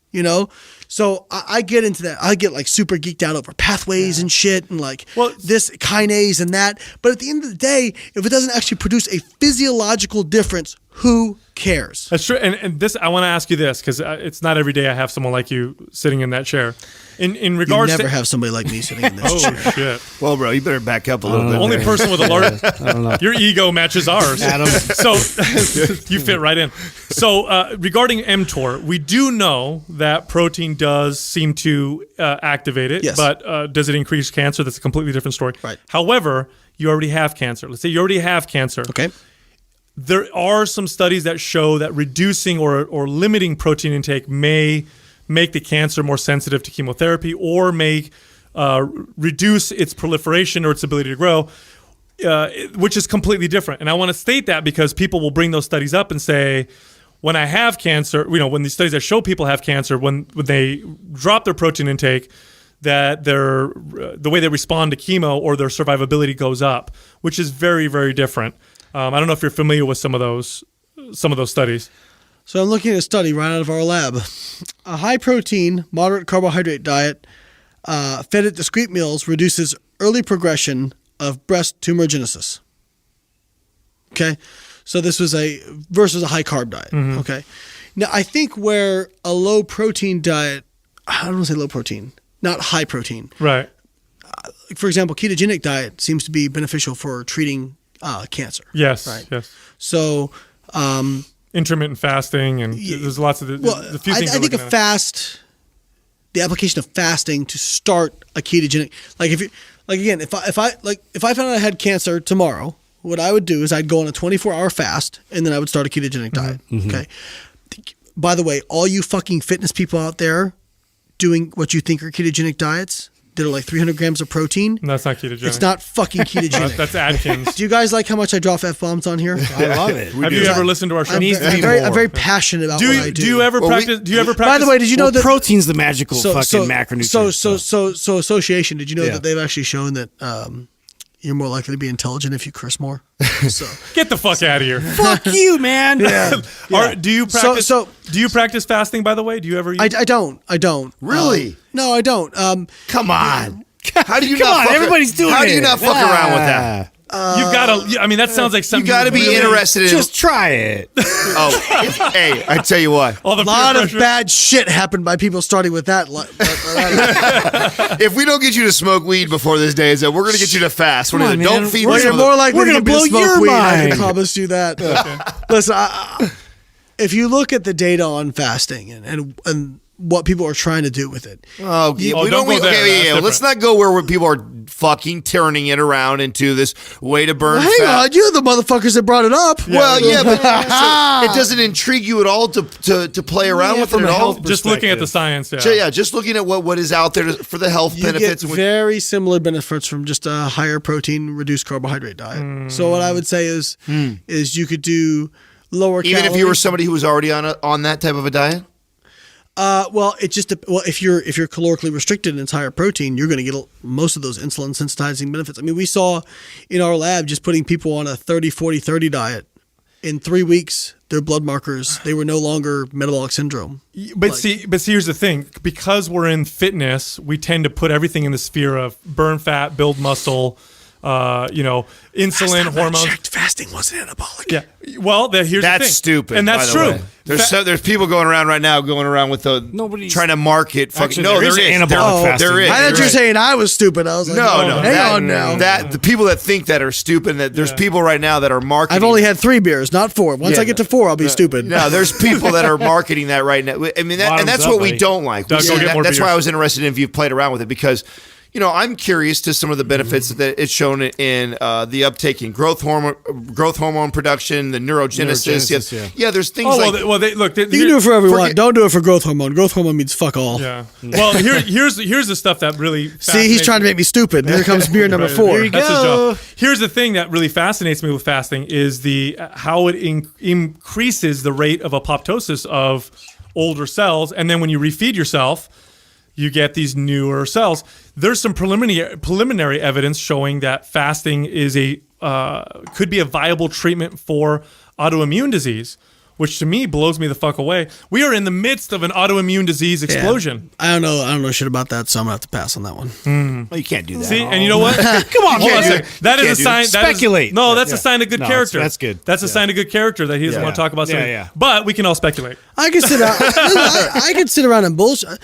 So I get into that. I get like super geeked out over pathways and shit and this kinase and that. But at the end of the day, if it doesn't actually produce a physiological difference, Who cares? That's true. And this, I want to ask you this, because it's not every day I have someone like you sitting in that chair. In You regards never to have somebody like me sitting in this oh chair. shit, Well, bro, you better back up a little bit. only there. person with a large. I don't know. Your ego matches ours. Adam. So you fit right in. So regarding mTOR, we do know that protein does seem to activate it, Yes. but does it increase cancer? That's a completely different story. Right. However, you already have cancer. Let's say you already have cancer. Okay. There are some studies that show that reducing or limiting protein intake may make the cancer more sensitive to chemotherapy or may reduce its proliferation or its ability to grow, which is completely different. And I want to state that because people will bring those studies up and say, when I have cancer, when these studies that show people have cancer, when they drop their protein intake, that the way they respond to chemo or their survivability goes up, which is very, very different. I don't know if you're familiar with some of those studies. So I'm looking at a study right out of our lab. A high protein, moderate carbohydrate diet fed at discrete meals reduces early progression of breast tumorigenesis. Okay. So this was versus a high carb diet. Mm-hmm. Okay. Now I think where a low protein diet, I don't want to say low protein, not high protein. Right. For example, ketogenic diet seems to be beneficial for treating cancer. Yes. Right. Yes. So, Intermittent fasting and there's lots of the few things. I think the application of fasting to start a ketogenic, if I found out I had cancer tomorrow, what I would do is I'd go on a 24-hour fast and then I would start a ketogenic diet. Mm-hmm. Okay. By the way, all you fucking fitness people out there doing what you think are ketogenic diets that are like 300 grams of protein. That's not ketogenic. It's not fucking ketogenic. That's Atkins. Do you guys like how much I drop F-bombs on here? I love it. Have you ever listened to our show? I'm very passionate about what I do. Do you ever practice? By the way, did you know that protein's the magical fucking macronutrient? So association, did you know that they've actually shown that you're more likely to be intelligent if you curse more? So Get the fuck out of here. Fuck you, man. Do you practice? So- do you practice fasting? By the way, do you ever? I don't. Really? No, I don't. Come on. How do you Come not on, fuck everybody's doing it. How do you not fuck around with that? You've got to. I mean, that sounds like something. You got to be really- interested in. Just try it. Hey, I tell you what. All the A lot peer of pressure. bad shit happened by people starting with that. If we don't get you to smoke weed before this day is up, we're going to get you to fast. Come on, Don't man. feed Well, me you're some of more the- likely We're to gonna get me to blow smoke your weed. I can mind. promise you that. Listen, if you look at the data on fasting and what people are trying to do with it, Oh, yeah, Oh, we don't don't. go there. Okay, That's let's not go where people are fucking turning it around into this way to burn hang fat. on, you're the motherfuckers that brought it up. Well, yeah, but so it doesn't intrigue you at all to play around with it from at a all. health Just looking at the science. Yeah. So, yeah, just looking at what is out there for the health You benefits. get and very similar benefits from just a higher protein, reduced carbohydrate diet. So what I would say is you could do lower even calories. if you were somebody who was already on that type of a diet. If you're calorically restricted and it's higher protein, you're going to get most of those insulin sensitizing benefits. I mean, we saw in our lab just putting people on a 30-40-30 diet. In 3 weeks, their blood markers, they were no longer metabolic syndrome. But see, here's the thing: because we're in fitness, we tend to put everything in the sphere of burn fat, build muscle. Insulin, hormones. Fasting wasn't anabolic. Yeah. Well, here's the thing. That's stupid, and that's by the true. way. There's people going around right now with the Nobody's- trying to market. Fucking Actually, no, there is anabolic fasting. There is. I thought you were Right. saying I was stupid. I was like, No, hang on now. That the people that think that are stupid. That there's people right now that are marketing. I've only had 3 beers, not 4. Once Yeah, I get to 4, I'll be stupid. No, there's people that are marketing that right now. I mean, and that's Bottoms what up, we buddy. don't like. Doug, go get more That's why beers. I was interested in if you've played around with it because. I'm curious to some of the benefits that it's shown in the uptake in growth hormone production, the neurogenesis. Yeah, there's things Oh, like. You can do it for everyone. Don't do it for growth hormone. Growth hormone means fuck all. Yeah. Well, here's the stuff that really. See, he's trying to make me stupid. Here comes beer number 4. Here you That's his go. job. Here's the thing that really fascinates me with fasting is how it increases the rate of apoptosis of older cells, and then when you refeed yourself, you get these newer cells. There's some preliminary evidence showing that fasting is could be a viable treatment for autoimmune disease. which to me blows me the fuck away. We are in the midst of an autoimmune disease explosion. I don't know shit about that, so I'm gonna have to pass on that one. Well, you can't do that. See, and you know what? Come on, Hold on a man. second. That is a sign. Speculate. That's a sign of good No, character. that's good. That's a sign of good character that he doesn't want to talk about something. Yeah. But we can all speculate. I can sit out. I can sit around and bullshit.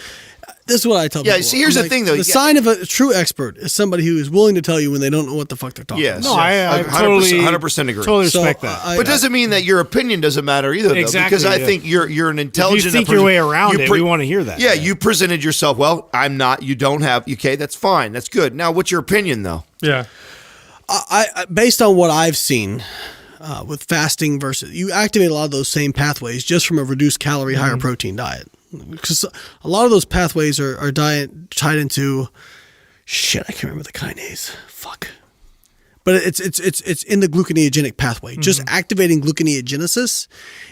This is what I tell people. See, here's I'm the thing, though. The sign of a true expert is somebody who is willing to tell you when they don't know what the fuck they're talking Yes. about. No, I 100% agree. Totally So, respect that. But doesn't mean that your opinion doesn't matter either, though. Exactly, Because I yeah. think you're an intelligent. If you think your way around it, we want to hear that. Yeah, you presented yourself. Well, I'm not. You don't have. Okay, that's fine. That's good. Now, what's your opinion, though? Yeah. I based on what I've seen with fasting versus you activate a lot of those same pathways just from a reduced calorie, higher protein diet. Because a lot of those pathways are tied into shit. I can't remember the kinase. Fuck. But it's in the gluconeogenic pathway. Just activating gluconeogenesis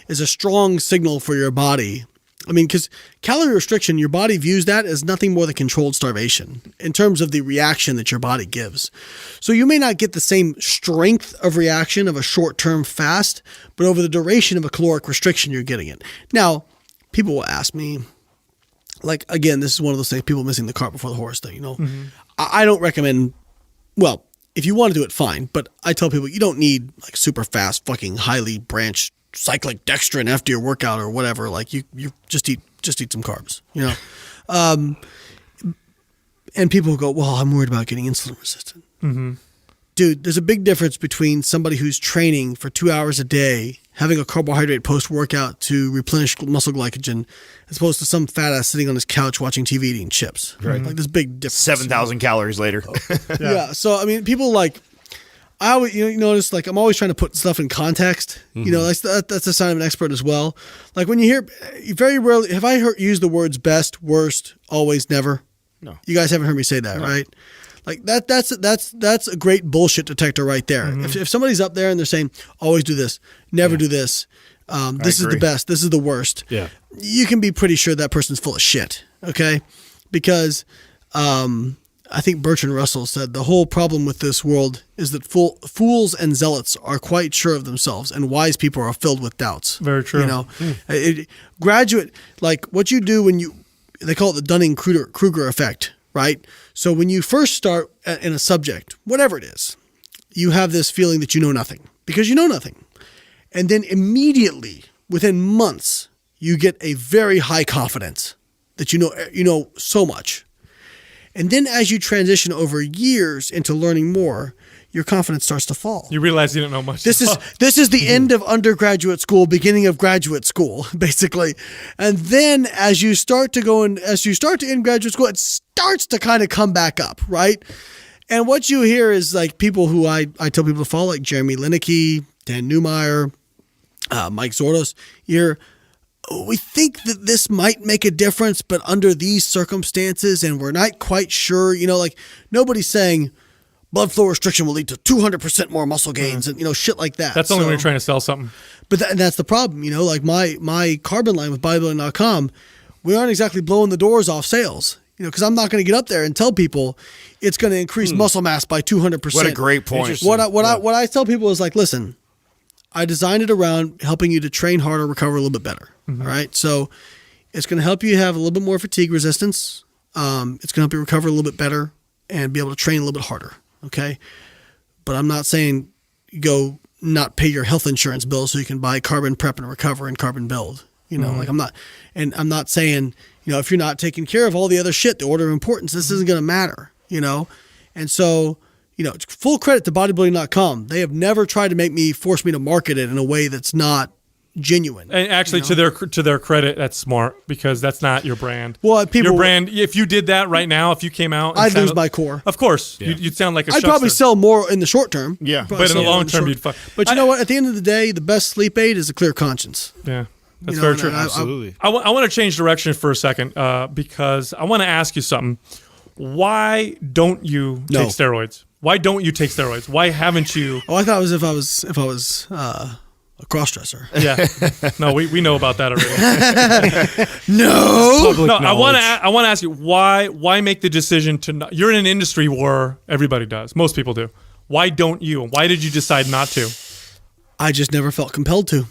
is a strong signal for your body. I mean, because calorie restriction, your body views that as nothing more than controlled starvation in terms of the reaction that your body gives. So you may not get the same strength of reaction of a short-term fast, but over the duration of a caloric restriction, you're getting it. Now, people will ask me, like, again, this is one of those things, people missing the cart before the horse thing, you know. I don't recommend, well, if you want to do it, fine. But I tell people you don't need like super fast, fucking highly branched cyclic dextrin after your workout or whatever. Like you just eat some carbs, you know. And people go, well, I'm worried about getting insulin resistant. Dude, there's a big difference between somebody who's training for 2 hours a day, having a carbohydrate post-workout to replenish muscle glycogen, as opposed to some fat ass sitting on his couch watching TV eating chips. Right. Like this big difference. 7,000 calories later. Yeah. So, I mean, people like, I always, you notice, like, I'm always trying to put stuff in context. You know, that's a sign of an expert as well. Like when you hear, very rarely, have I use the words best, worst, always, never? No. You guys haven't heard me say that, right? Like that's a great bullshit detector right there. If somebody's up there and they're saying, always do this, never do this, this is the best, this is the worst, you can be pretty sure that person's full of shit, okay? Because I think Bertrand Russell said the whole problem with this world is that fools and zealots are quite sure of themselves and wise people are filled with doubts. Very true. You know, graduate, like what you do when they call it the Dunning-Kruger effect, right? So when you first start in a subject, whatever it is, you have this feeling that you know nothing because you know nothing. And then immediately, within months, you get a very high confidence that you know so much. And then as you transition over years into learning more, your confidence starts to fall. You realize you don't know much. This is the end of undergraduate school, beginning of graduate school, basically. And then as you start to end graduate school, it starts to kind of come back up, right? And what you hear is like people who I tell people to follow, like Jeremy Lineker, Dan Neumeyer, Mike Zordos. We think that this might make a difference, but under these circumstances, and we're not quite sure, like nobody's saying blood flow restriction will lead to 200% more muscle gains and, shit like that. That's only when you're trying to sell something. But that's the problem, like my carbon line with bodybuilding.com, we aren't exactly blowing the doors off sales, because I'm not going to get up there and tell people it's going to increase muscle mass by 200%. What a great point. What I tell people is like, listen, I designed it around helping you to train harder, recover a little bit better. All right. So it's going to help you have a little bit more fatigue resistance. It's going to help you recover a little bit better and be able to train a little bit harder. Okay. But I'm not saying go not pay your health insurance bill so you can buy Carbon Prep and Recover and Carbon Build. Like I'm not saying, if you're not taking care of all the other shit, the order of importance, this isn't going to matter, And so, full credit to bodybuilding.com. They have never tried to force me to market it in a way that's not genuine. And actually, to their credit, that's smart because that's not your brand. Well, your brand. If you did that right now, if you came out, and I'd lose my core. Of course, you'd sound like a. I'd probably sell more in the short term. Yeah, but in the long term, you'd fuck. But you know what? At the end of the day, the best sleep aid is a clear conscience. Yeah. That's very true. Absolutely. I want to change direction for a second because I want to ask you something. Why don't you take steroids? Why don't you take steroids? Why haven't you? Oh, I thought it was if I was a cross-dresser. Yeah. No, we know about that already. No. I want to ask you why make the decision to not, you're in an industry where everybody does. Most people do. Why don't you? Why did you decide not to? I just never felt compelled to.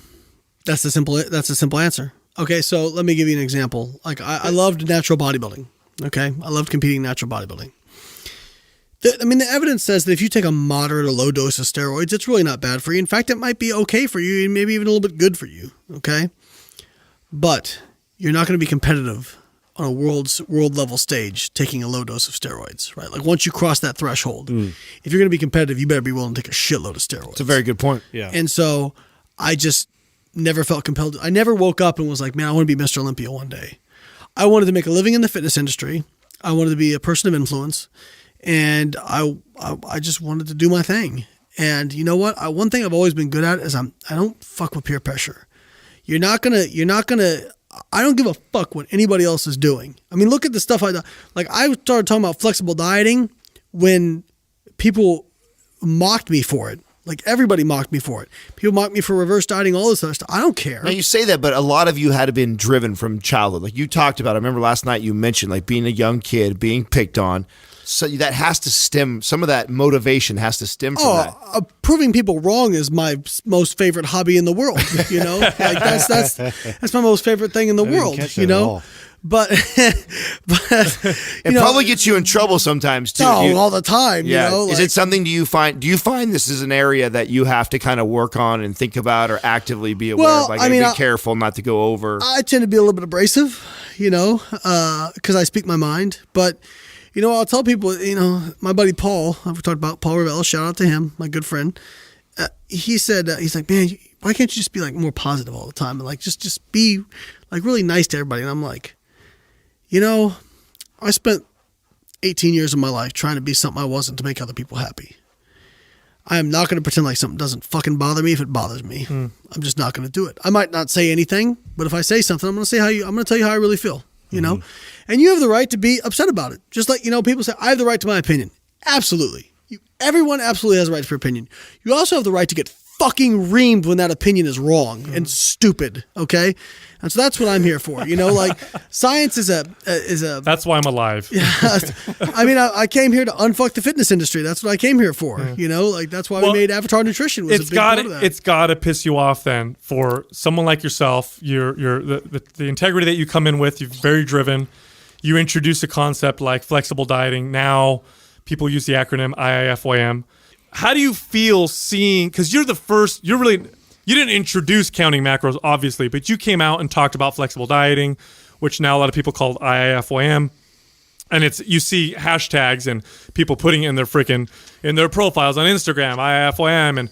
That's a simple answer. Okay, so let me give you an example. Like I loved natural bodybuilding. Okay, I loved competing in natural bodybuilding. The evidence says that if you take a moderate or low dose of steroids, it's really not bad for you. In fact, it might be okay for you and maybe even a little bit good for you. Okay, but you're not going to be competitive on a world level stage taking a low dose of steroids, right? Like once you cross that threshold, if you're going to be competitive, you better be willing to take a shitload of steroids. It's a very good point. Yeah. And so I just never felt compelled. I never woke up and was like, man, I want to be Mr. Olympia one day. I wanted to make a living in the fitness industry. I wanted to be a person of influence, and I just wanted to do my thing. And you know what? One thing I've always been good at is I don't fuck with peer pressure. You're not gonna. I don't give a fuck what anybody else is doing. I mean, look at the stuff I started talking about flexible dieting when people mocked me for it. Like everybody mocked me for it. People mocked me for reverse dieting, all this other stuff. I don't care. Now you say that, but a lot of you had been driven from childhood. Like you talked about, I remember last night you mentioned like being a young kid, being picked on. So that has to stem, some of that motivation has to stem from that. Proving people wrong is my most favorite hobby in the world. You know, like that's my most favorite thing in the world. You know, but it probably gets you in trouble sometimes too. All the time. Yeah. You know, is it something? Do you find this is an area that you have to kind of work on and think about, or actively be aware of? Like, be careful not to go over. I tend to be a little bit abrasive, you know, because I speak my mind, but. You know, I'll tell people, you know, my buddy Paul, I've talked about Paul Ravel, shout out to him, my good friend. He said, he's like, man, why can't you just be like more positive all the time? And like, just be like really nice to everybody. And I'm like, you know, I spent 18 years of my life trying to be something I wasn't to make other people happy. I am not going to pretend like something doesn't fucking bother me if it bothers me. I'm just not going to do it. I might not say anything, but if I say something, I'm going to tell you how I really feel. You know, and you have the right to be upset about it. Just like, you know, people say, I have the right to my opinion. Absolutely. Everyone absolutely has a right to your opinion. You also have the right to get fucking reamed when that opinion is wrong and stupid. Okay. And so that's what I'm here for. You know, like science is a. That's why I'm alive. Yeah. I mean, I came here to unfuck the fitness industry. That's what I came here for. Yeah. You know, like that's why we made Avatar Nutrition. Was a big part of that. It's got to piss you off then for someone like yourself. You're the integrity that you come in with. You're very driven. You introduce a concept like flexible dieting. Now people use the acronym Iifym. How do you feel seeing? Because you're the first. You didn't introduce counting macros, obviously, but you came out and talked about flexible dieting, which now a lot of people call Iifym. And you see hashtags and people putting it in their profiles on Instagram, Iifym. And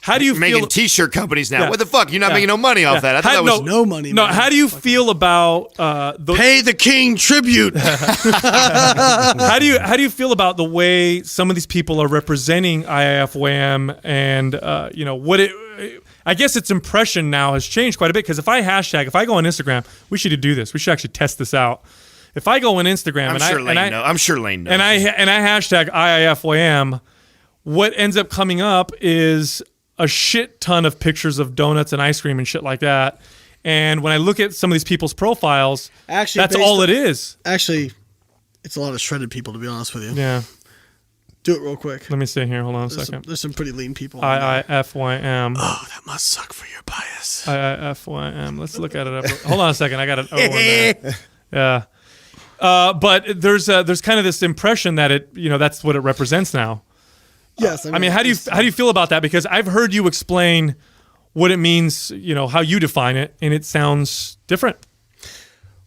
how do you making feel? T-shirt companies now. What the fuck? You're not making no money off that. I thought that was no money. No, Man. how do you feel about pay the king tribute? How do you feel about the way some of these people are representing Iifym and you know what it? I guess its impression now has changed quite a bit because if I go on Instagram, we should do this. We should actually test this out. If I go on Instagram I'm sure Layne knows. And I hashtag Iifym, what ends up coming up is a shit ton of pictures of donuts and ice cream and shit like that. And when I look at some of these people's profiles, that's all it is. Actually, it's a lot of shredded people, to be honest with you. Yeah. Do it real quick. Let me see here. Hold on a second. There's some pretty lean people. Iifym. Oh, that must suck for your bias. Iifym. Let's look at it. Hold on a second. I got it. Oh, yeah. But there's kind of this impression that that's what it represents now. Yes. I mean, how do you feel about that? Because I've heard you explain what it means, how you define it, and it sounds different.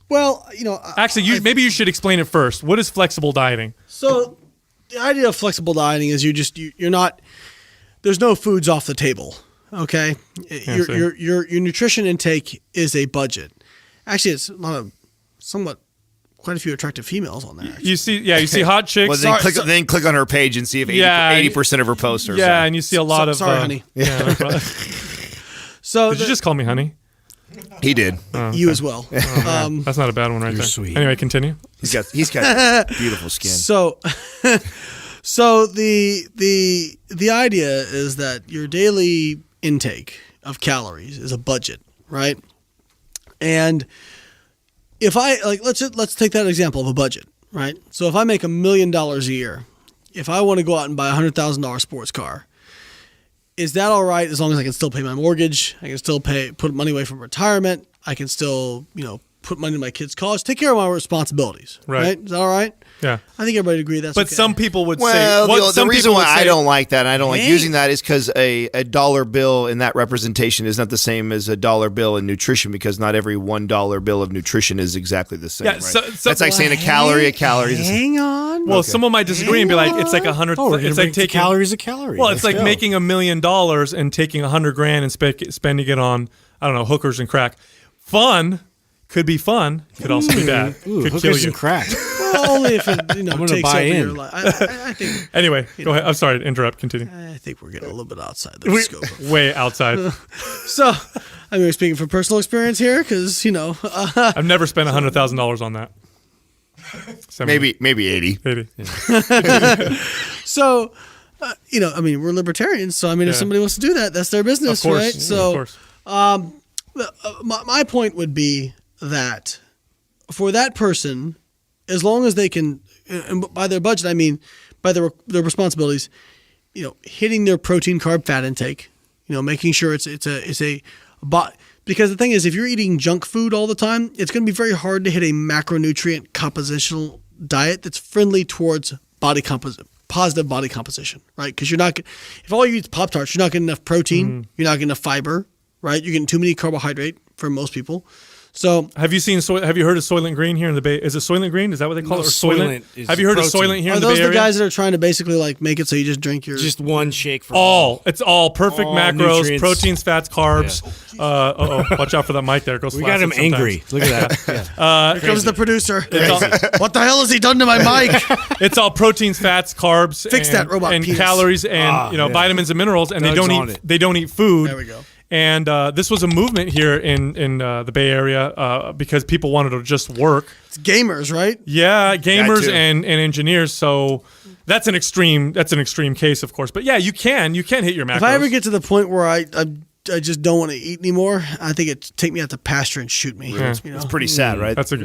Well, actually, maybe you should explain it first. What is flexible dieting? So, the idea of flexible dieting is you're not. There's no foods off the table. Okay, your nutrition intake is a budget. Actually, it's quite a few attractive females on there. Actually. You see hot chicks. Well, then click on her page and see if 80% of her posts are. Yeah, and you see a lot of. Sorry, honey. Yeah, no So did you just call me honey? He did. You as well. That's not a bad one right there. Sweet. Anyway, continue. He's got beautiful skin. So the idea is that your daily intake of calories is a budget, right? And if let's take that example of a budget, right? So if I make $1 million a year, if I want to go out and buy a $100,000 sports car, is that all right as long as I can still pay my mortgage? I can still put money away from retirement. I can still, put money in my kids' college, take care of my responsibilities. Right? Is that all right? Yeah. I think everybody would agree that's But okay. some people would Well, say the reason why I don't like that, and I don't like Hey. using that, is because a dollar bill in that representation is not the same as a dollar bill in nutrition, because not every $1 bill of nutrition is exactly the same. Yeah, right? so- That's like saying a calorie is the same. Hang on. Well, someone might disagree and be like, it's like 100. Oh, we're gonna it's like make the taking calories a calorie. Well, it's Let's like go. making $1 million and taking $100,000 and spending it on, I don't know, hookers and crack. Fun could be fun. Could also be bad. Ooh, Could kill hookers you. and crack. Well, only if it gonna takes buy over in. your life. I think Anyway, go ahead. I'm sorry to interrupt. Continue. I think we're getting a little bit outside the scope. Way outside. So, I mean, we're speaking from personal experience here, because I've never spent $100,000 on that. 70, Maybe 80. 80. So, I mean, we're libertarians. So, I mean, if Yeah. somebody wants to do that, that's their business, Of course. right? Yeah, So, of course. my point would be that for that person, as long as they can, and by their budget, I mean by their responsibilities, hitting their protein, carb, fat intake, making sure it's a because the thing is, if you're eating junk food all the time, it's going to be very hard to hit a macronutrient compositional diet that's friendly towards positive body composition, right? Because if all you eat is Pop-Tarts, you're not getting enough protein, you're not getting enough fiber, right? You're getting too many carbohydrate for most people. So Have you heard of Soylent Green here in the Bay? Is it Soylent Green? Is that what they call it? Or Soylent is Have you heard protein. of Soylent here are in the those Bay the Area? guys that are trying to basically like make it so you just drink your Just one shake for It's all perfect All macros, nutrients. proteins, fats, carbs. Watch out for that mic there. It goes We got flaccid him angry. sometimes. Look at that. Yeah. Here comes the producer. It's What the hell has he done to my mic? It's all proteins, fats, carbs, Fix and, that robot and penis. calories, and yeah. vitamins and minerals, and Doug's they on don't eat. it. They don't eat food. There we go. And this was a movement here in the Bay Area because people wanted to just work. It's gamers, right? Yeah, gamers too. and engineers. So that's an extreme case, of course. But yeah, you can hit your macros. If I ever get to the point where I just don't want to eat anymore, I think it'd take me out to pasture and shoot me. It's pretty sad, right? that's a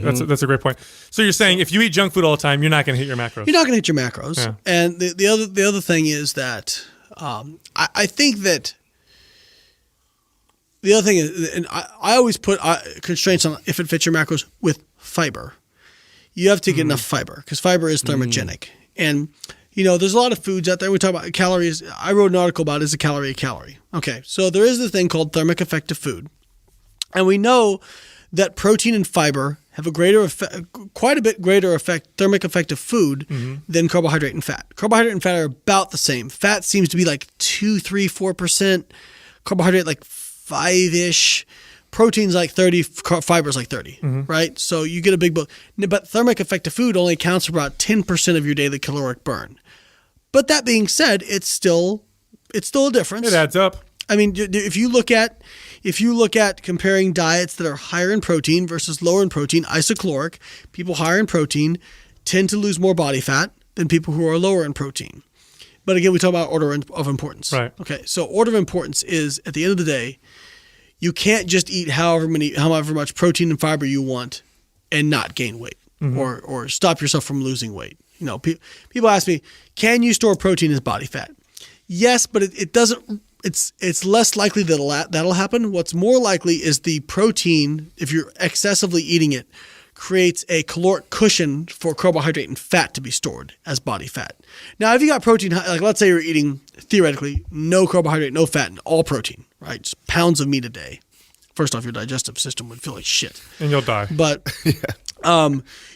great point. So you're saying if you eat junk food all the time, you're not going to hit your macros. You're not going to hit your macros. Yeah. And the other thing is that I think that the other thing is, and I always put constraints on if it fits your macros with fiber. You have to get enough fiber because fiber is thermogenic. And, there's a lot of foods out there. We talk about calories. I wrote an article about is a calorie a calorie. Okay, so there is this thing called thermic effective food. And we know that protein and fiber have quite a bit greater thermic effective food than carbohydrate and fat. Carbohydrate and fat are about the same. Fat seems to be like 2, 3, 4%. Carbohydrate like 5-ish. Protein's like 30, fiber's like 30, right? So you get a big book. But thermic effective food only accounts for about 10% of your daily caloric burn. But that being said, it's still a difference. It adds up. I mean, if you look at comparing diets that are higher in protein versus lower in protein, isocaloric, people higher in protein tend to lose more body fat than people who are lower in protein. But again, we talk about order of importance. Right. Okay. So order of importance is at the end of the day, you can't just eat however much protein and fiber you want and not gain weight or stop yourself from losing weight. People ask me, can you store protein as body fat? Yes, but it doesn't. It's less likely that'll happen. What's more likely is the protein, if you're excessively eating it, creates a caloric cushion for carbohydrate and fat to be stored as body fat. Now, if you got protein, like let's say you're eating theoretically no carbohydrate, no fat, and all protein, right? Just pounds of meat a day. First off, your digestive system would feel like shit. And you'll die. But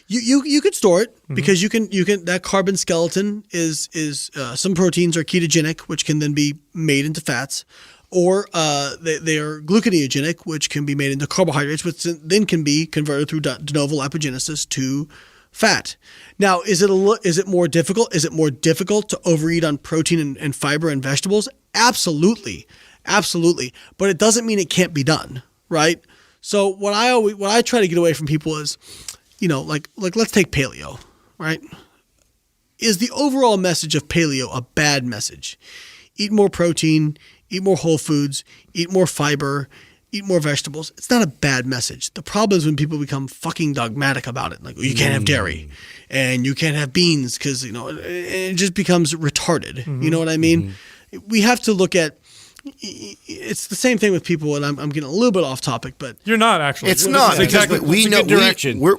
you could store it because you can that carbon skeleton is some proteins are ketogenic, which can then be made into fats, or they are gluconeogenic, which can be made into carbohydrates, which then can be converted through de novo lipogenesis to fat. Now, is it more difficult? Is it more difficult to overeat on protein and fiber and vegetables? Absolutely. But it doesn't mean it can't be done, right? So what I try to get away from people is, like let's take paleo, right? Is the overall message of paleo a bad message? Eat more protein, eat more whole foods, eat more fiber, eat more vegetables. It's not a bad message. The problem is when people become fucking dogmatic about it. Like, you can't have dairy and you can't have beans because, it just becomes retarded. You know what I mean? We have to look at it's the same thing with people, and I'm getting a little bit off topic, but You're not actually. It's not. Exactly. We know.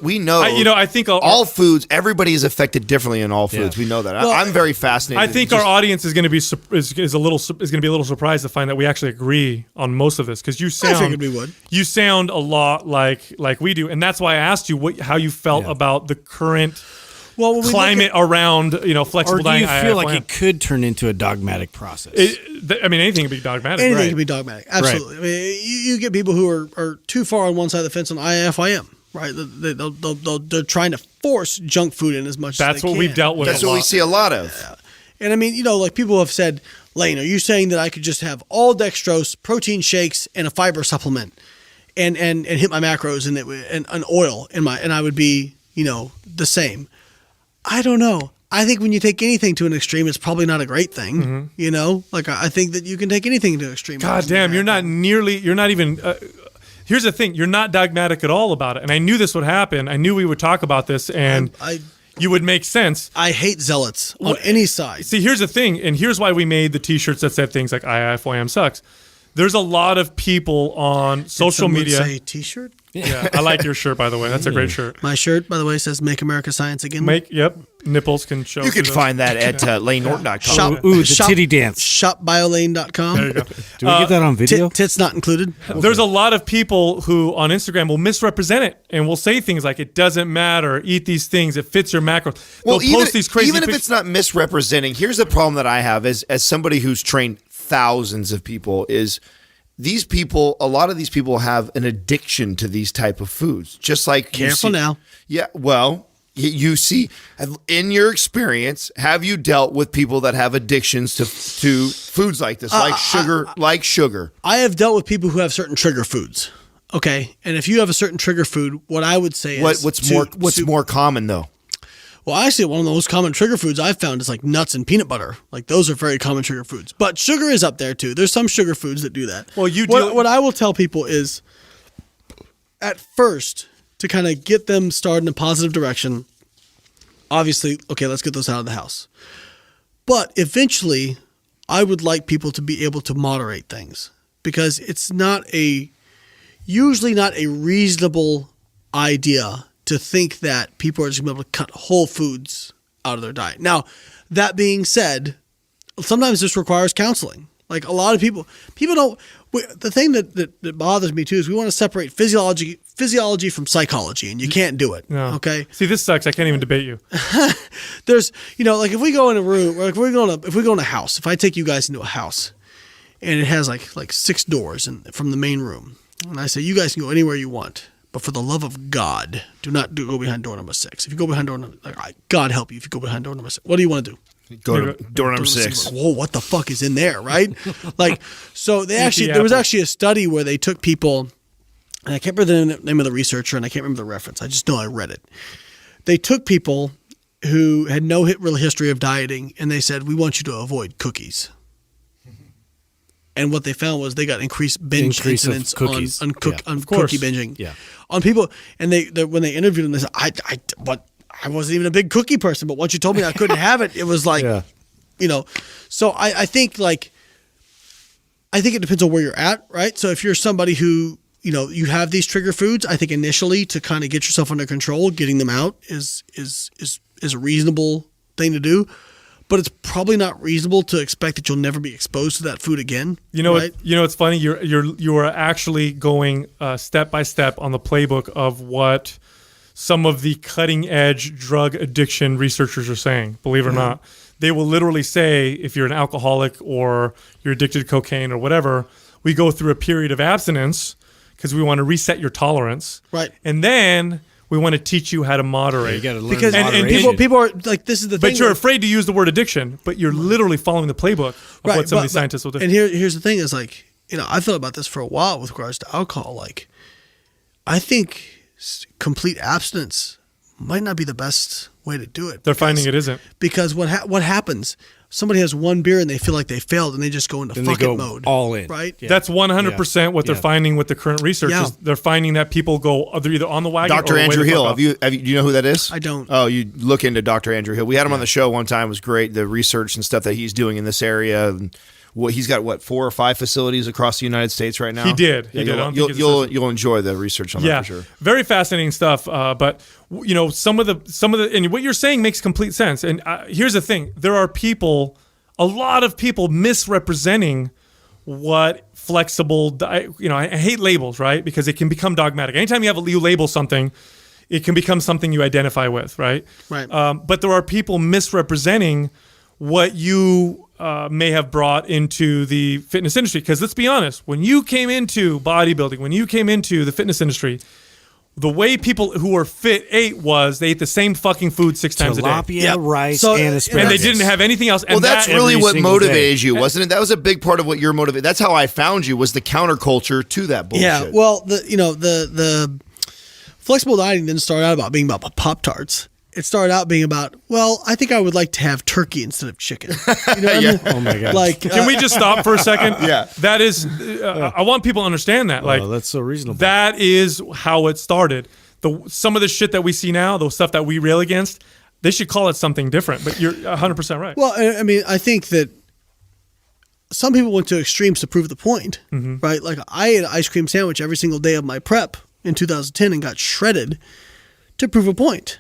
We know. I think all foods. Everybody is affected differently in all foods. We know that. Well, I'm very fascinated. I think our audience is going to be is going to be a little surprised to find that we actually agree on most of this, because you I sound figured we would. You sound a lot like we do, and that's why I asked you how you felt about the current climate around flexible Or do diet. you feel like it could turn into a dogmatic process? Anything can be dogmatic. Anything right? can be dogmatic. Absolutely. I mean, you get people who are too far on one side of the fence on Iifym, right? They're trying to force junk food in as much as That's they what can. we've dealt with. That's a what lot. we see a lot of. And I mean, like people have said, Layne, are you saying that I could just have all dextrose, protein shakes, and a fiber supplement, and hit my macros and an oil and I would be the same? I don't know. I think when you take anything to an extreme, it's probably not a great thing. Like I think that you can take anything to an extreme. God damn, you're not even. Here's the thing: you're not dogmatic at all about it. And I knew this would happen. I knew we would talk about this, and you would make sense. I hate zealots on any side. See, here's the thing, and here's why we made the T-shirts that said things like "Iifym sucks." There's a lot of people on social media. Say T-shirt. Yeah, I like your shirt, by the way. That's a great shirt. My shirt, by the way, says "Make America Science Again." Nipples can show. You can find that at LayneNorton.com. The titty dance. Shopbiolane.com. There you go. Do we get that on video? Tits not included. There's a lot of people who on Instagram will misrepresent it and will say things like, "It doesn't matter. Eat these things. It fits your macros." They'll post these crazy. Even if it's not misrepresenting, here's the problem that I have as somebody who's trained thousands of people is. These people, a lot of these people have an addiction to these type of foods. Just like Careful now. Yeah, well, you see, in your experience, have you dealt with people that have addictions to foods like this, like sugar? I have dealt with people who have certain trigger foods. Okay, and if you have a certain trigger food, what I would say is what's more common though. Well, actually, one of the most common trigger foods I've found is like nuts and peanut butter. Like those are very common trigger foods. But sugar is up there too. There's some sugar foods that do that. Well, what I will tell people is, at first, to kind of get them started in a positive direction, obviously, okay, let's get those out of the house. But eventually, I would like people to be able to moderate things, because it's usually not a reasonable idea to think that people are just going to be able to cut whole foods out of their diet. Now, that being said, sometimes this requires counseling. Like a lot of people don't. The thing that bothers me too is we want to separate physiology from psychology, and you can't do it. No. Okay. See, this sucks. I can't even debate you. There's, like if we go in a room, or if we go in a house, if I take you guys into a house, and it has like 6 doors from the main room, and I say you guys can go anywhere you want. But for the love of God, do not go behind door number 6. If you go behind door number, God help you if you go behind door number 6. What do you want to do? Go to door number 6. Whoa, what the fuck is in there, right? So there was actually a study where they took people, and I can't remember the name of the researcher, and I can't remember the reference. I just know I read it. They took people who had no real history of dieting, and they said, we want you to avoid cookies. And what they found was they got increased incidence on cookie binging. Yeah. On people, and they when they interviewed them, they said, I wasn't even a big cookie person, but once you told me I couldn't have it, it was like, So I think it depends on where you're at, right? So if you're somebody who you have these trigger foods, I think initially to kind of get yourself under control, getting them out is a reasonable thing to do. But it's probably not reasonable to expect that you'll never be exposed to that food again. Right? It's funny. You are actually going step by step on the playbook of what some of the cutting edge drug addiction researchers are saying. Believe it or not, they will literally say if you're an alcoholic or you're addicted to cocaine or whatever, we go through a period of abstinence because we want to reset your tolerance, right? And then we want to teach you how to moderate. You got to learn because moderation. people are like, this is the thing. But you're afraid to use the word addiction, but you're literally following the playbook of what some of these scientists will do. And here's the thing is like, I thought about this for a while with regards to alcohol. Like, I think complete abstinence might not be the best way to do it. They're finding it isn't. Because what happens? Somebody has one beer and they feel like they failed and they just go into fuck it mode. All in. Right? Yeah. That's 100% what they're finding with the current research. Yeah. Is they're finding that people go either on the wagon Dr. or Andrew Hill. do you know who that is? I don't. Oh, you look into Dr. Andrew Hill. We had him on the show one time. It was great. The research and stuff that he's doing in this area. And he's got 4 or 5 facilities across the United States right now. He did. Yeah, I don't think he's you'll enjoy the research on that for sure. Very fascinating stuff. But some of the and what you're saying makes complete sense. And here's the thing: there are a lot of people misrepresenting what flexible. I hate labels, right? Because it can become dogmatic. Anytime you label something, it can become something you identify with, right? Right. But there are people misrepresenting what you may have brought into the fitness industry. Because let's be honest, when you came into bodybuilding, when you came into the fitness industry, the way people who were fit ate was they ate the same fucking food 6 times a day. Tilapia, rice, So- and asparagus. And they didn't have anything else. Well, And that's that- really every what single motivated day. you, wasn't it? That was a big part of what you're motivated. That's how I found you, was the counterculture to that bullshit. Yeah, well, the flexible dieting didn't start out about being about Pop-Tarts. It started out being about, well, I think I would like to have turkey instead of chicken. You know what I mean? Oh my god! Like, Can we just stop for a second? Yeah. That is, I want people to understand that. Like, that's so reasonable. that is how it started. Some of the shit that we see now, the stuff that we rail against, they should call it something different. But you're 100% right. well, I mean, I think that some people went to extremes to prove the point, right? Like I ate an ice cream sandwich every single day of my prep in 2010 and got shredded to prove a point.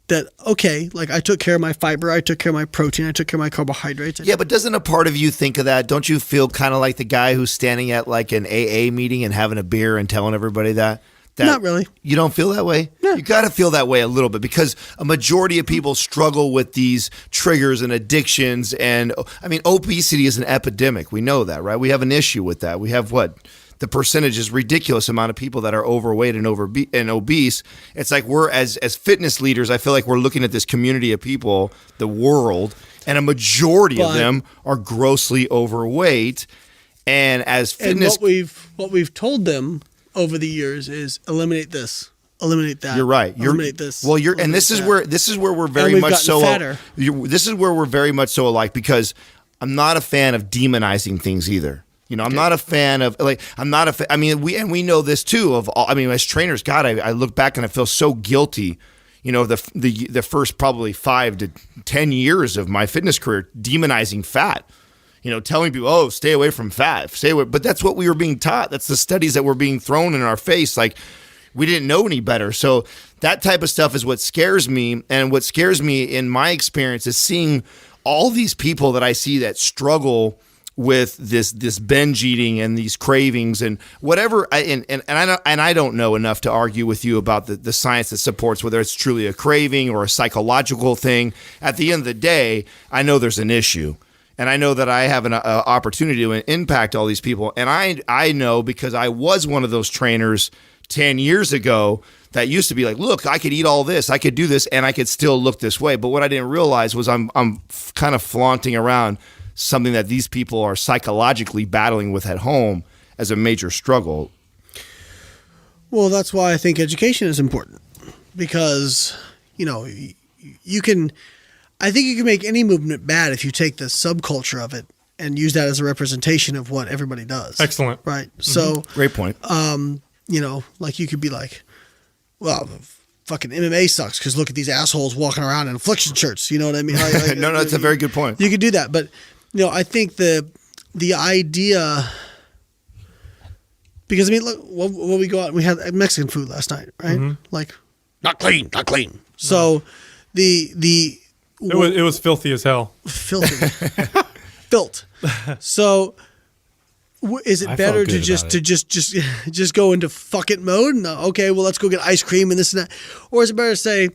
That, okay, like I took care of my fiber, I took care of my protein, I took care of my carbohydrates. Yeah, but doesn't a part of you think of that? Don't you feel kind of like the guy who's standing at like an AA meeting and having a beer and telling everybody that? Not really. You don't feel that way? No. You got to feel that way a little bit, because a majority of people struggle with these triggers and addictions. And I mean, obesity is an epidemic. We know that, right? We have an issue with that. We have the percentage is ridiculous amount of people that are overweight and obese. It's like we're as fitness leaders, I feel like we're looking at this community of people, the world, and a majority of them are grossly overweight. And as fitness, and what we've told them over the years is eliminate this, eliminate that. you're right. Eliminate this. Well, and this is where we're very we've much gotten so. fatter. This is where we're very much so alike, because I'm not a fan of demonizing things either. I'm not a fan of I mean, we know this too. As trainers, God, I look back and I feel so guilty. The first probably 5 to 10 years of my fitness career, demonizing fat. Telling people, oh, stay away from fat, stay away. But that's what we were being taught. That's the studies that were being thrown in our face. Like, we didn't know any better. So that type of stuff is what scares me. And what scares me in my experience is seeing all these people that I see that struggle with this binge eating and these cravings and whatever. I don't know enough to argue with you about the science that supports whether it's truly a craving or a psychological thing. At the end of the day, I know there's an issue. And I know that I have an opportunity to impact all these people. And I know, because I was one of those trainers 10 years ago that used to be like, look, I could eat all this, I could do this, and I could still look this way. But what I didn't realize was I'm kind of flaunting around something that these people are psychologically battling with at home as a major struggle. Well, that's why I think education is important, because, I think you can make any movement bad if you take the subculture of it and use that as a representation of what everybody does. Excellent. Right. So, Great point. like you could be like, well, fucking MMA sucks because look at these assholes walking around in affliction shirts. You know what I mean? No, that's a very good point. You could do that. But, I think the idea, because look, when we go out, we had Mexican food last night, right? Like, not clean. So it was filthy as hell. Filthy. Built. So is it better to just go into fuck it mode? And, okay, well, let's go get ice cream and this and that. Or is it better to say,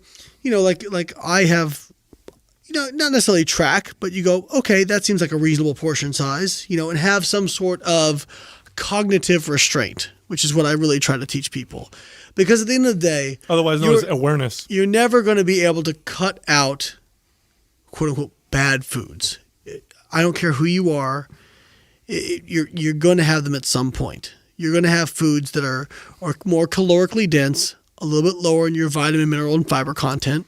like I have, not necessarily track, but you go, okay, that seems like a reasonable portion size, and have some sort of cognitive restraint, which is what I really try to teach people. Because at the end of the day, otherwise known as awareness, you're never going to be able to cut out quote unquote bad foods. I don't care who you are. You're going to have them at some point. You're going to have foods that are more calorically dense, a little bit lower in your vitamin, mineral, and fiber content.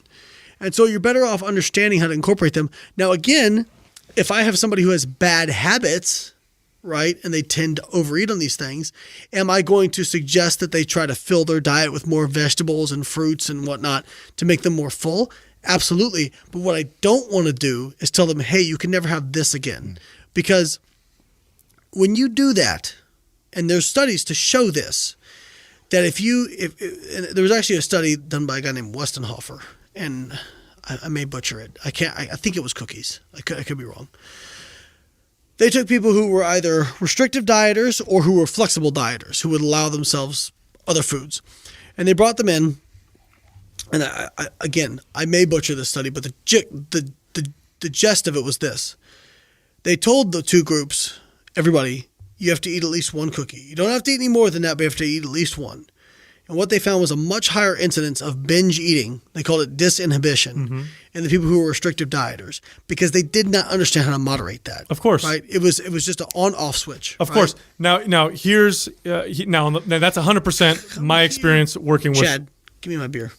And so you're better off understanding how to incorporate them. Now, again, if I have somebody who has bad habits, right, and they tend to overeat on these things, am I going to suggest that they try to fill their diet with more vegetables and fruits and whatnot to make them more full? Absolutely. But what I don't want to do is tell them, hey, you can never have this again. Because when you do that, and there's studies to show this, that if and there was actually a study done by a guy named Westenhofer, and I may butcher it. I think it was cookies. I could be wrong. They took people who were either restrictive dieters or who were flexible dieters, who would allow themselves other foods. And they brought them in, and I may butcher this study, but the gist of it was this. They told the two groups, everybody, you have to eat at least one cookie. You don't have to eat any more than that, but you have to eat at least one. And what they found was a much higher incidence of binge eating. They called it disinhibition in the people who were restrictive dieters, because they did not understand how to moderate that. Of course. Right? It was just an on-off switch. Of course. Now here's now that's 100% my experience working with Chad, give me my beer.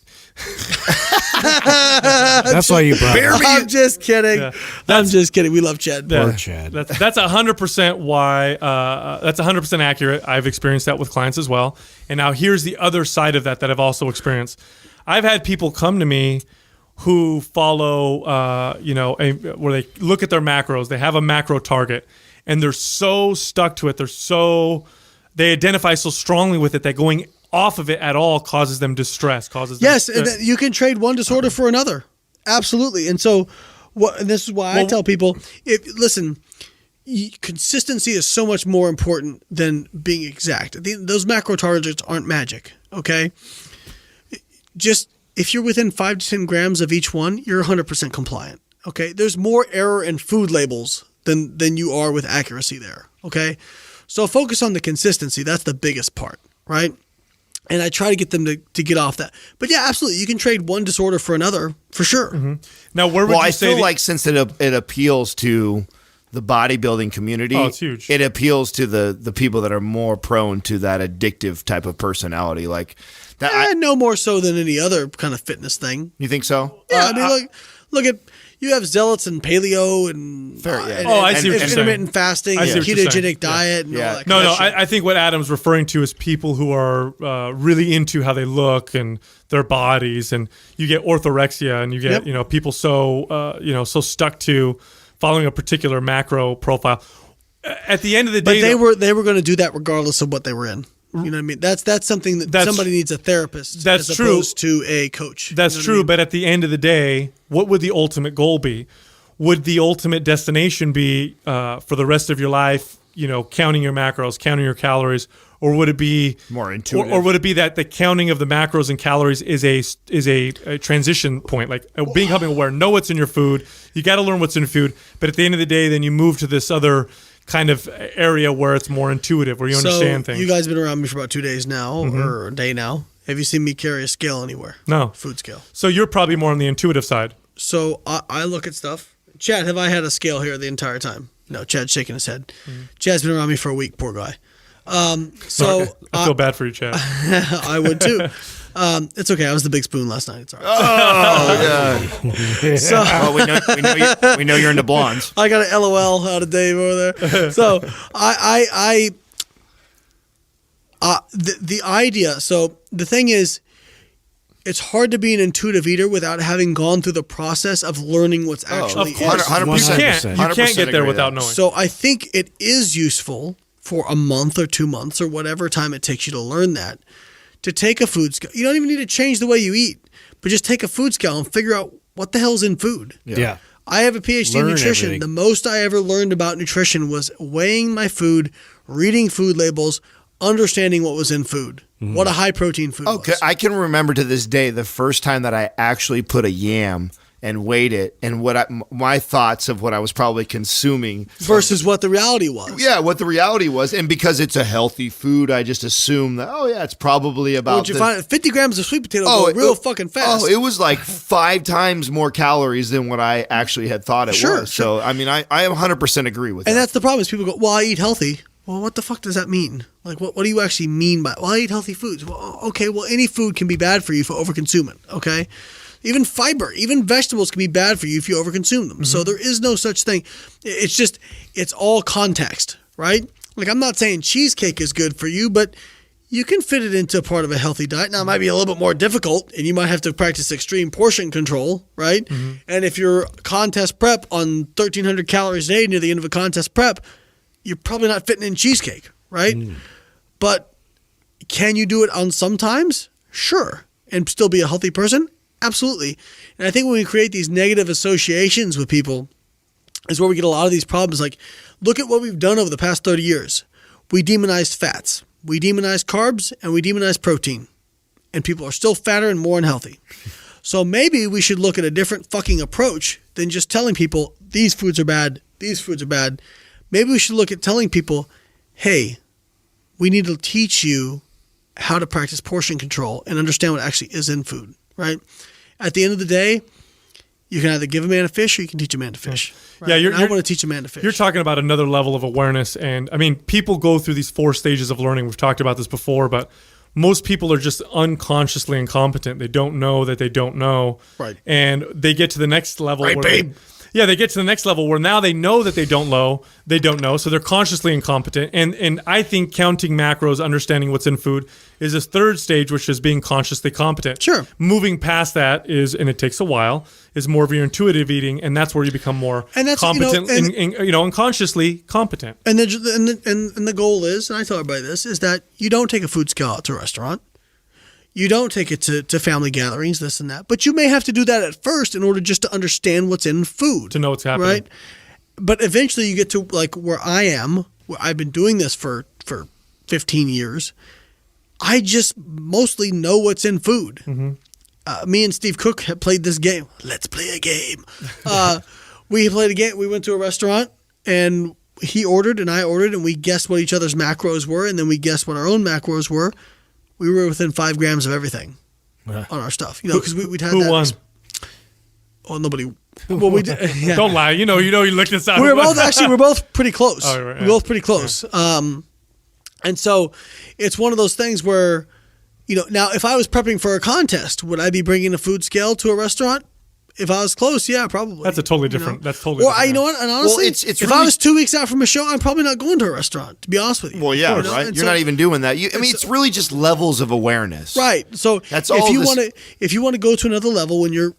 That's why you brought it. I'm just kidding. Yeah. I'm just kidding. We love Chad. Poor Chad. That's 100% why. That's 100% accurate. I've experienced that with clients as well. And now here's the other side of that I've also experienced. I've had people come to me who follow, where they look at their macros. They have a macro target, and they're so stuck to it. They identify so strongly with it that going off of it at all causes them distress. Yes, and you can trade one disorder for another. Absolutely. And so, and this is why I tell people, consistency is so much more important than being exact. Those macro targets aren't magic, okay? Just if you're within 5 to 10 grams of each one, you're 100% compliant, okay? There's more error in food labels than you are with accuracy there, okay? So focus on the consistency. That's the biggest part, right? And I try to get them to get off that. But yeah, absolutely. You can trade one disorder for another, for sure. Mm-hmm. Now, where would you say... I feel like since it appeals to the bodybuilding community, it's huge. It appeals to the people that are more prone to that addictive type of personality. Like that. No more so than any other kind of fitness thing. You think so? Yeah, I mean, look at... You have zealots and paleo and, I see what you're intermittent saying. fasting I and see what you're saying. ketogenic diet and all that No, kind of shit. I think what Adam's referring to is people who are really into how they look and their bodies, and you get orthorexia, and you get people so stuck to following a particular macro profile. At the end of the day, but they were going to do that regardless of what they were in. You know what I mean? That's something that somebody needs a therapist as opposed to a coach. That's true, I mean? But at the end of the day, what would the ultimate goal be? Would the ultimate destination be for the rest of your life, counting your macros, counting your calories, or would it be more intuitive? Or would it be that the counting of the macros and calories is a transition point, like becoming aware, know what's in your food, you got to learn what's in your food, but at the end of the day, then you move to this other kind of area where it's more intuitive, where you understand things. You guys have been around me for about 2 days now, or a day now. Have you seen me carry a scale anywhere? No. Food scale. So you're probably more on the intuitive side. So I look at stuff. Chad, have I had a scale here the entire time? No, Chad's shaking his head. Chad's been around me for a week, poor guy. I feel bad for you, Chad. I would too. It's okay. I was the big spoon last night. It's all right. Oh, God. So, we know you're into blondes. I got an LOL out of Dave over there. So the idea. So the thing is, it's hard to be an intuitive eater without having gone through the process of learning what's actually. Of course, 100%. You can't get there without knowing. So I think it is useful for a month or 2 months or whatever time it takes you to learn that, to take a food scale. You don't even need to change the way you eat, but just take a food scale and figure out what the hell's in food. Yeah. I have a PhD in nutrition. Everything. The most I ever learned about nutrition was weighing my food, reading food labels, understanding what was in food, what a high protein food was. I can remember to this day the first time that I actually put a yam and weighed it, and my thoughts of what I was probably consuming versus what the reality was. Yeah, what the reality was, and because it's a healthy food, I just assumed that it's probably about. Would you find 50 grams of sweet potato go real fucking fast? Oh, it was like 5 times more calories than what I actually had thought it was. Sure. So I mean, I 100% agree with that. And that's the problem is people go, well, I eat healthy. Well, what the fuck does that mean? Like, what do you actually mean by, well, I eat healthy foods? Well, okay, well, any food can be bad for you if you overconsume it, okay? Even fiber, even vegetables can be bad for you if you overconsume them. So there is no such thing. It's just, it's all context, right? Like, I'm not saying cheesecake is good for you, but you can fit it into part of a healthy diet. Now, it might be a little bit more difficult, and you might have to practice extreme portion control, right? And if you're contest prep on 1,300 calories a day near the end of a contest prep, you're probably not fitting in cheesecake, right? But can you do it on sometimes? Sure. And still be a healthy person? Absolutely. And I think when we create these negative associations with people is where we get a lot of these problems. Like, look at what we've done over the past 30 years. We demonized fats, we demonized carbs, and we demonized protein. And people are still fatter and more unhealthy. So maybe we should look at a different fucking approach than just telling people these foods are bad, these foods are bad. Maybe we should look at telling people, hey, we need to teach you how to practice portion control and understand what actually is in food, right? At the end of the day, you can either give a man a fish or you can teach a man to fish. Right? Yeah, I want to teach a man to fish. You're talking about another level of awareness. And I mean, people go through these 4 stages of learning. We've talked about this before, but most people are just unconsciously incompetent. They don't know that they don't know. Right. And they get to the next level. Right, where babe. They get to the next level where now they know that they don't know, so they're consciously incompetent. And I think counting macros, understanding what's in food, is this 3rd stage, which is being consciously competent. Sure. Moving past that is, and it takes a while, is more of your intuitive eating, and that's where you become more competent and consciously competent. And the goal is, and I tell everybody this, is that you don't take a food scale out to a restaurant. You don't take it to family gatherings, this and that. But you may have to do that at first in order just to understand what's in food. To know what's happening. Right? But eventually you get to like where I am, where I've been doing this for 15 years. I just mostly know what's in food. Me and Steve Cook have played this game. Let's play a game. We played a game. We went to a restaurant and he ordered and I ordered and we guessed what each other's macros were and then we guessed what our own macros were. We were within 5 grams of everything on our stuff, because we'd had who that. won? Oh, nobody. Well, we did. Yeah. Don't lie. You looked this up. We're both pretty close. Oh, right, yeah. We're both pretty close. Yeah. And so it's one of those things where, now if I was prepping for a contest, would I be bringing a food scale to a restaurant? If I was close, yeah, probably. That's a totally different. That's totally. Or different. you know what? And honestly, it's if really, I was 2 weeks out from a show, I'm probably not going to a restaurant. To be honest with you. Well, yeah, right. And You're not even doing that. It's really just levels of awareness, right? So that's all. If you want to go to another level when you're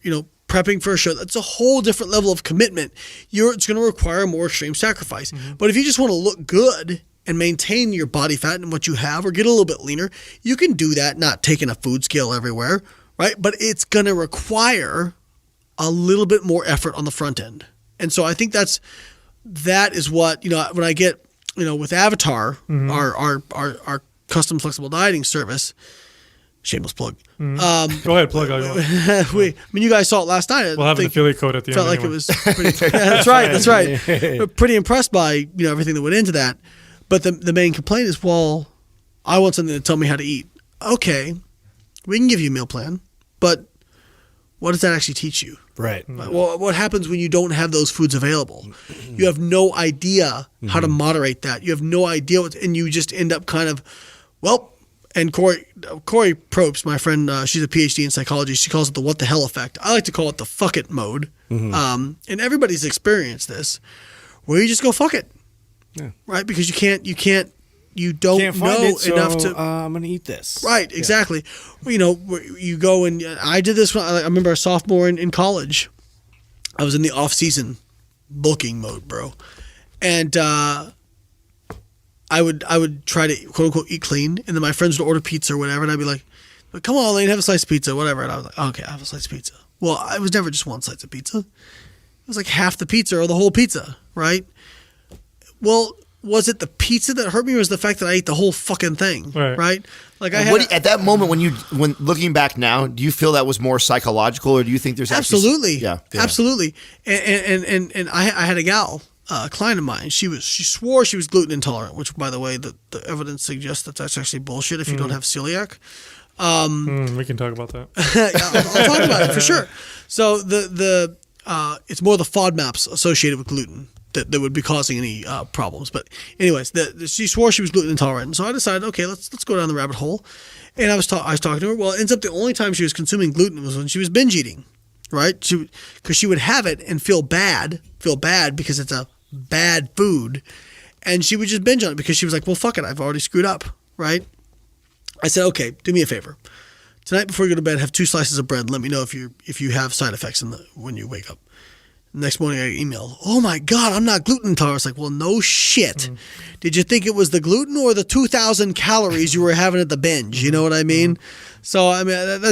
prepping for a show, that's a whole different level of commitment. It's going to require more extreme sacrifice. But if you just want to look good and maintain your body fat and what you have, or get a little bit leaner, you can do that. Not taking a food scale everywhere, right? But it's going to require a little bit more effort on the front end. And so I think that is what, when I get, with Avatar, our custom flexible dieting service, shameless plug. Go ahead, plug. You guys saw it last night. We'll have an affiliate code at the felt end. Felt like it was pretty, that's right. Pretty impressed by, everything that went into that. But the main complaint is, well, I want something to tell me how to eat. Okay, we can give you a meal plan, but what does that actually teach you? Right. Well, what happens when you don't have those foods available? You have no idea how to moderate that. You have no idea and you just end up kind of, and Corey Probst, my friend, she's a PhD in psychology. She calls it the what the hell effect. I like to call it the fuck it mode. And everybody's experienced this, where you just go fuck it. Yeah. Right? Because you don't know enough to. I'm going to eat this. Right, exactly. Yeah. You go and I did this when I remember a sophomore in college. I was in the off-season bulking mode, bro. And I would try to, quote unquote, eat clean. And then my friends would order pizza or whatever. And I'd be like, come on, Layne, have a slice of pizza, whatever. And I was like, okay, I'll have a slice of pizza. Well, it was never just one slice of pizza. It was like half the pizza or the whole pizza, right? Well, was it the pizza that hurt me, or was the fact that I ate the whole fucking thing? Right? Like at that moment, when looking back now, do you feel that was more psychological, or do you think there's absolutely, absolutely, and I had a gal, a client of mine. She swore she was gluten intolerant, which, by the way, the evidence suggests that that's actually bullshit. If you don't have celiac, we can talk about that. I'll talk about it for sure. So it's more the FODMAPs associated with gluten that would be causing any problems. But anyways, she swore she was gluten intolerant. And so I decided, okay, let's go down the rabbit hole. And I was talking to her. Well, it ends up the only time she was consuming gluten was when she was binge eating, right? Because she would have it and feel bad because it's a bad food. And she would just binge on it because she was like, well, fuck it, I've already screwed up, right? I said, okay, do me a favor. Tonight before you go to bed, have 2 slices of bread. Let me know if you have side effects when you wake up. Next morning I emailed, oh my God, I'm not gluten intolerant. It's like, well, no shit. Did you think it was the gluten or the 2,000 calories you were having at the binge? You know what I mean? So, I mean,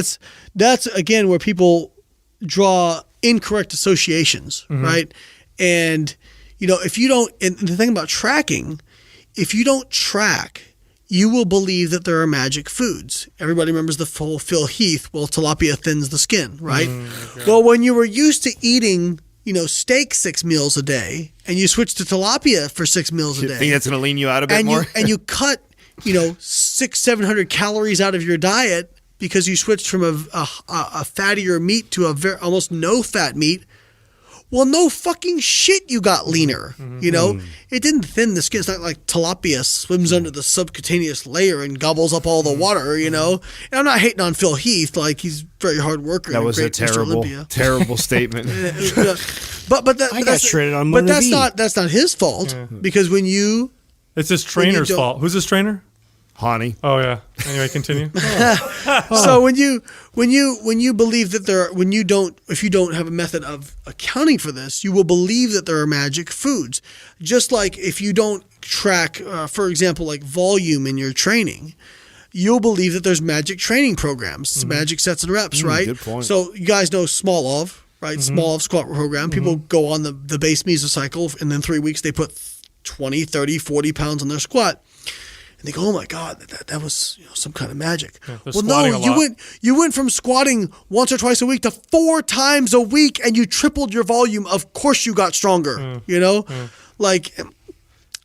that's again where people draw incorrect associations, right? And, you know, if you don't, and the thing about tracking, if you don't track, you will believe that there are magic foods. Everybody remembers the full Phil Heath, well, tilapia thins the skin, right? Well, when you were used to eating, you know, steak 6 meals a day, and you switch to tilapia for 6 meals a day. Think that's going to lean you out a bit more? And you cut, you know, 600-700 calories out of your diet because you switched from a fattier meat to almost no fat meat. Well, no fucking shit, you got leaner. You know, it didn't thin the skin. It's not like tilapia swims under the subcutaneous layer and gobbles up all the water. You know, and I'm not hating on Phil Heath. Like, he's a very hard worker. That was a terrible statement. but I got shredded on But Monday. that's not his fault because when you It's his trainer's fault. Who's his trainer? Hani. Oh yeah. Anyway, continue. So when you believe that if you don't have a method of accounting for this, you will believe that there are magic foods. Just like if you don't track, for example, like volume in your training, you'll believe that there's magic training programs, magic sets and reps, right? Good point. So you guys know Smolov, right? Smolov squat program. People go on the base mesocycle, and in 3 weeks they put 20, 30, 40 pounds on their squat. And they go, oh my God, that was, you know, some kind of magic. Yeah, well, no, you went from squatting once or twice a week to 4 times a week, and you tripled your volume. Of course, you got stronger. You know, like,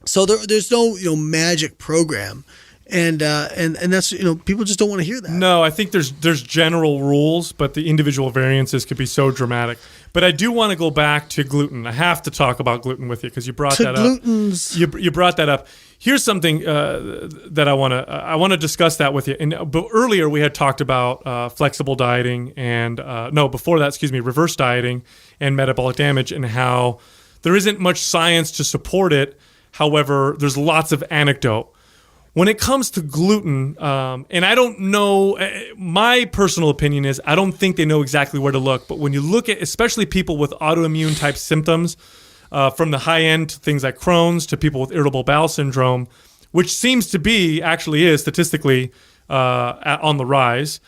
so there's no, you know, magic program, and that's, you know, people just don't want to hear that. No, I think there's general rules, but the individual variances could be so dramatic. But I do want to go back to gluten. I have to talk about gluten with you because you brought that up. You brought that up. Here's something that I want to discuss that with you. But earlier we had talked about flexible dieting and reverse dieting and metabolic damage, and how there isn't much science to support it. However, there's lots of anecdote. When it comes to gluten, and I don't know, my personal opinion is I don't think they know exactly where to look. But when you look at, especially people with autoimmune type symptoms, from the high end to things like Crohn's to people with irritable bowel syndrome, which seems to be, actually is statistically on the rise,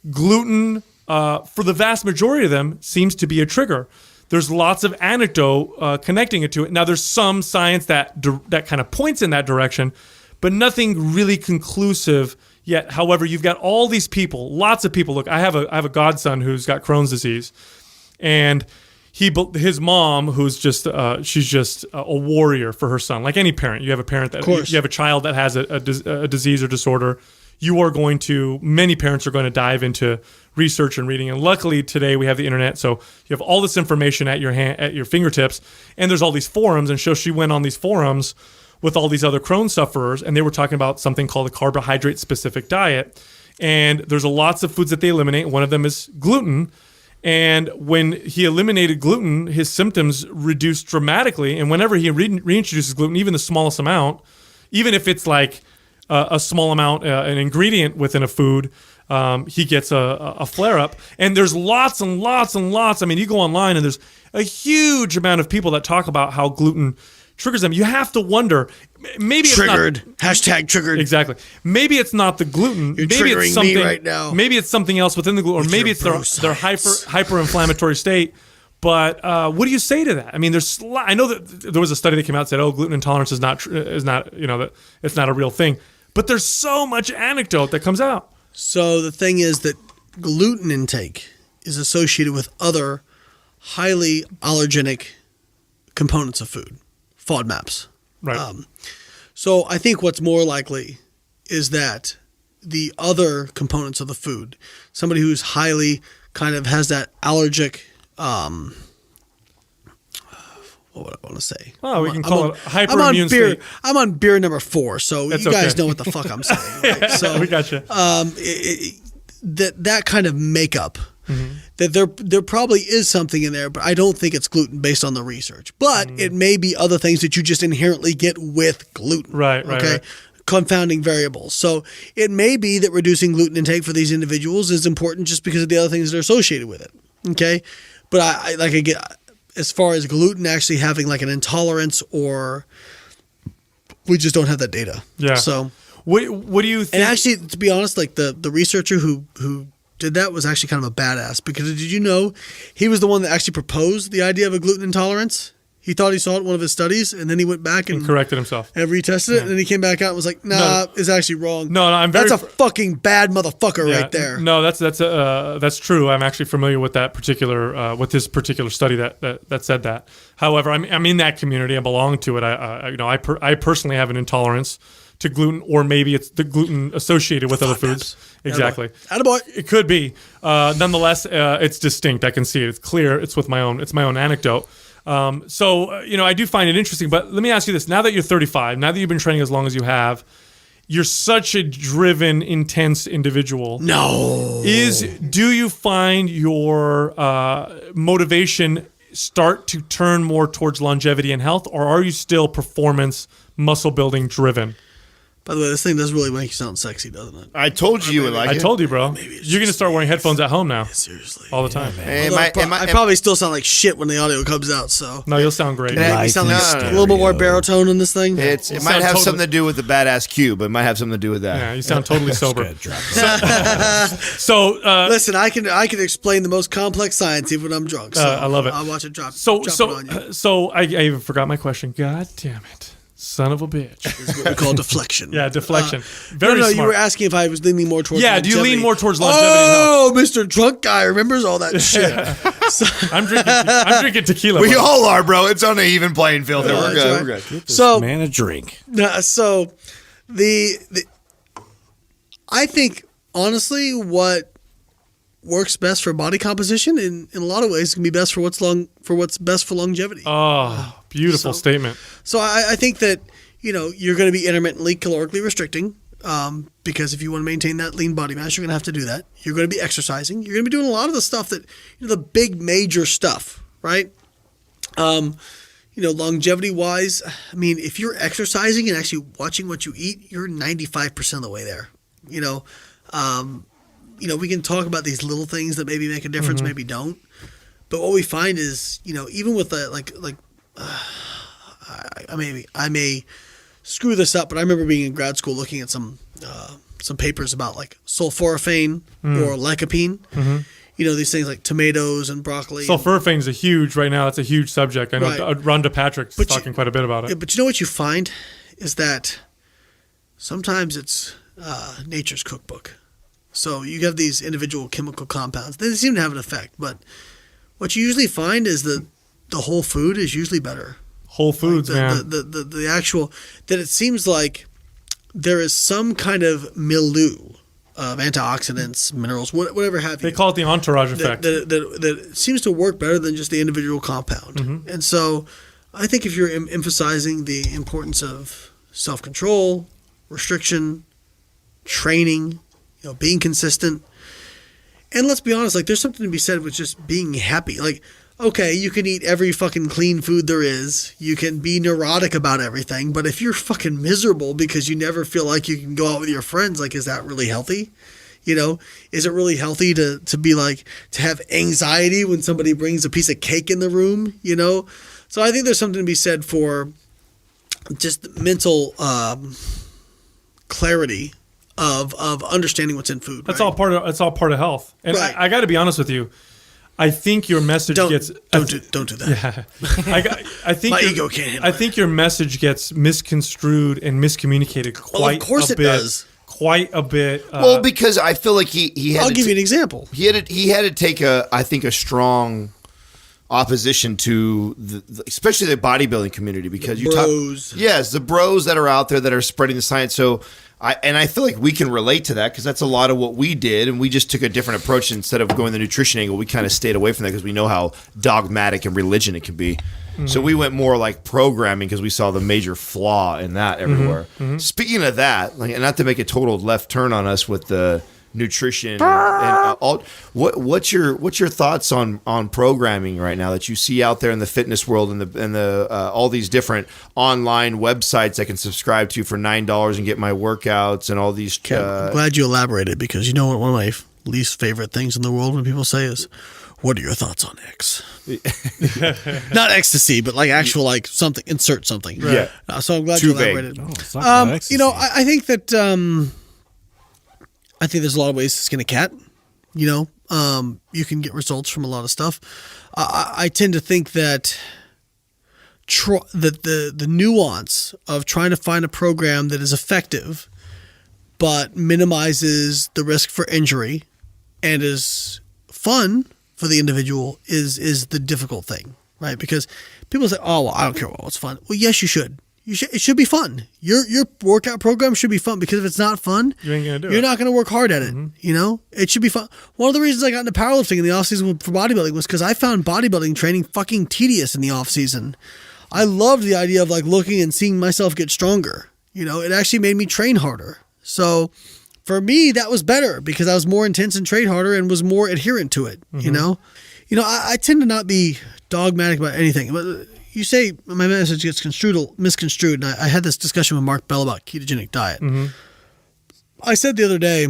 gluten, for the vast majority of them, seems to be a trigger. There's lots of anecdote connecting it to it. Now, there's some science that kind of points in that direction, but nothing really conclusive yet. However, you've got all these people, lots of people. Look, I have a godson who's got Crohn's disease, and his mom, who's just she's just a warrior for her son. Like any parent, you have a parent that you have a child that has a disease or disorder. Many parents are going to dive into research and reading. And luckily today we have the internet, so you have all this information at your fingertips. And there's all these forums, and so she went on these forums with all these other Crohn's sufferers, and they were talking about something called a carbohydrate-specific diet. And there's lots of foods that they eliminate. One of them is gluten. And when he eliminated gluten, his symptoms reduced dramatically. And whenever he reintroduces gluten, even the smallest amount, even if it's like a small amount, an ingredient within a food, he gets a flare-up. And there's lots and lots and lots. I mean, you go online, and there's a huge amount of people that talk about how gluten triggers them. You have to wonder, maybe triggered. It's not, hashtag triggered. Exactly. Maybe it's not the gluten. You're maybe triggering it's something, me right now. Maybe it's something else within the gluten, or maybe it's their hyper-inflammatory state. But what do you say to that? I mean, I know that there was a study that came out and said, "Oh, gluten intolerance is not that it's not a real thing." But there's so much anecdote that comes out. So the thing is that gluten intake is associated with other highly allergenic components of food. FODMAPs. Right. So I think what's more likely is that the other components of the food, somebody who's highly kind of has that allergic, what would I want to say? Well, we can call it hyperimmune state. I'm on beer number 4, so That's you guys okay. know what the fuck I'm saying. Right? So we got you. That kind of makeup, that there probably is something in there, but I don't think it's gluten based on the research. But it may be other things that you just inherently get with gluten. Right. Confounding variables. So it may be that reducing gluten intake for these individuals is important just because of the other things that are associated with it. Okay. But as far as gluten actually having like an intolerance, or we just don't have that data. Yeah. So what do you think? and actually, to be honest, like the researcher who did that was actually kind of a badass, because did you know he was the one that actually proposed the idea of a gluten intolerance? He thought he saw it in one of his studies, and then he went back and corrected himself and retested it, and then he came back out and was like, "Nah, it's actually wrong." No, that's a fucking bad motherfucker right there. No, that's true. I'm actually familiar with that particular with this particular study that said that. However, I'm in that community. I belong to it. I personally have an intolerance to gluten, or maybe it's the gluten associated with other foods. Exactly. Attaboy. It could be. Nonetheless, it's distinct. I can see it. It's clear. It's my own anecdote. I do find it interesting, but let me ask you this. Now that you're 35, now that you've been training as long as you have, you're such a driven, intense individual. Do you find your motivation start to turn more towards longevity and health, or are you still performance, muscle building driven? By the way, this thing does really make you sound sexy, doesn't it? I told you would like it. I told you, bro. You're going to start wearing headphones at home now. Seriously. All the time. I probably still sound like shit when the audio comes out, so. No, you'll sound great. You sound like a little bit more baritone in this thing. It might have something to do with the badass cube. It might have something to do with that. Yeah, you sound totally sober. Listen, I can explain the most complex science even when I'm drunk. So I love it. I'll watch it drop. I even forgot my question. God damn it. Son of a bitch. Is what we call deflection. Yeah, deflection. Very smart. You were asking if I was leaning more towards longevity. Do you lean more towards longevity? Oh, Mr. Drunk Guy remembers all that shit. I'm drinking tequila. We all are, bro. It's on an even playing field. We're good. Get this So, man a drink. So I think, honestly, what works best for body composition in a lot of ways can be best for what's best for longevity. Oh, beautiful statement. So I think that, you're going to be intermittently calorically restricting, because if you want to maintain that lean body mass, you're going to have to do that. You're going to be exercising. You're going to be doing a lot of the stuff that, the big major stuff, right? Longevity wise, I mean, if you're exercising and actually watching what you eat, you're 95% of the way there. We can talk about these little things that maybe make a difference, maybe don't. But what we find is, even with I may screw this up, but I remember being in grad school looking at some papers about like sulforaphane or lycopene. These things like tomatoes and broccoli. Sulforaphane is right now. It's a huge subject. I know Rhonda Patrick's talking quite a bit about it. Yeah, but what you find is that sometimes it's nature's cookbook. So you have these individual chemical compounds. They seem to have an effect, but what you usually find is that the whole food is usually better. Whole foods, man. The actual, that it seems like there is some kind of milieu of antioxidants, minerals, whatever have you. They call it the entourage effect. That seems to work better than just the individual compound. And so I think if you're emphasizing the importance of self-control, restriction, training, being consistent, and let's be honest, like there's something to be said with just being happy. Like, okay, you can eat every fucking clean food there is. You can be neurotic about everything. But if you're fucking miserable because you never feel like you can go out with your friends, like, is that really healthy? Is it really healthy to be like, to have anxiety when somebody brings a piece of cake in the room, So I think there's something to be said for just mental clarity of understanding what's in food. That's all part of health. And I got to be honest with you. I think your message don't do that. Yeah. I think my ego can't handle I think your message gets misconstrued and miscommunicated quite of course a it bit. Does. Quite a bit. Well, because I feel like he had. I'll give you an example. He had to take a strong opposition to especially the bodybuilding community, because the bros. The bros that are out there that are spreading the science. So I feel like we can relate to that, because that's a lot of what we did, and we just took a different approach. Instead of going the nutrition angle, we kind of stayed away from that because we know how dogmatic and religion it can be. So we went more like programming, because we saw the major flaw in that everywhere. Speaking of that, like, and not to make a total left turn on us with the nutrition and all, what's your thoughts on programming right now that you see out there in the fitness world and the all these different online websites I can subscribe to for $9 and get my workouts and all these. I'm glad you elaborated, because one of my least favorite things in the world when people say is, what are your thoughts on X? Not ecstasy, but like actual like something. Insert something. Yeah. So I'm glad Too you vague. elaborated. Oh, it's not about ecstasy. You know, I think that I think there's a lot of ways to skin a cat. You know, you can get results from a lot of stuff. I tend to think that the nuance of trying to find a program that is effective but minimizes the risk for injury and is fun for the individual is the difficult thing, right? Because people say, "Oh, well, I don't care what's fun." Well, yes, you should. It should be fun. Your workout program should be fun, because if it's not fun, You ain't gonna do it. you're not going to work hard at it. You know, it should be fun. One of the reasons I got into powerlifting in the off season for bodybuilding was because I found bodybuilding training fucking tedious in the off season. I loved the idea of like looking and seeing myself get stronger. You know, it actually made me train harder. So for me, that was better because I was more intense and trained harder and was more adherent to it. You know, I tend to not be dogmatic about anything, but you say my message gets misconstrued. And I had this discussion with Mark Bell about ketogenic diet. I said the other day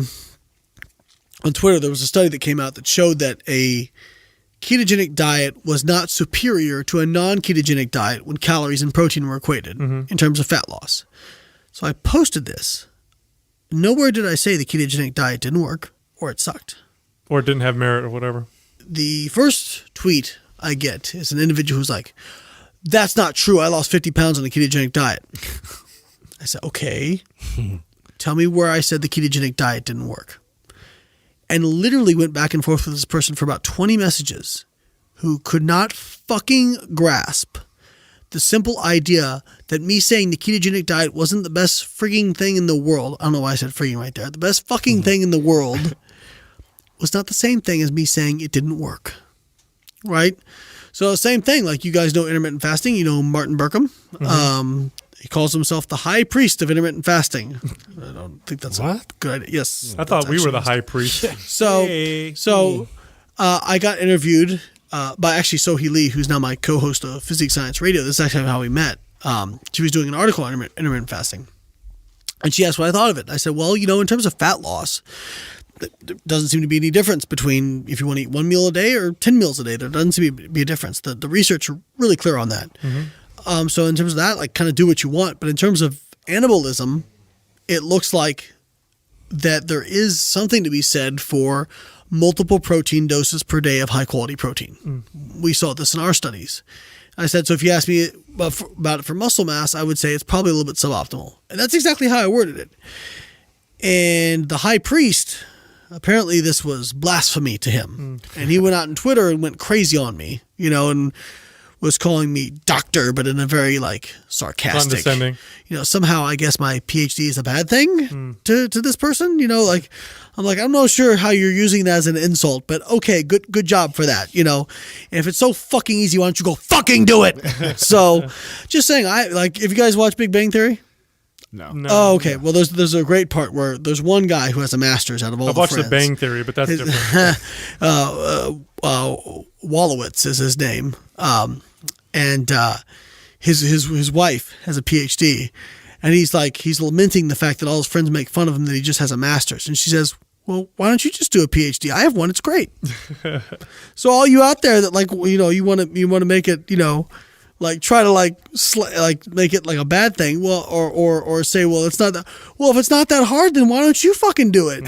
on Twitter, there was a study that came out that showed that a ketogenic diet was not superior to a non-ketogenic diet when calories and protein were equated in terms of fat loss. So I posted this. Nowhere did I say the ketogenic diet didn't work or it sucked. Or it didn't have merit or whatever. The first tweet I get is an individual who's like, "That's not true. I lost 50 pounds on the ketogenic diet." I said, "Okay, tell me where I said the ketogenic diet didn't work." And literally went back and forth with this person for about 20 messages who could not fucking grasp the simple idea that me saying the ketogenic diet wasn't the best frigging thing in the world. I don't know why I said frigging right there. The best fucking thing in the world was not the same thing as me saying it didn't work. Right? So same thing, like you guys know intermittent fasting, you know Martin Berkham. He calls himself the high priest of intermittent fasting. I don't think that's a good idea. Yes. I thought we were the high priest. So I got interviewed by actually Sohee Lee, who's now my co-host of Physique Science Radio. This is actually how we met. She was doing an article on intermittent fasting. And she asked what I thought of it. I said, well, you know, in terms of fat loss, there doesn't seem to be any difference between if you want to eat 1 meal a day or 10 meals a day. There doesn't seem to be a difference. The research are really clear on that. So in terms of that, like kind of do what you want. But in terms of anabolism, it looks like that there is something to be said for multiple protein doses per day of high quality protein. We saw this in our studies. I said, so if you ask me about it for muscle mass, I would say it's probably a little bit suboptimal. And that's exactly how I worded it. And the high priest, apparently this was blasphemy to him. And he went out on Twitter and went crazy on me, you know, and was calling me doctor, but in a very like sarcastic, condescending. You know, somehow I guess my PhD is a bad thing to this person, you know, like I'm not sure how you're using that as an insult, but okay, good job for that, you know. And if it's so fucking easy, why don't you go fucking do it? So just saying, if you guys watch Big Bang Theory? No. Oh, okay. Well, there's a great part where there's one guy who has a master's out of all I've the watched friends. The Bang Theory, but that's different. Wolowitz is his name. And his wife has a PhD, and he's lamenting the fact that all his friends make fun of him that he just has a master's. And she says, well, why don't you just do a PhD? I have one. It's great. So all you out there that you want to make it, try to make it like a bad thing. Well, or say, well, it's not that. Well, if it's not that hard, then why don't you fucking do it?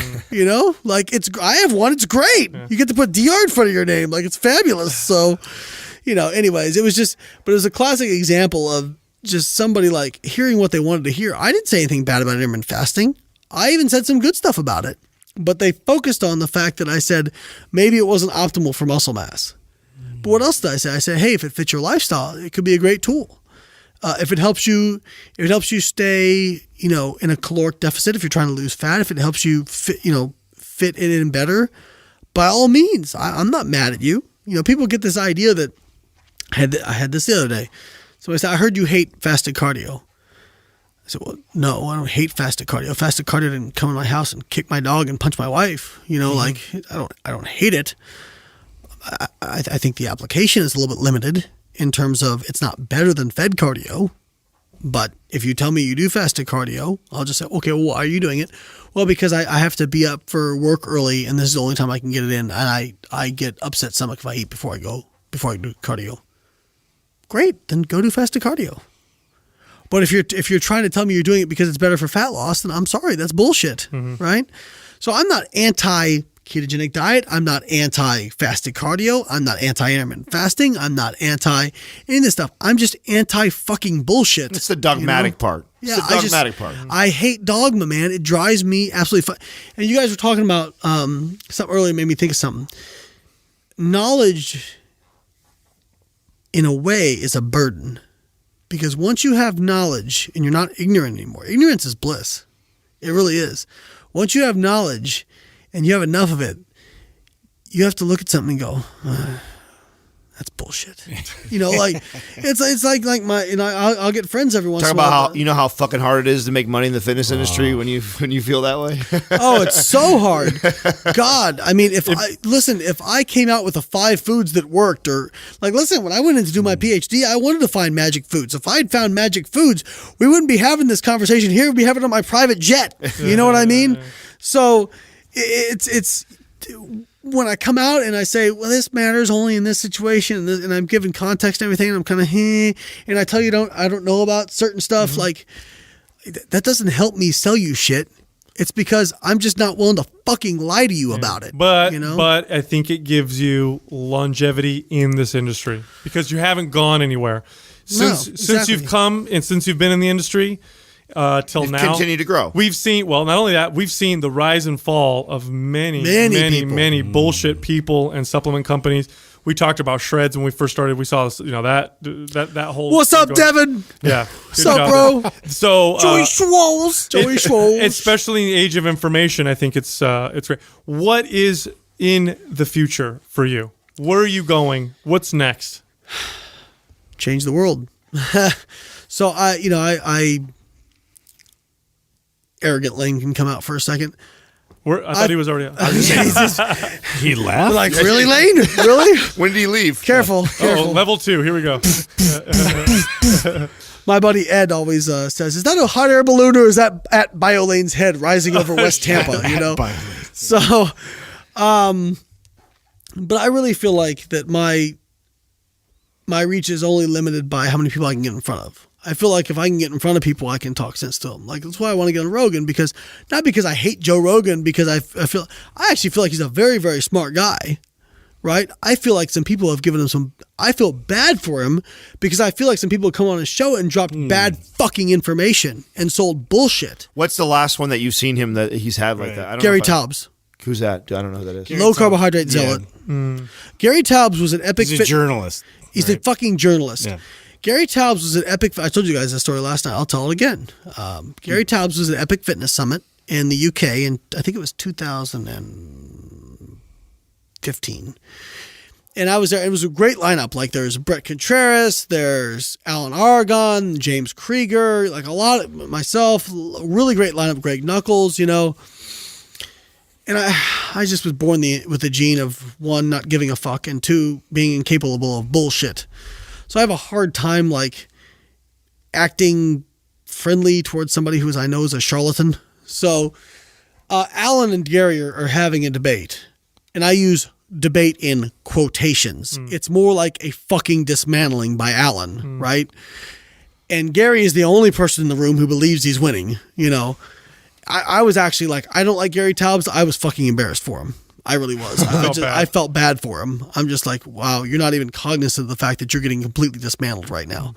I have one. It's great. Yeah. You get to put DR in front of your name. Like, it's fabulous. So, anyways, it was a classic example of just somebody like hearing what they wanted to hear. I didn't say anything bad about intermittent fasting. I even said some good stuff about it, but they focused on the fact that I said maybe it wasn't optimal for muscle mass. But what else did I say? I said, hey, if it fits your lifestyle, it could be a great tool. If it helps you stay, in a caloric deficit, if you're trying to lose fat, if it helps you fit it in better, by all means, I'm not mad at you. People get this idea that I had this the other day. Somebody said, I heard you hate fasted cardio. I said, well, no, I don't hate fasted cardio. Fasted cardio didn't come in my house and kick my dog and punch my wife. I don't hate it. I think the application is a little bit limited in terms of it's not better than fed cardio, But if you tell me you do fasted cardio, I'll just say, okay, well, why are you doing it? Well, because I have to be up for work early, and this is the only time I can get it in, and I get upset stomach if I eat before I do cardio. Great, then go do fasted cardio. But if you're trying to tell me you're doing it because it's better for fat loss, then I'm sorry, that's bullshit, right? So I'm not anti-ketogenic diet. I'm not anti-fasted cardio. I'm not anti-intermittent fasting. I'm not anti any of this stuff. I'm just anti-fucking bullshit. It's the dogmatic part. Yeah, It's the dogmatic part. I hate dogma, man. It drives me absolutely And you guys were talking about something earlier, made me think of something. Knowledge, in a way, is a burden. Because once you have knowledge and you're not ignorant anymore, ignorance is bliss. It really is. Once you have knowledge and you have enough of it, you have to look at something and go, that's bullshit. Like it's like my, I'll get friends every once in a while. Talk about how fucking hard it is to make money in the fitness industry when you feel that way. Oh, it's so hard. God, I mean, if I came out with the 5 foods that worked, or when I went in to do my PhD, I wanted to find magic foods. If I had found magic foods, we wouldn't be having this conversation here. We'd be having it on my private jet. You know what I mean? So it's when I come out and I say, well, this matters only in this situation, and I'm giving context and everything, and I'm kind of, and I tell you, I don't know about certain stuff, like, that doesn't help me sell you shit. It's because I'm just not willing to fucking lie to you about it. But I think it gives you longevity in this industry because you haven't gone anywhere. Since you've come and since you've been in the industry, till now, continue to grow. We've seen, not only that, we've seen the rise and fall of many bullshit people and supplement companies. We talked about shreds when we first started. We saw that whole. What's up, Devin? Yeah. What's up, bro? So Joey Schwolls. Especially in the age of information, I think it's great. What is in the future for you? Where are you going? What's next? Change the world. So I arrogant Layne can come out for a second. I thought he was already out. He laughed? Like, really, Layne? Really? When did he leave? Careful. Level 2. Here we go. My buddy Ed always says, is that a hot air balloon or is that at BioLane's head rising over West Tampa? So, but I really feel like that my reach is only limited by how many people I can get in front of. I feel like if I can get in front of people, I can talk sense to them. Like, that's why I want to get on Rogan, not because I hate Joe Rogan, because I actually feel like he's a very, very smart guy, right? I feel like some people have given him I feel bad for him because I feel like some people have come on his show and dropped bad fucking information and sold bullshit. What's the last one that you've seen him that he's had like that? I don't Gary know Taubes. Who's that? I don't know who that is. Low carbohydrate zealot. Gary Taubes was an epic. He's a journalist. He's a fucking journalist. Yeah. Gary Taubes was an epic. I told you guys that story last night. I'll tell it again. Gary Taubes was an epic fitness summit in the UK, and I think it was 2015. And I was there. It was a great lineup. Like, there's Brett Contreras, there's Alan Aragon, James Krieger, like a lot of myself. A really great lineup. Greg Nuckols, And I just was born with the gene of, 1, not giving a fuck, and 2, being incapable of bullshit. So I have a hard time, like, acting friendly towards somebody who I know is a charlatan. So Alan and Gary are having a debate, and I use debate in quotations. It's more like a fucking dismantling by Alan, right? And Gary is the only person in the room who believes he's winning, I was actually like, I don't like Gary Taubes. I was fucking embarrassed for him. I really was. I felt bad for him. I'm just like, wow, you're not even cognizant of the fact that you're getting completely dismantled right now.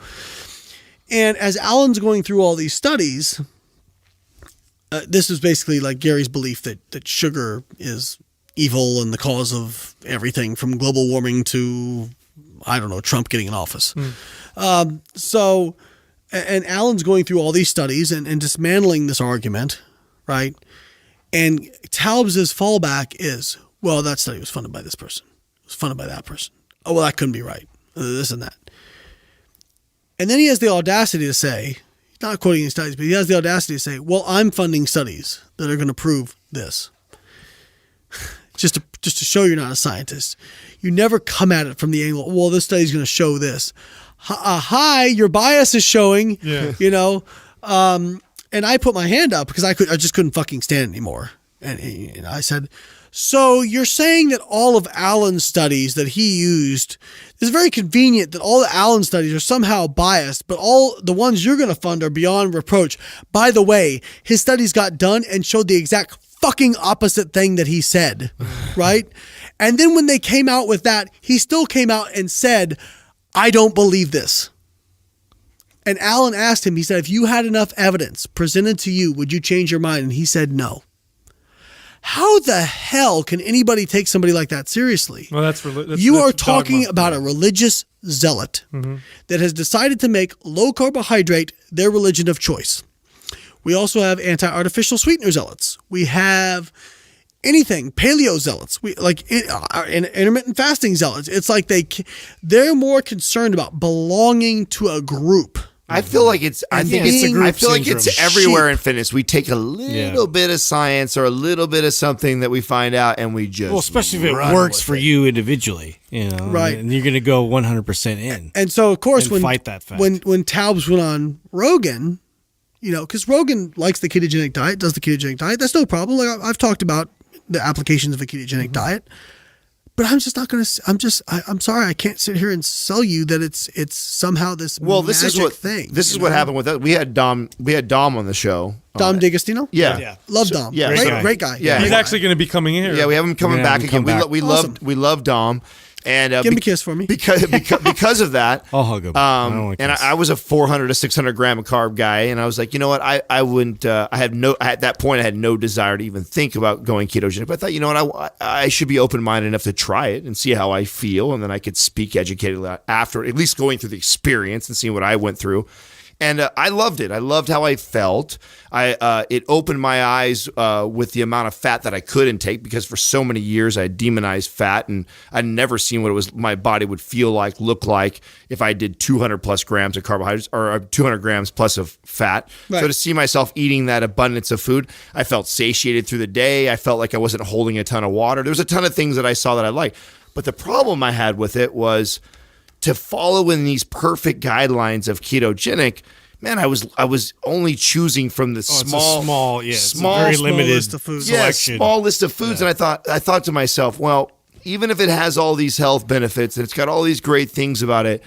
And as Alan's going through all these studies, this is basically like Gary's belief that sugar is evil and the cause of everything from global warming to, I don't know, Trump getting in office. And Alan's going through all these studies and dismantling this argument, right? And Taubes' fallback is, well, that study was funded by this person. It was funded by that person. Oh, well, that couldn't be right. This and that. And then he has the audacity to say, he's not quoting any studies, but he has the audacity to say, well, I'm funding studies that are going to prove this. just to show you're not a scientist. You never come at it from the angle, well, this study's going to show this. hi, your bias is showing. Yeah. You know, and I put my hand up because I just couldn't fucking stand anymore. And I said, so you're saying that all of Allen's studies that he used, it's very convenient that all the Allen studies are somehow biased, but all the ones you're going to fund are beyond reproach. By the way, his studies got done and showed the exact fucking opposite thing that he said, right? And then when they came out with that, he still came out and said, I don't believe this. And Allen asked him, he said, if you had enough evidence presented to you, would you change your mind? And he said no. How the hell can anybody take somebody like that seriously? Well, that's you are talking about a religious zealot that has decided to make low carbohydrate their religion of choice. We also have anti-artificial sweetener zealots. We have anything paleo zealots. We like intermittent fasting zealots. It's like they're more concerned about belonging to a group. I feel like it's. I feel like it's everywhere in fitness. We take a little bit of science or a little bit of something that we find out, and we just especially if it works for you individually, you know, right? And you're going to go 100% in. And so, of course, when fight that fact. when Taubes went on Rogan, you know, because Rogan likes the ketogenic diet, does the ketogenic diet. That's no problem. Like I've talked about the applications of a ketogenic diet. But I'm just not going to. I'm sorry. I can't sit here and sell you that it's somehow this magic thing. This is what happened with us. We had Dom on the show. Dom DeGastino? Yeah. Love Dom. Yeah. Great guy. Yeah. He's actually going to be coming here. Yeah, we have him coming back again. We love Dom. And give him a kiss for me. Because of that, I'll hug him. I was a 400 to 600 gram of carb guy, and I was like, you know what, I wouldn't. At that point, I had no desire to even think about going ketogenic. But I thought, you know what, I should be open minded enough to try it and see how I feel, and then I could speak educatedly after, at least going through the experience and seeing what I went through. And I loved it. I loved how I felt. It opened my eyes with the amount of fat that I could intake, because for so many years I had demonized fat, and I'd never seen what it was my body would feel like, look like if I did 200 plus grams of carbohydrates or 200 grams plus of fat. Right. So to see myself eating that abundance of food, I felt satiated through the day. I felt like I wasn't holding a ton of water. There was a ton of things that I saw that I liked. But the problem I had with it was, to follow in these perfect guidelines of ketogenic, man, I was only choosing from the small, very limited list of foods. Selection. Small list of foods. And I thought to myself, well, even if it has all these health benefits and it's got all these great things about it,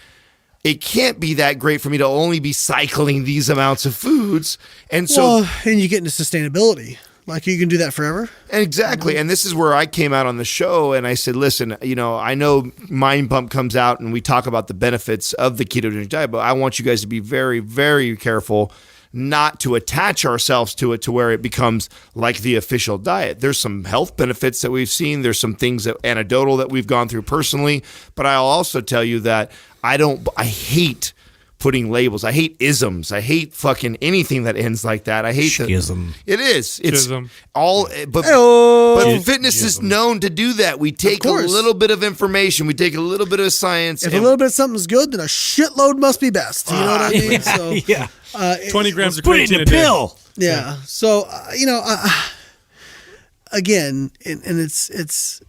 it can't be that great for me to only be cycling these amounts of foods. And so, and you get into sustainability. Like, you can do that forever? Exactly. And this is where I came out on the show and I said, listen, you know, I know Mind Pump comes out and we talk about the benefits of the ketogenic diet, but I want you guys to be very, very careful not to attach ourselves to it to where it becomes like the official diet. There's some health benefits that we've seen. There's some things that anecdotal that we've gone through personally, but I'll also tell you that I hate putting labels. I hate isms. I hate fucking anything that ends like that. I hate Schism. It is. It's Schism. all. But fitness is known to do that. We take a little bit of information. We take a little bit of science. If a little bit of something's good, then a shitload must be best. You know what I mean? So, 20 grams of put it in a pill. Yeah. So you know, again, and it's.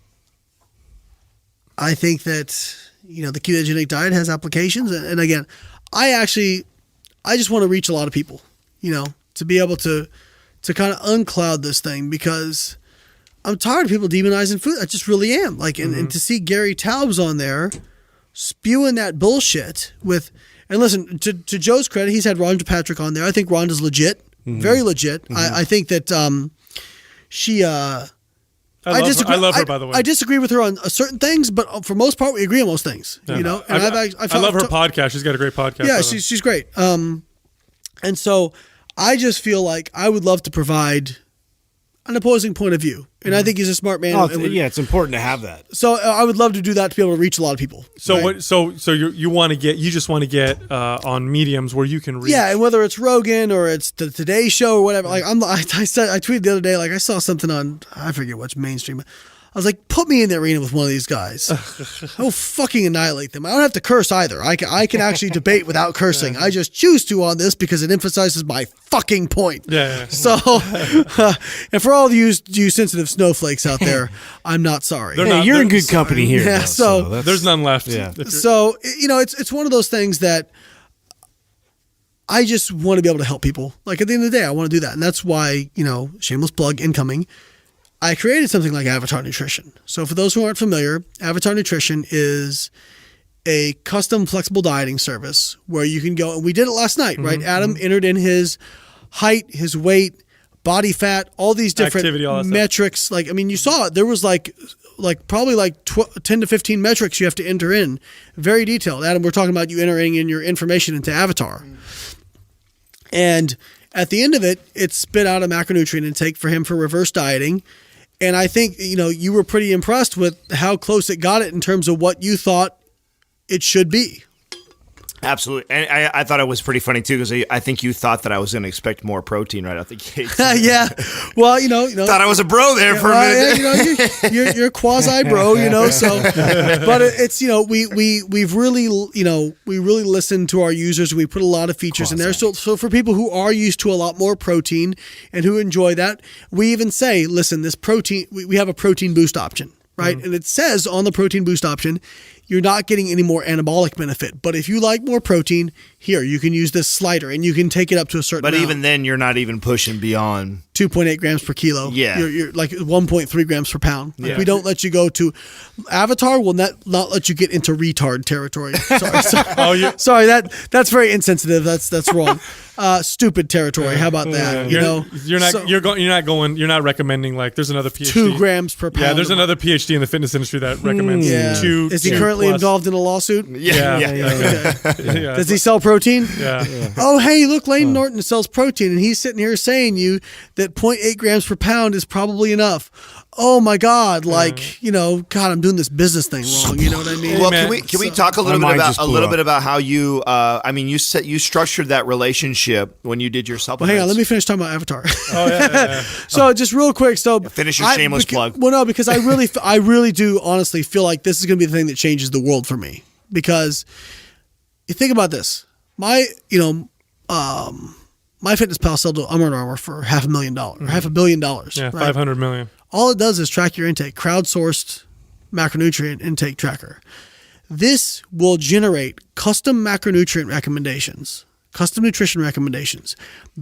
I think that, you know, the ketogenic diet has applications, and again, I just want to reach a lot of people, you know, to be able to kind of uncloud this thing, because I'm tired of people demonizing food. I just really am. Like, and to see Gary Taubes on there spewing that bullshit with, and listen, to Joe's credit, he's had Rhonda Patrick on there. I think Rhonda's legit, very legit. I think that she. I love her, by the way. I disagree with her on certain things, but for most part, we agree on most things. Yeah. You know, and I love her podcast. She's got a great podcast. Yeah, she's great. And so I just feel like I would love to provide an opposing point of view, and I think he's a smart man. It's important to have that. So I would love to do that, to be able to reach a lot of people. So right? So you just want to get on mediums where you can reach. Yeah, and whether it's Rogan or it's the Today Show or whatever. Like I tweeted the other day, like I saw something on, I forget what's mainstream. I was like, put me in the arena with one of these guys. I'll fucking annihilate them. I don't have to curse either. I can actually debate without cursing. I just choose to on this because it emphasizes my fucking point. Yeah. So, and for all of you sensitive snowflakes out there, I'm not sorry. Hey, you're in good company here. Yeah, though, so that's- There's none left. Yeah. So, it's one of those things that I just want to be able to help people. Like at the end of the day, I want to do that. And that's why, shameless plug incoming, I created something like Avatar Nutrition. So for those who aren't familiar, Avatar Nutrition is a custom flexible dieting service where you can go, and we did it last night, right? Adam entered in his height, his weight, body fat, all these different Activity, all that stuff. metrics. Like, I mean, you saw it. There was probably 10 to 15 metrics you have to enter in. Very detailed. Adam, we're talking about you entering in your information into Avatar. And at the end of it, it spit out a macronutrient intake for him for reverse dieting. And I think, you were pretty impressed with how close it got it in terms of what you thought it should be. Absolutely. And I thought it was pretty funny, too, because I think you thought that I was going to expect more protein right out the gate. Yeah. Well, Thought I was a bro there for a minute. Yeah, you're quasi bro, so, but it's, we've really, we really listened to our users. We put a lot of features in there. So for people who are used to a lot more protein and who enjoy that, we even say, listen, this protein, we have a protein boost option, right? And it says on the protein boost option, you're not getting any more anabolic benefit. But if you like more protein, here, you can use this slider and you can take it up to a certain But amount. even then, you're not even pushing beyond 2.8 grams per kilo. Yeah. You're like 1.3 grams per pound. Like Yeah. we don't let you go to Avatar will not let you get into retard territory. Sorry. Sorry, that's very insensitive. That's wrong. Stupid territory. How about that? You're not recommending like there's another PhD. 2 grams per pound. Yeah, there's another PhD in the fitness industry that recommends two. Is he two currently plus. involved in a lawsuit? Yeah. Okay. Yeah. Does he sell protein? Yeah. Oh, hey, look, Layne Norton sells protein, and he's sitting here saying that 0.8 grams per pound is probably enough. Oh my God! God, I'm doing this business thing wrong. You know what I mean? Well, man. can we talk a little bit about how you? You structured that relationship when you did your Well, supplements. hang on, let me finish talking about Avatar. Oh yeah. So just real quick, Finish your shameless plug. Well, no, because I really do honestly feel like this is going to be the thing that changes the world for me. Because you think about this, my MyFitnessPal sold to Under Armour for $500,000 or $500 million. Yeah, right? 500 million. All it does is track your intake, crowdsourced macronutrient intake tracker. This will generate custom macronutrient recommendations, custom nutrition recommendations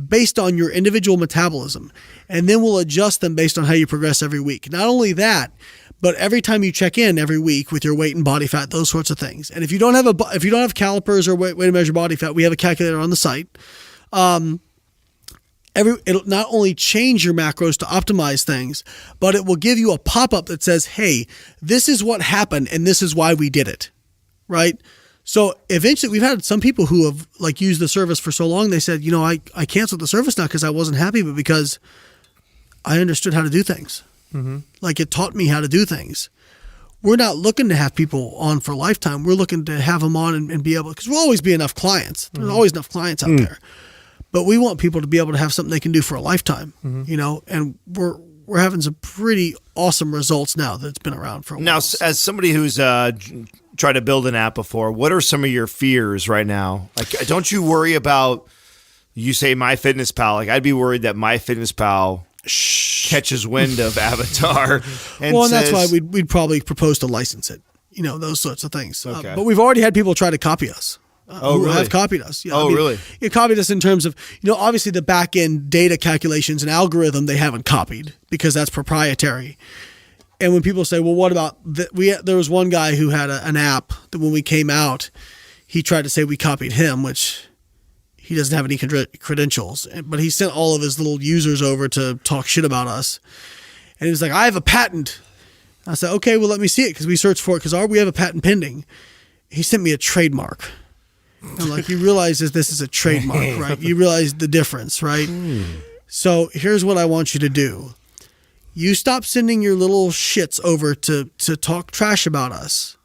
based on your individual metabolism, and then we'll adjust them based on how you progress every week. Not only that, but every time you check in every week with your weight and body fat, those sorts of things. And if you don't have calipers or way to measure body fat, we have a calculator on the site. It'll not only change your macros to optimize things, but it will give you a pop-up that says, hey, this is what happened and this is why we did it, right? So eventually we've had some people who have used the service for so long, they said, I canceled the service not because I wasn't happy, but because I understood how to do things. Mm-hmm. Like it taught me how to do things. We're not looking to have people on for a lifetime. We're looking to have them on and be able, because we'll always be enough clients. There's always enough clients out there. But we want people to be able to have something they can do for a lifetime, and we're having some pretty awesome results now that's been around for a while. Now, as somebody who's tried to build an app before, what are some of your fears right now? Like, don't you worry about, you say MyFitnessPal, like I'd be worried that MyFitnessPal catches wind of Avatar. And that's why we'd probably propose to license it, those sorts of things. Okay. But we've already had people try to copy us. Who really? have copied us. Yeah, really? It copied us in terms of, obviously the back end data calculations and algorithm they haven't copied because that's proprietary. And when people say, well, what about there was one guy who had an app that when we came out, he tried to say we copied him, which he doesn't have any credentials, but he sent all of his little users over to talk shit about us. And he was like, I have a patent. I said, okay, well, let me see it because we searched for it because we have a patent pending. He sent me a trademark. I'm like, you realize that this is a trademark, right? You realize the difference, right? So here's what I want you to do. You stop sending your little shits over to talk trash about us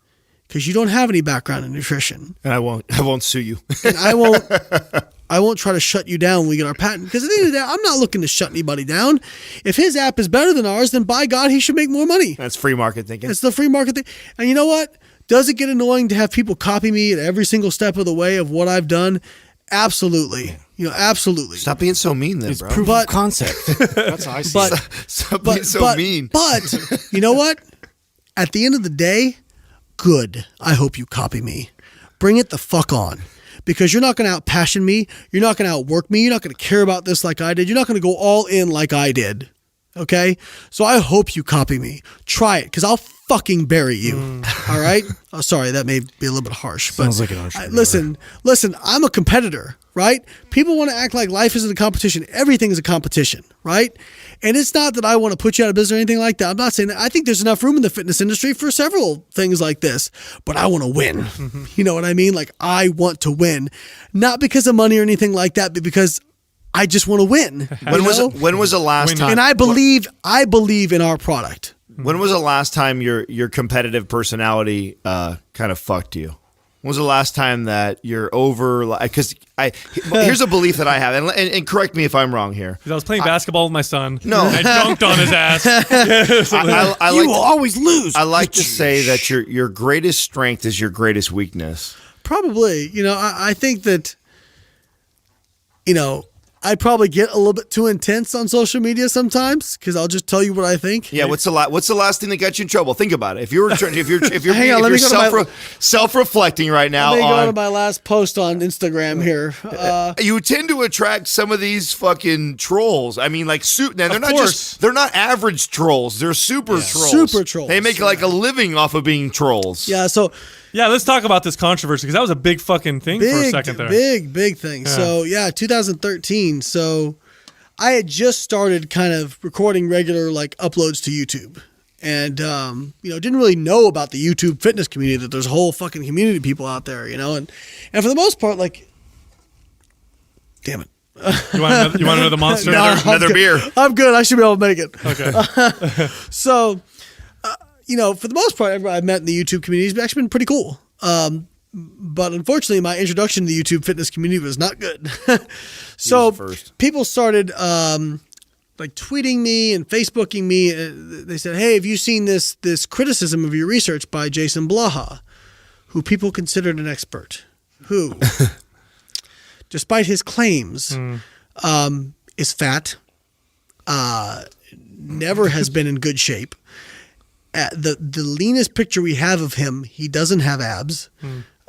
because you don't have any background in nutrition. And I won't sue you. And I I won't try to shut you down when we get our patent. Because at the end of the day, I'm not looking to shut anybody down. If his app is better than ours, then by God, he should make more money. That's free market thinking. It's the free market thing. And you know what? Does it get annoying to have people copy me at every single step of the way of what I've done? Absolutely. Absolutely. Stop being so mean then, It's bro. proof of concept. That's how I see it. Stop being so mean. But you know what? At the end of the day, good. I hope you copy me. Bring it the fuck on. Because you're not going to out-passion me. You're not going to outwork me. You're not going to care about this like I did. You're not going to go all in like I did. Okay? So I hope you copy me. Try it, because I'll fucking bury you. All right? Oh, sorry, that may be a little bit harsh. Sounds but like an entrepreneur. Listen, I'm a competitor, right? People want to act like life isn't a competition. Everything is a competition, right? And it's not that I want to put you out of business or anything like that. I'm not saying that. I think there's enough room in the fitness industry for several things like this, but I want to win. You know what I mean? Like, I want to win. Not because of money or anything like that, but because I just want to win. When was the last time? And I believe in our product. When was the last time your competitive personality kind of fucked you? When was the last time that you're over? Because here's a belief that I have, and correct me if I'm wrong here. I was playing basketball with my son. No. I dunked on his ass. You will always lose. I like to say that your greatest strength is your greatest weakness. Probably. I think that, I probably get a little bit too intense on social media sometimes because I'll just tell you what I think. Yeah, what's the last thing that got you in trouble? Think about it. If you're Hang on, let me go to self-reflecting right now, let me go to my last post on Instagram here. You tend to attract some of these fucking trolls. I mean, like, they're not average trolls. They're super trolls. Super trolls. They make like a living off of being trolls. Yeah. So. Yeah, let's talk about this controversy because that was a big fucking thing for a second there. Big thing. Yeah. So, 2013. So, I had just started kind of recording regular like uploads to YouTube. And, didn't really know about the YouTube fitness community, that there's a whole fucking community of people out there, and for the most part, like, damn it. You want another monster? Another beer. I'm good. I should be able to make it. Okay. So, for the most part, everybody I've met in the YouTube community has actually been pretty cool. But unfortunately, my introduction to the YouTube fitness community was not good. So people started like tweeting me and Facebooking me. They said, "Hey, have you seen this criticism of your research by Jason Blaha, who people considered an expert, who, despite his claims, is fat, never has been in good shape." The leanest picture we have of him, he doesn't have abs,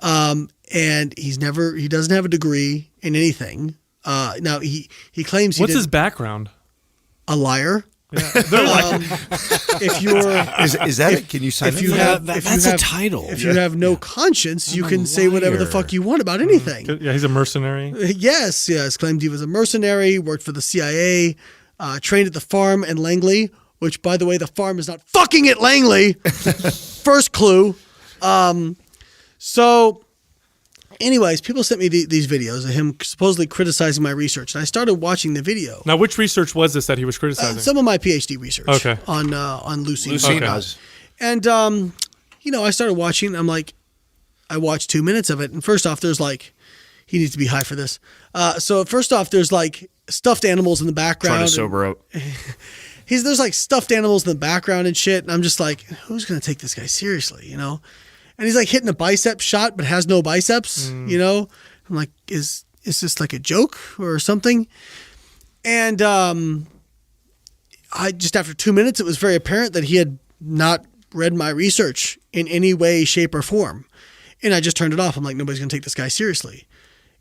and he doesn't have a degree in anything. Now he claims what's his background? A liar. Yeah. They're like, if you're is that it? Can you sign? If you have that's a title. If you have no conscience, you can say whatever the fuck you want about anything. Yeah, he's a mercenary. Yes. Claimed he was a mercenary, worked for the CIA, trained at the farm in Langley. Which, by the way, the farm is not fucking at Langley. First clue. So, anyways, people sent me these videos of him supposedly criticizing my research. And I started watching the video. Now, which research was this that he was criticizing? Some of my PhD research. Okay. On leucine. Leucine. And, I started watching. I'm like, I watched 2 minutes of it. And first off, there's like, he needs to be high for this. So, first off, there's like stuffed animals in the background. Trying to sober up. There's like stuffed animals in the background and shit. And I'm just like, who's going to take this guy seriously, And he's like hitting a bicep shot, but has no biceps, I'm like, is this like a joke or something? And I just, after 2 minutes, it was very apparent that he had not read my research in any way, shape, or form. And I just turned it off. I'm like, nobody's going to take this guy seriously.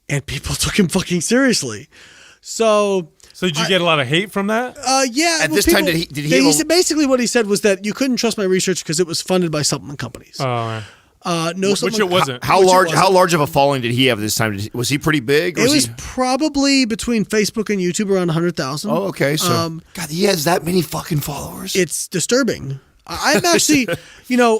And people took him fucking seriously. So did you get a lot of hate from that? Yeah. At this time, did he said, basically what he said was that you couldn't trust my research because it was funded by supplement companies. Oh, right. Which it wasn't. How large of a following did he have this time? Was he pretty big? It was probably between Facebook and YouTube around 100,000. Oh, okay. So God, he has that many fucking followers. It's disturbing. I'm actually,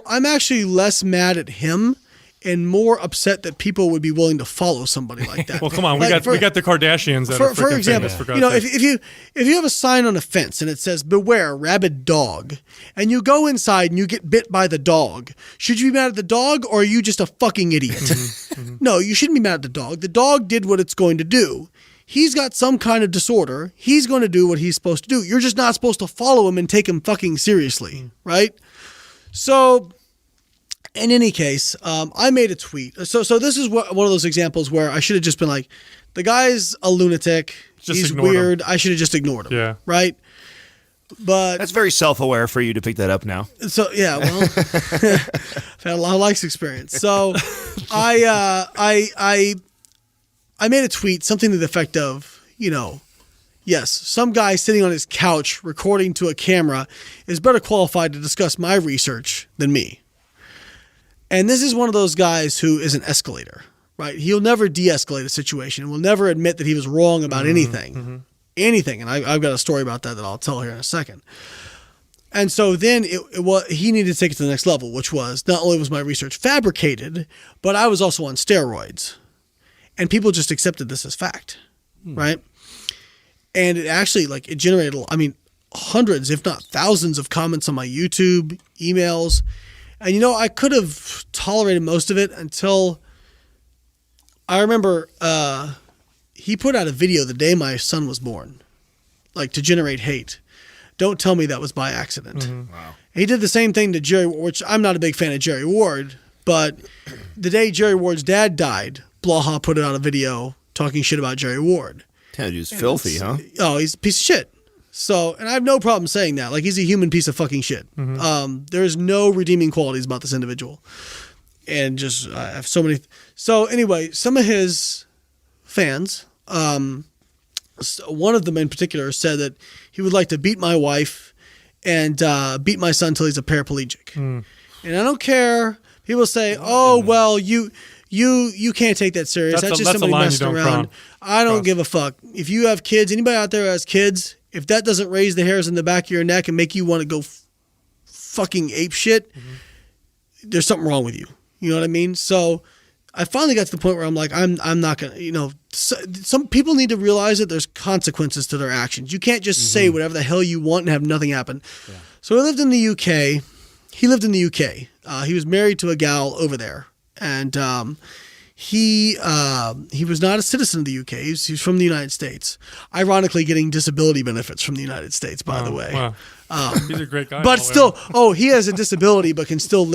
I'm actually less mad at him and more upset that people would be willing to follow somebody like that. Well, come on, Like, we got the Kardashians that are for freaking example, famous, for you God's know, sake. if you have a sign on a fence and it says "Beware, rabid dog," and you go inside and you get bit by the dog, should you be mad at the dog or are you just a fucking idiot? No, you shouldn't be mad at the dog. The dog did what it's going to do. He's got some kind of disorder. He's going to do what he's supposed to do. You're just not supposed to follow him and take him fucking seriously, right? So, in any case, I made a tweet. So this is one of those examples where I should have just been like, the guy's a lunatic. He's weird. I should have just ignored him. Yeah. Right? But That's very self-aware for you to pick that up now. so yeah, well, I've had a lot of likes experience. So I made a tweet, something to the effect of, you know, yes, some guy sitting on his couch recording to a camera is better qualified to discuss my research than me. And this is one of those guys who is an escalator, right? He'll never de-escalate a situation. Will never admit that he was wrong about anything. Anything. And I've got a story about that I'll tell here in a second. And so then he needed to take it to the next level, which was not only was my research fabricated, but I was also on steroids. And people just accepted this as fact, right? And it actually, like, it generated, I mean, hundreds, if not thousands of comments on my YouTube, emails. And, you know, I could have tolerated most of it until I remember he put out a video the day my son was born, like, to generate hate. Don't tell me that was by accident. Wow. He did the same thing to Jerry, which I'm not a big fan of Jerry Ward, but the day Jerry Ward's dad died, Blaha put out a video talking shit about Jerry Ward. That dude's filthy, huh? Oh, he's a piece of shit. So, and I have no problem saying that. Like, he's a human piece of fucking shit. There's no redeeming qualities about this individual. And just, I have so many. So, anyway, some of his fans, one of them in particular said that he would like to beat my wife and beat my son till he's a paraplegic. And I don't care. People say, oh, well, you can't take that serious. That's just somebody messing around. I don't give a fuck. If you have kids, anybody out there who has kids, if that doesn't raise the hairs in the back of your neck and make you want to go fucking ape shit, there's something wrong with you. You know what I mean? So I finally got to the point where I'm like, I'm not going to, you know, some people need to realize that there's consequences to their actions. You can't just say whatever the hell you want and have nothing happen. Yeah. So I lived in the UK. He lived in the UK. He was married to a gal over there. And he was not a citizen of the UK. He's from the United States. Ironically, getting disability benefits from the United States, by the way. Wow. He's a great guy. But still, he has a disability, but can still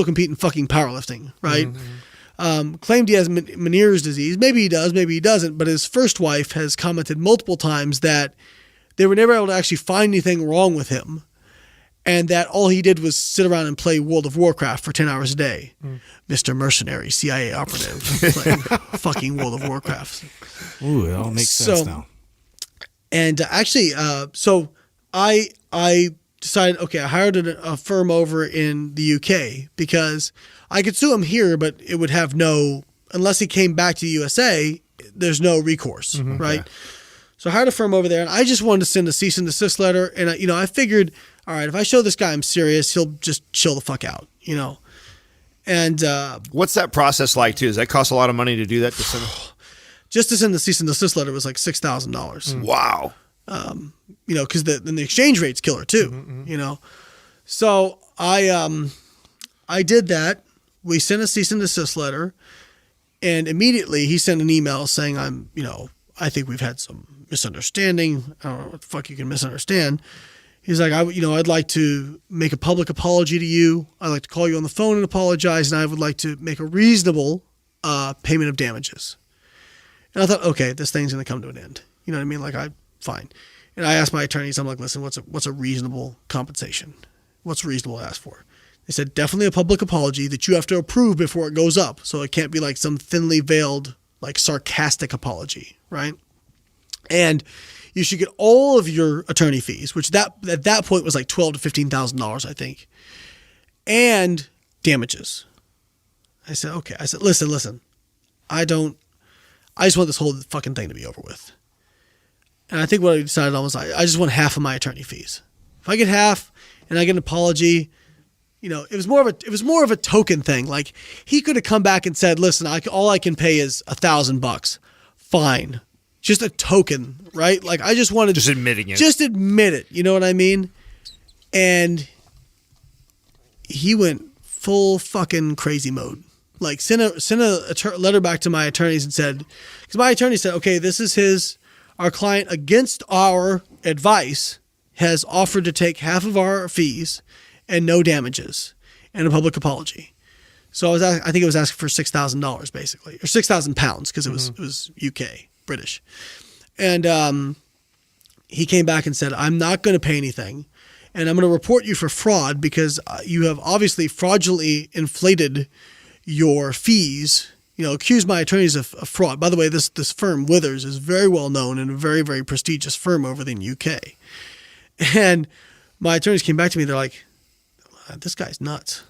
compete in fucking powerlifting, right? Claimed he has Meniere's disease. Maybe he does, maybe he doesn't. But his first wife has commented multiple times that they were never able to actually find anything wrong with him. And that all he did was sit around and play World of Warcraft for 10 hours a day. Mr. Mercenary, CIA operative, playing fucking World of Warcraft. Ooh, it all makes sense now. And actually, so I decided, okay, I hired a firm over in the UK because I could sue him here, but it would have unless he came back to the USA, there's no recourse, right? Okay. So I hired a firm over there, and I just wanted to send a cease and desist letter. And I figured, all right, if I show this guy I'm serious, he'll just chill the fuck out, you know. And what's that process like too? Does that cost a lot of money to do that? Just to send the cease and desist letter was like $6,000. Wow. You know, because then the exchange rate's killer too. You know, so I did that. We sent a cease and desist letter, and immediately he sent an email saying I think we've had some misunderstanding. I don't know what the fuck you can misunderstand. He's like, I'd like to make a public apology to you. I'd like to call you on the phone and apologize, and I would like to make a reasonable payment of damages. And I thought, okay, this thing's going to come to an end. You know what I mean? Like, fine. And I asked my attorneys, I'm like, listen, what's a reasonable compensation? What's reasonable to ask for? They said, definitely a public apology that you have to approve before it goes up. So it can't be like some thinly veiled, like sarcastic apology, right? And you should get all of your attorney fees, which at that point was like $12,000 to $15,000, I think, and damages. I said, okay. I said, listen, I just want this whole fucking thing to be over with. And I think what I decided on was I just want half of my attorney fees. If I get half and I get an apology, it was more of a token thing. Like he could have come back and said, "Listen, all I can pay is $1,000. Fine, just a token, right? Like I just wanted just admitting it. Just admit it. You know what I mean?" And he went full fucking crazy mode. Like sent a letter back to my attorneys and said, because my attorney said, okay, this is our client against our advice has offered to take half of our fees and no damages and a public apology. So I think it was asking for $6,000 basically, or £6,000 because it was UK, British. And he came back and said, I'm not going to pay anything. And I'm going to report you for fraud because you have obviously fraudulently inflated your fees, accused my attorneys of fraud. By the way, this firm, Withers, is very well known and a very, very prestigious firm over in the UK. And my attorneys came back to me. They're like, this guy's nuts.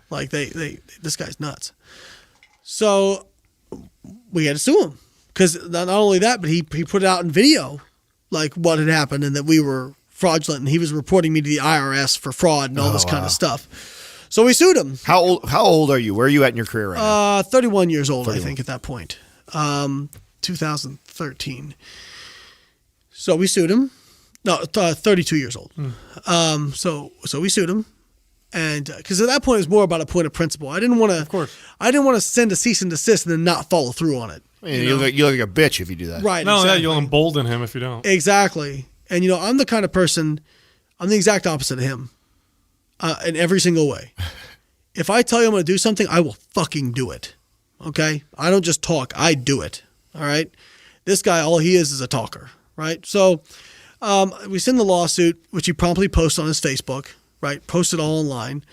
Like this guy's nuts. So we had to sue him because not only that, but he put it out in video, like what had happened and that we were fraudulent, and he was reporting me to the IRS for fraud and all this kind of stuff. So we sued him. How old are you? Where are you at in your career right now? 31 years old, 31. I think, at that point. 2013. So we sued him. No, 32 years old. So we sued him, and because at that point it was more about a point of principle. I didn't want to. Of course. I didn't want to send a cease and desist and then not follow through on it. You look like a bitch if you do that. Right. No, exactly. You'll embolden him if you don't. Exactly. And, I'm the kind of person, I'm the exact opposite of him in every single way. If I tell you I'm going to do something, I will fucking do it. Okay? I don't just talk. I do it. All right? This guy, all he is a talker. Right? So we send the lawsuit, which he promptly posts on his Facebook. Right? Post it all online.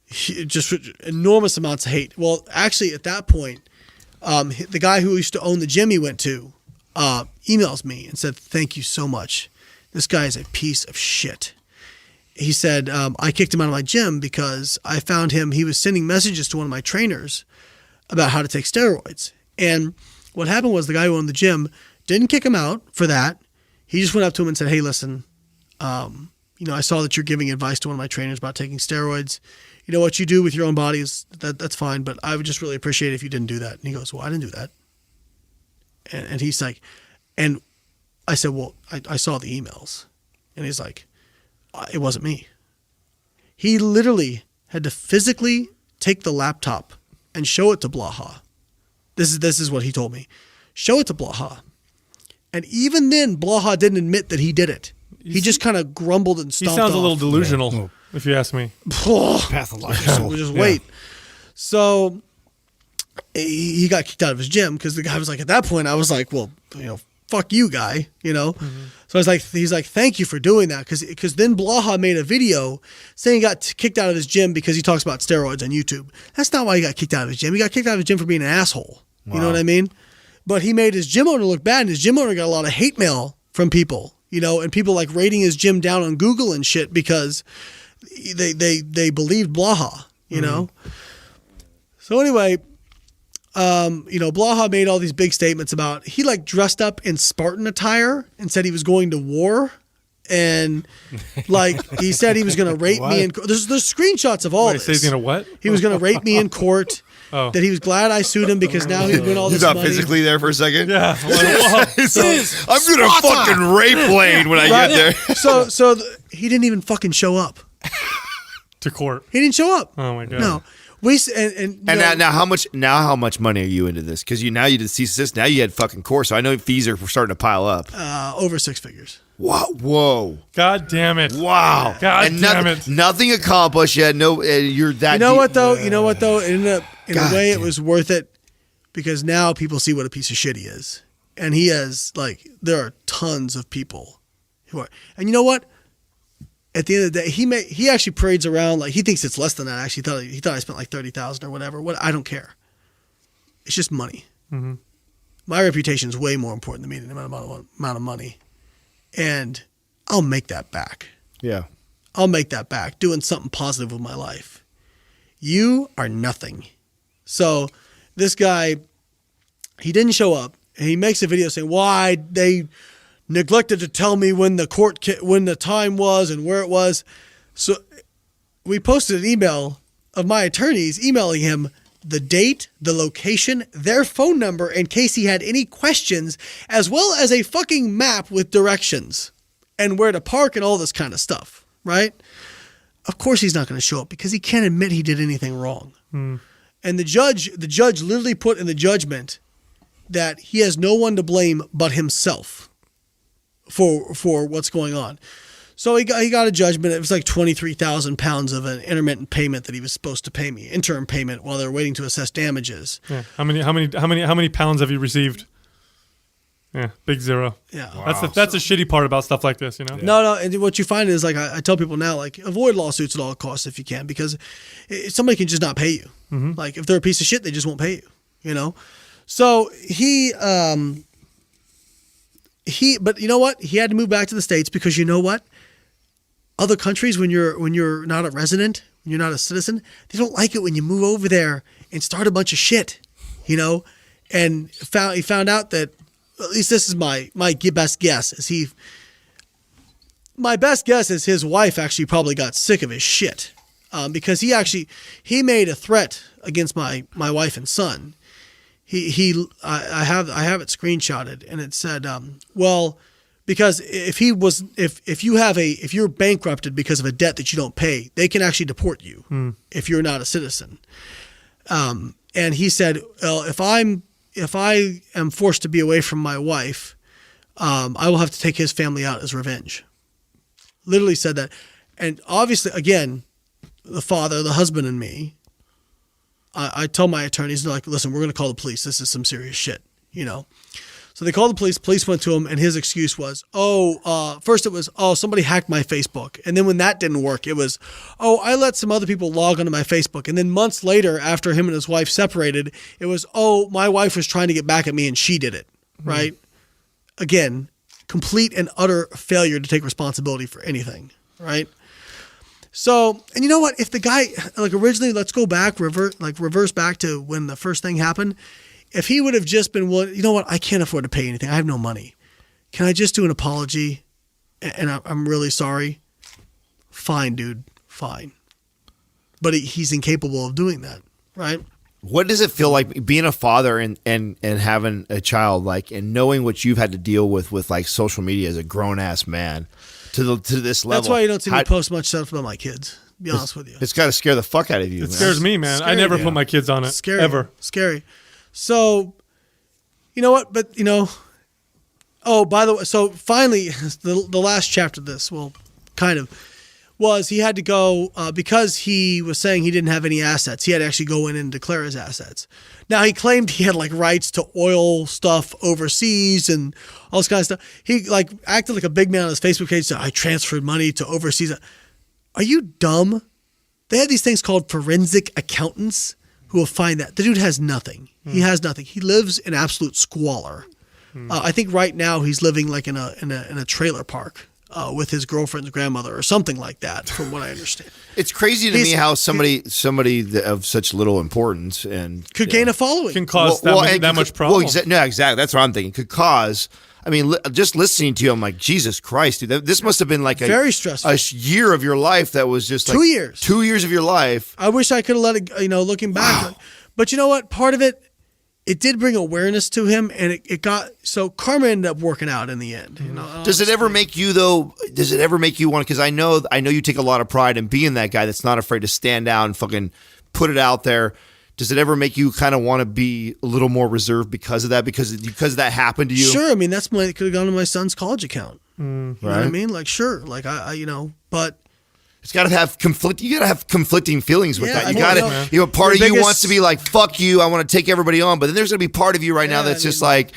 Just enormous amounts of hate. Well, actually, at that point, the guy who used to own the gym he went to emails me and said, thank you so much. This guy is a piece of shit. He said, I kicked him out of my gym because I found he was sending messages to one of my trainers about how to take steroids. And what happened was the guy who owned the gym didn't kick him out for that. He just went up to him and said, hey, listen, I saw that you're giving advice to one of my trainers about taking steroids. What you do with your own body is that's fine, but I would just really appreciate it if you didn't do that. And he goes, well, I didn't do that. And he's like, and I said, well, I saw the emails. And he's like, it wasn't me. He literally had to physically take the laptop and show it to Blaha. This is what he told me. Show it to Blaha. And even then, Blaha didn't admit that he did it. He just kind of grumbled and stomped off. He sounds a little delusional, if you ask me. Pathological. We'll just wait. So he got kicked out of his gym because the guy was like, at that point, I was like, well, fuck you, guy, So I was like, he's like, thank you for doing that. Because then Blaha made a video saying he got kicked out of his gym because he talks about steroids on YouTube. That's not why he got kicked out of his gym. He got kicked out of his gym for being an asshole. Wow. You know what I mean? But he made his gym owner look bad, and his gym owner got a lot of hate mail from people, and people like rating his gym down on Google and shit because they believed Blaha, So anyway, Blaha made all these big statements about, he like dressed up in Spartan attire and said he was going to war. And like, he said he was going to rape me in court. There's screenshots of all this. He's going to what? He was going to rape me in court. Oh. That he was glad I sued him because now he'd win all this money. You thought physically there for a second? Yeah. I'm going to fucking rape Layne when I get there. So he didn't even fucking show up. To court. He didn't show up. Oh my God. No. Now how much money are you into this? Because you did cease and desist. Now you had fucking course. So I know fees are starting to pile up. Over 6 figures. Wow! Whoa! God damn it! Wow! God damn it! Nothing accomplished yet. No, you're that. You know what though? It ended up in a way it was worth it because now people see what a piece of shit he is, and he has there are tons of people who are, and you know what? At the end of the day, he actually parades around like he thinks it's less than that. Actually, he thought I spent like $30,000 or whatever. What I don't care. It's just money. Mm-hmm. My reputation is way more important than me the amount of money. And I'll make that back. Yeah. I'll make that back doing something positive with my life. You are nothing. So this guy, he didn't show up, and he makes a video saying why they neglected to tell me when the time was and where it was. So we posted an email of my attorneys emailing him the date, the location, their phone number in case he had any questions, as well as a fucking map with directions and where to park and all this kind of stuff, right? Of course he's not going to show up because he can't admit he did anything wrong. And the judge literally put in the judgment that he has no one to blame but himself for what's going on. So he got a judgment. It was like 23,000 pounds of an intermittent payment that he was supposed to pay me, interim payment, while they're waiting to assess damages. Yeah. How many pounds have you received? Yeah, big zero. Yeah, That's the shitty part about stuff like this, you know. No. And what you find is, like, I tell people now, like, avoid lawsuits at all costs if you can, because somebody can just not pay you. Like, if they're a piece of shit, they just won't pay you. You know. So but you know what? He had to move back to the States because you know what? Other countries, when you're not a resident, when you're not a citizen, they don't like it when you move over there and start a bunch of shit, you know. And he found out that, at least this is my best guess, my best guess is his wife actually probably got sick of his shit, because he made a threat against my wife and son. I have it screenshotted, and it said, well, because if you're bankrupted because of a debt that you don't pay, they can actually deport you if you're not a citizen. And he said, well, if I am forced to be away from my wife, I will have to take his family out as revenge. Literally said that. And obviously, again, the father, the husband, and me, I tell my attorneys, they're like, listen, we're going to call the police. This is some serious shit, you know. So they called the police. Police went to him, and his excuse was, first it was, somebody hacked my Facebook. And then when that didn't work, it was, I let some other people log onto my Facebook. And then months later, after him and his wife separated, it was, my wife was trying to get back at me and she did it, right? Again, complete and utter failure to take responsibility for anything, right? So, and you know what? If the guy, like, originally, let's go back, reverse back to when the first thing happened. If he would have just been willing, you know what? I can't afford to pay anything. I have no money. Can I just do an apology? And I'm really sorry. Fine, dude. Fine. But he's incapable of doing that, right? What does it feel like being a father and having a child, like, and knowing what you've had to deal with like social media as a grown ass man to this level? That's why you don't see me post much stuff about my kids. To be honest with you, it's got to scare the fuck out of you. It scares me, man. I never put my kids on it. Scary, ever. Scary. So, you know what? But, you know, by the way, so finally, the last chapter of this, was he had to go, because he was saying he didn't have any assets, he had to actually go in and declare his assets. Now, he claimed he had, like, rights to oil stuff overseas and all this kind of stuff. He, like, acted like a big man on his Facebook page, said, I transferred money to overseas. Are you dumb? They have these things called forensic accountants who will find that. The dude has nothing. He has nothing. He lives in absolute squalor. I think right now he's living like in a trailer park with his girlfriend's grandmother or something like that, from what I understand. It's crazy to me how somebody of such little importance and could gain a following, can cause that much problem. Well, no, exactly. That's what I'm thinking. Could cause. I mean, just listening to you, I'm like, Jesus Christ, dude. This must have been like very stressful. A year of your life that was just like 2 years. 2 years of your life. I wish I could have let it, looking back. Wow. But you know what? Part of it did bring awareness to him, and it got, so karma ended up working out in the end. You know, Does it ever make you though? Does it ever make you want? Because I know you take a lot of pride in being that guy that's not afraid to stand out and fucking put it out there. Does it ever make you kind of want to be a little more reserved because of that? Because that happened to you? Sure. I mean, it could have gone to my son's college account. You know what I mean? Like, sure. Like, but it's got to have you got to have conflicting feelings with that. You got to, part of you biggest, wants to be like, fuck you, I want to take everybody on. But then there's going to be part of you right now that's just like,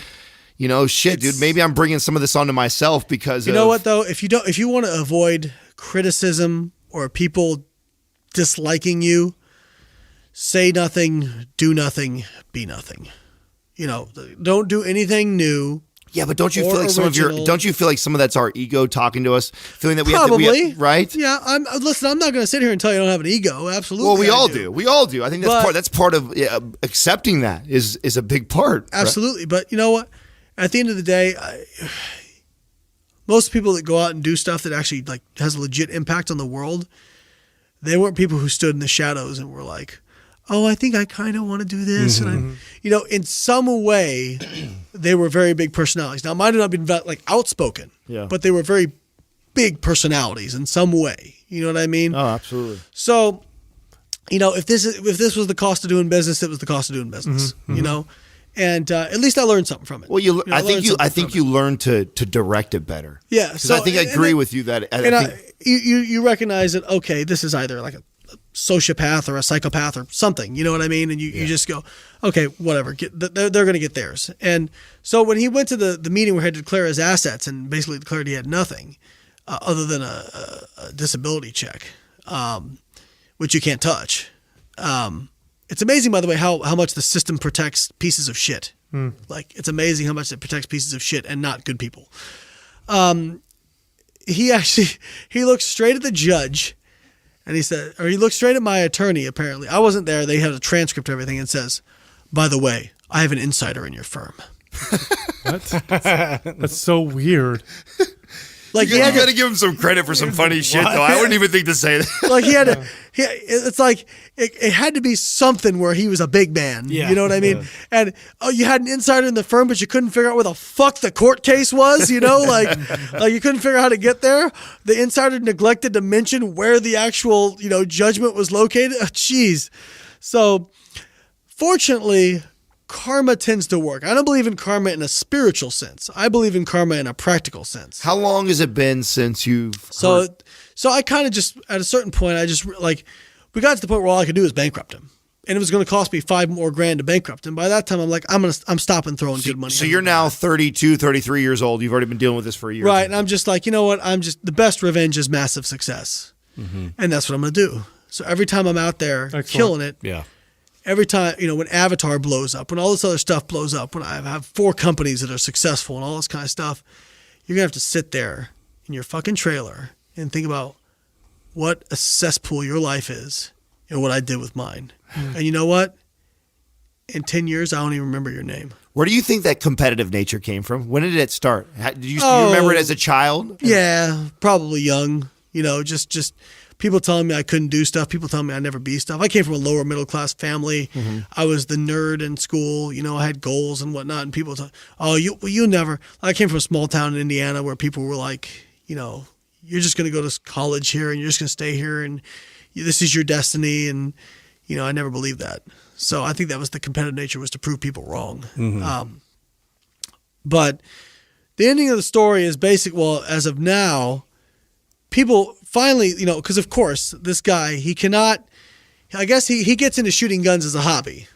shit, dude, maybe I'm bringing some of this onto myself because you know what though? If you want to avoid criticism or people disliking you, say nothing, do nothing, be nothing. Don't do anything new. Yeah, but don't you feel like some of that's our ego talking to us, feeling that we probably have to, right? Yeah, I'm not going to sit here and tell you I don't have an ego. Absolutely. Well, we all do. We all do. I think that's part of accepting that is a big part. Absolutely. Right? But you know what? At the end of the day, most people that go out and do stuff that actually like has a legit impact on the world, They weren't people who stood in the shadows and were like, oh, I think I kind of want to do this. And in some way, they were very big personalities. Now, mine had not been like outspoken, but they were very big personalities in some way. You know what I mean? Oh, absolutely. So, if this was the cost of doing business, it was the cost of doing business. And at least I learned something from it. Well, I think you learned to direct it better. Yeah, because I think I agree with you that. You recognize that, okay, this is either like a sociopath or a psychopath or something. You know what I mean? And you just go, okay, whatever. They're going to get theirs. And so when he went to the meeting where he had to declare his assets and basically declared he had nothing other than a disability check, which you can't touch. It's amazing, by the way, how much the system protects pieces of shit. Like, it's amazing how much it protects pieces of shit and not good people. He looked straight at the judge and he looked straight at my attorney, apparently. I wasn't there. They had a transcript of everything and says, by the way, I have an insider in your firm. That's so weird. Like, you got to give him some credit for some funny shit, though. I wouldn't even think to say that. Like, it's like, it had to be something where he was a big man. Yeah. You know what I mean? Yeah. And, you had an insider in the firm, but you couldn't figure out where the fuck the court case was, like you couldn't figure out how to get there. The insider neglected to mention where the actual, judgment was located. Oh, jeez. So, fortunately, karma tends to work. I don't believe in karma in a spiritual sense. I believe in karma in a practical sense. How long has it been since you've So I kind of just, at a certain point, we got to the point where all I could do was bankrupt him. And it was going to cost me $5 more grand to bankrupt him. By that time, I'm like, I'm stopping throwing good money. So you're now 32, 33 years old. You've already been dealing with this for a year. Right. And I'm just like, you know what? The best revenge is massive success. And that's what I'm going to do. So every time I'm out there killing it, every time, when Avatar blows up, when all this other stuff blows up, when I have 4 companies that are successful and all this kind of stuff, you're going to have to sit there in your fucking trailer and think about what a cesspool your life is and what I did with mine. And you know what? In 10 years, I don't even remember your name. Where do you think that competitive nature came from? When did it start? Do you remember it as a child? Yeah, probably young. Just people telling me I couldn't do stuff. People telling me I'd never be stuff. I came from a lower middle class family. I was the nerd in school. I had goals and whatnot. And people talk, oh, you never. I came from a small town in Indiana where people were like, you're just going to go to college here and you're just going to stay here and this is your destiny. And, I never believed that. So I think that was the competitive nature, was to prove people wrong. But the ending of the story is basic. Well, as of now, people finally, because of course, this guy, he cannot, I guess he gets into shooting guns as a hobby,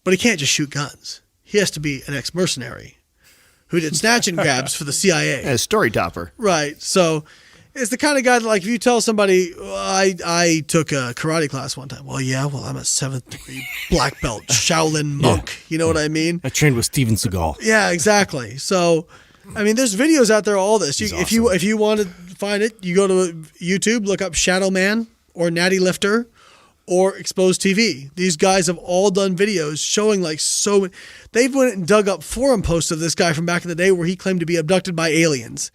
but he can't just shoot guns. He has to be an ex-mercenary who did snatch and grabs for the CIA. And a story topper. Right. So it's the kind of guy that, like, if you tell somebody, I took a karate class one time. Well, I'm a 7th degree black belt Shaolin monk. You know what I mean? I trained with Steven Seagal. Yeah, exactly. So, I mean, there's videos out there, all this. If you want to find it, you go to YouTube, look up Shadow Man or Natty Lifter or Exposed TV. These guys have all done videos showing they've went and dug up forum posts of this guy from back in the day where he claimed to be abducted by aliens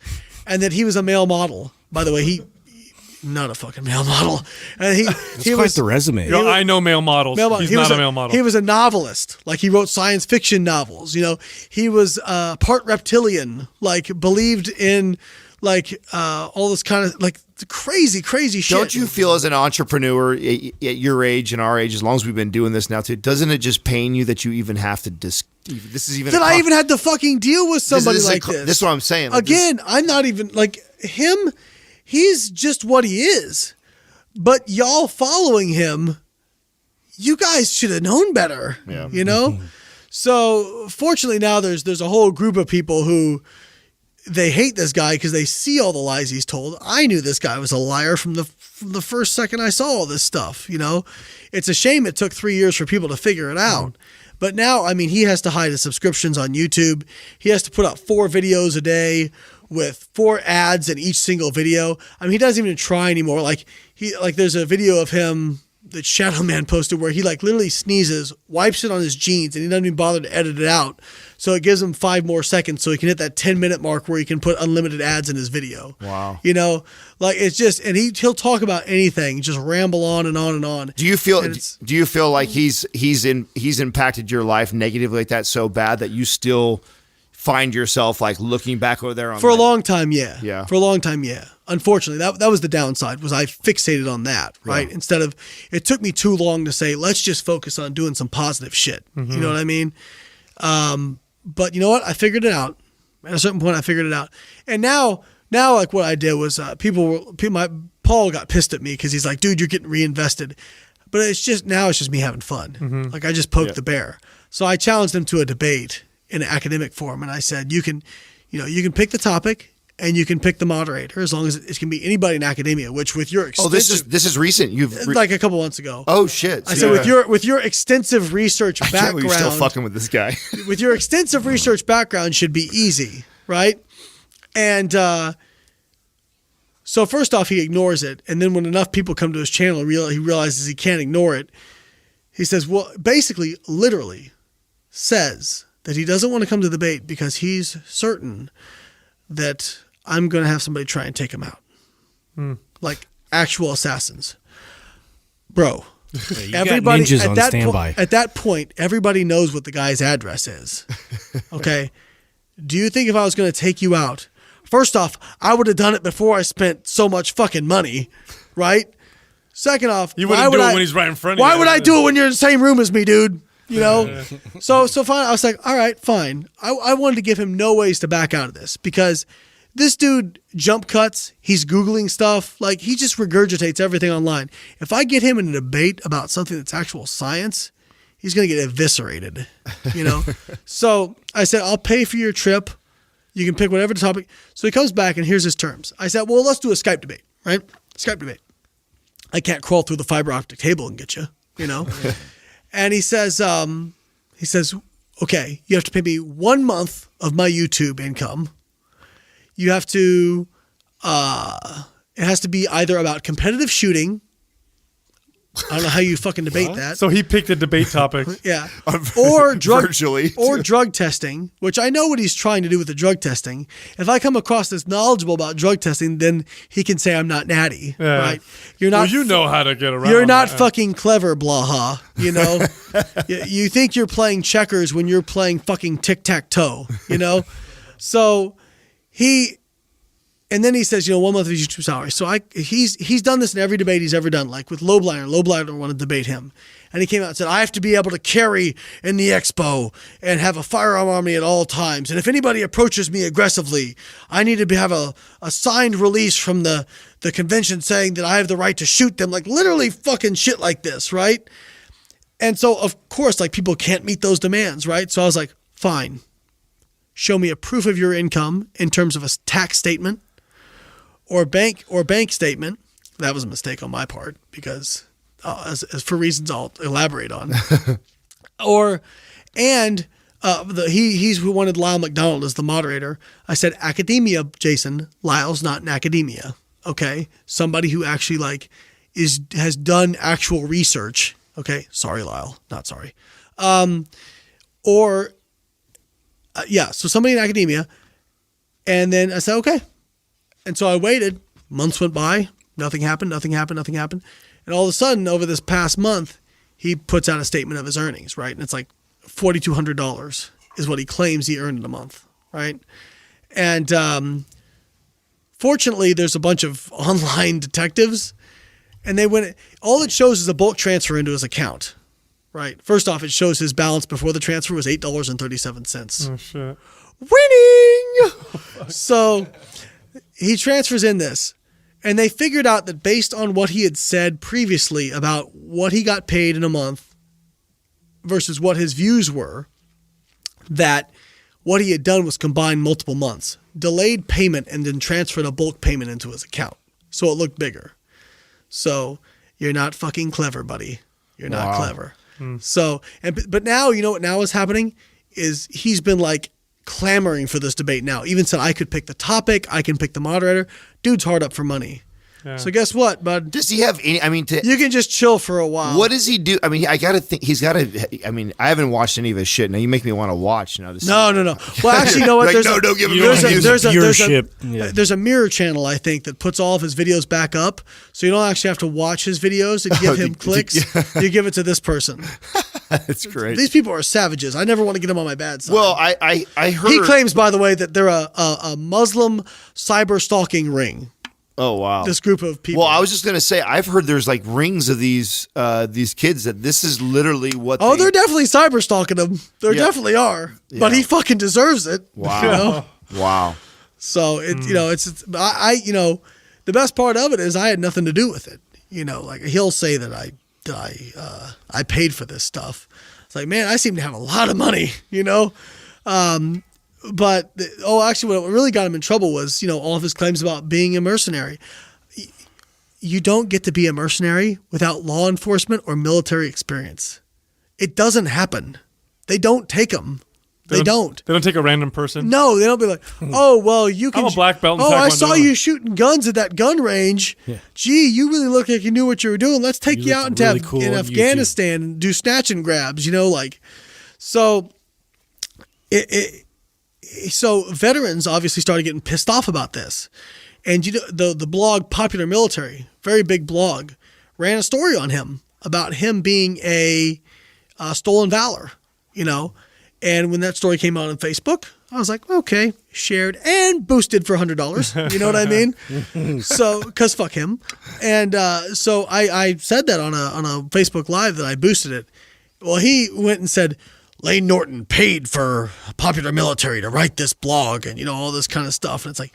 and that he was a male model. By the way, not a fucking male model. And he quite the resume. I know male models. He's not a male model. He was a novelist. Like, he wrote science fiction novels. He was part reptilian, believed in all this kind of crazy shit. Don't you feel, as an entrepreneur at your age and our age, as long as we've been doing this now too, doesn't it just pain you that you even have to this is even that I even had to fucking deal with somebody like this? This is what I'm saying. Again, I'm not even him. He's just what he is. But y'all following him, you guys should have known better. Yeah. So fortunately now there's a whole group of people who they hate this guy because they see all the lies he's told. I knew this guy was a liar from the first second I saw all this stuff. It's a shame it took 3 years for people to figure it out. But now, I mean, he has to hide his subscriptions on YouTube. He has to put out 4 videos a day with 4 ads in each single video. I mean, he doesn't even try anymore. There's a video of him that Shadow Man posted where he like literally sneezes, wipes it on his jeans, and he doesn't even bother to edit it out. So it gives him 5 more seconds so he can hit that 10-minute mark where he can put unlimited ads in his video. Wow. You know, like it's just, and he'll talk about anything, just ramble on and on and on. Do you feel like he's impacted your life negatively like that so bad that you still find yourself like looking back over there on for a long time? Yeah. Yeah. For a long time. Yeah. Unfortunately, that was the downside, was I fixated on that, right? Yeah. Instead of, it took me too long to say, let's just focus on doing some positive shit. You know what I mean? But you know what? I figured it out. At a certain point, I figured it out. And now like what I did was Paul got pissed at me because he's like, dude, you're getting reinvested. But it's just me having fun. Like I just poked the bear. So I challenged him to a debate in an academic forum. And I said, you can pick the topic and you can pick the moderator as long as it can be anybody in academia, which with your extensive... this is recent. Like a couple months ago. Oh, shit. I said, with your extensive research background... I can't believe you're still fucking with this guy. With your extensive research background should be easy, right? And so first off, he ignores it. And then when enough people come to his channel, he realizes he can't ignore it. He says, well, basically, literally says that he doesn't want to come to the debate because he's certain that I'm going to have somebody try and take him out. Like actual assassins. Bro, everybody ninjas on standby. At that point, everybody knows what the guy's address is. Okay. Do you think if I was going to take you out, first off, I would have done it before I spent so much fucking money, right? Second off, you wouldn't do it when he's right in front of you. Why would I do it when you're in the same room as me, dude? You know? So fine. I was like, all right, fine. I wanted to give him no ways to back out of this because this dude jump cuts. He's Googling stuff. Like he just regurgitates everything online. If I get him in a debate about something that's actual science, he's going to get eviscerated, you know? So I said, I'll pay for your trip. You can pick whatever the topic. So he comes back and here's his terms. I said, well, let's do a Skype debate, right? Skype debate. I can't crawl through the fiber optic cable and get you, you know? And he says, okay, you have to pay me 1 month of my YouTube income. You have to, it has to be either about competitive shooting. I don't know how you fucking debate that. So he picked a debate topic. Yeah. Or virtually. Or drug testing, which I know what he's trying to do with the drug testing. If I come across this knowledgeable about drug testing, then he can say I'm not natty, right? You're not. Well, you know how to get around. You're not fucking clever, blaha. You know, you think you're playing checkers when you're playing fucking tic-tac-toe. You know, so and then he says, 1 month of his YouTube salary. So he's done this in every debate he's ever done, like with Lowblinder. Lowblinder wanted to debate him. And he came out and said, I have to be able to carry in the expo and have a firearm on me at all times. And if anybody approaches me aggressively, I need to have a signed release from the convention saying that I have the right to shoot them. Like literally fucking shit like this, right? And so, of course, like people can't meet those demands, right? So I was like, fine. Show me a proof of your income in terms of a tax statement. Or bank statement. That was a mistake on my part because, as for reasons I'll elaborate on. He's who wanted Lyle McDonald as the moderator. I said academia, Jason. Lyle's not in academia. Okay, somebody who actually has done actual research. Okay, sorry, Lyle, not sorry. So somebody in academia, and then I said okay. And so I waited. Months went by. Nothing happened. And all of a sudden, over this past month, he puts out a statement of his earnings, right? And it's like $4,200 is what he claims he earned in a month, right? And fortunately, there's a bunch of online detectives, and all it shows is a bulk transfer into his account, right? First off, it shows his balance before the transfer was $8.37. Oh, shit. Winning! So he transfers in this, and they figured out that based on what he had said previously about what he got paid in a month versus what his views were, that what he had done was combine multiple months, delayed payment, and then transferred a bulk payment into his account. So it looked bigger. So you're not fucking clever, buddy. You're not clever. So, but now, you know what now is happening is he's been like clamoring for this debate now. Even said I could pick the topic, I can pick the moderator. Dude's hard up for money. Yeah. So guess what, bud? Does he have any? I mean, You can just chill for a while. what does he do? I mean, I got to think. He's got to. I mean, I haven't watched any of his shit. Now you make me want to watch. Now to see. No. Well, actually, you know what? Like, don't give him there's a mirror channel, I think, that puts all of his videos back up, so you don't actually have to watch his videos and give him clicks. You give it to this person. That's great. These people are savages. I never want to get them on my bad side. Well, I heard. He claims, by the way, that they're a Muslim cyber stalking ring. Oh wow! This group of people. Well, I was just gonna say, I've heard there's like rings of these kids that this is literally what. Oh, they're definitely cyber stalking him. There definitely are. Yeah. But he fucking deserves it. Wow. You know? Wow. So it's the best part of it is I had nothing to do with it. You know, like he'll say that I paid for this stuff. It's like, man, I seem to have a lot of money. You know. But actually, what really got him in trouble was, all of his claims about being a mercenary. You don't get to be a mercenary without law enforcement or military experience. It doesn't happen. They don't take them. They don't. They don't take a random person. No, they don't be like, oh, well, you can. I'm a black belt in I Taekwondo. saw you shooting guns at that gun range. Yeah. Gee, you really look like you knew what you were doing. Let's take you out into really cool in on Afghanistan and do snatch and grabs. So So veterans obviously started getting pissed off about this. And the blog Popular Military, very big blog, ran a story on him about him being a stolen valor, And when that story came out on Facebook, I was like, okay, shared and boosted for $100. You know what I mean? So, because fuck him. And so I said that on a Facebook Live that I boosted it. Well, he went and said, Layne Norton paid for Popular Military to write this blog and, all this kind of stuff. And it's like,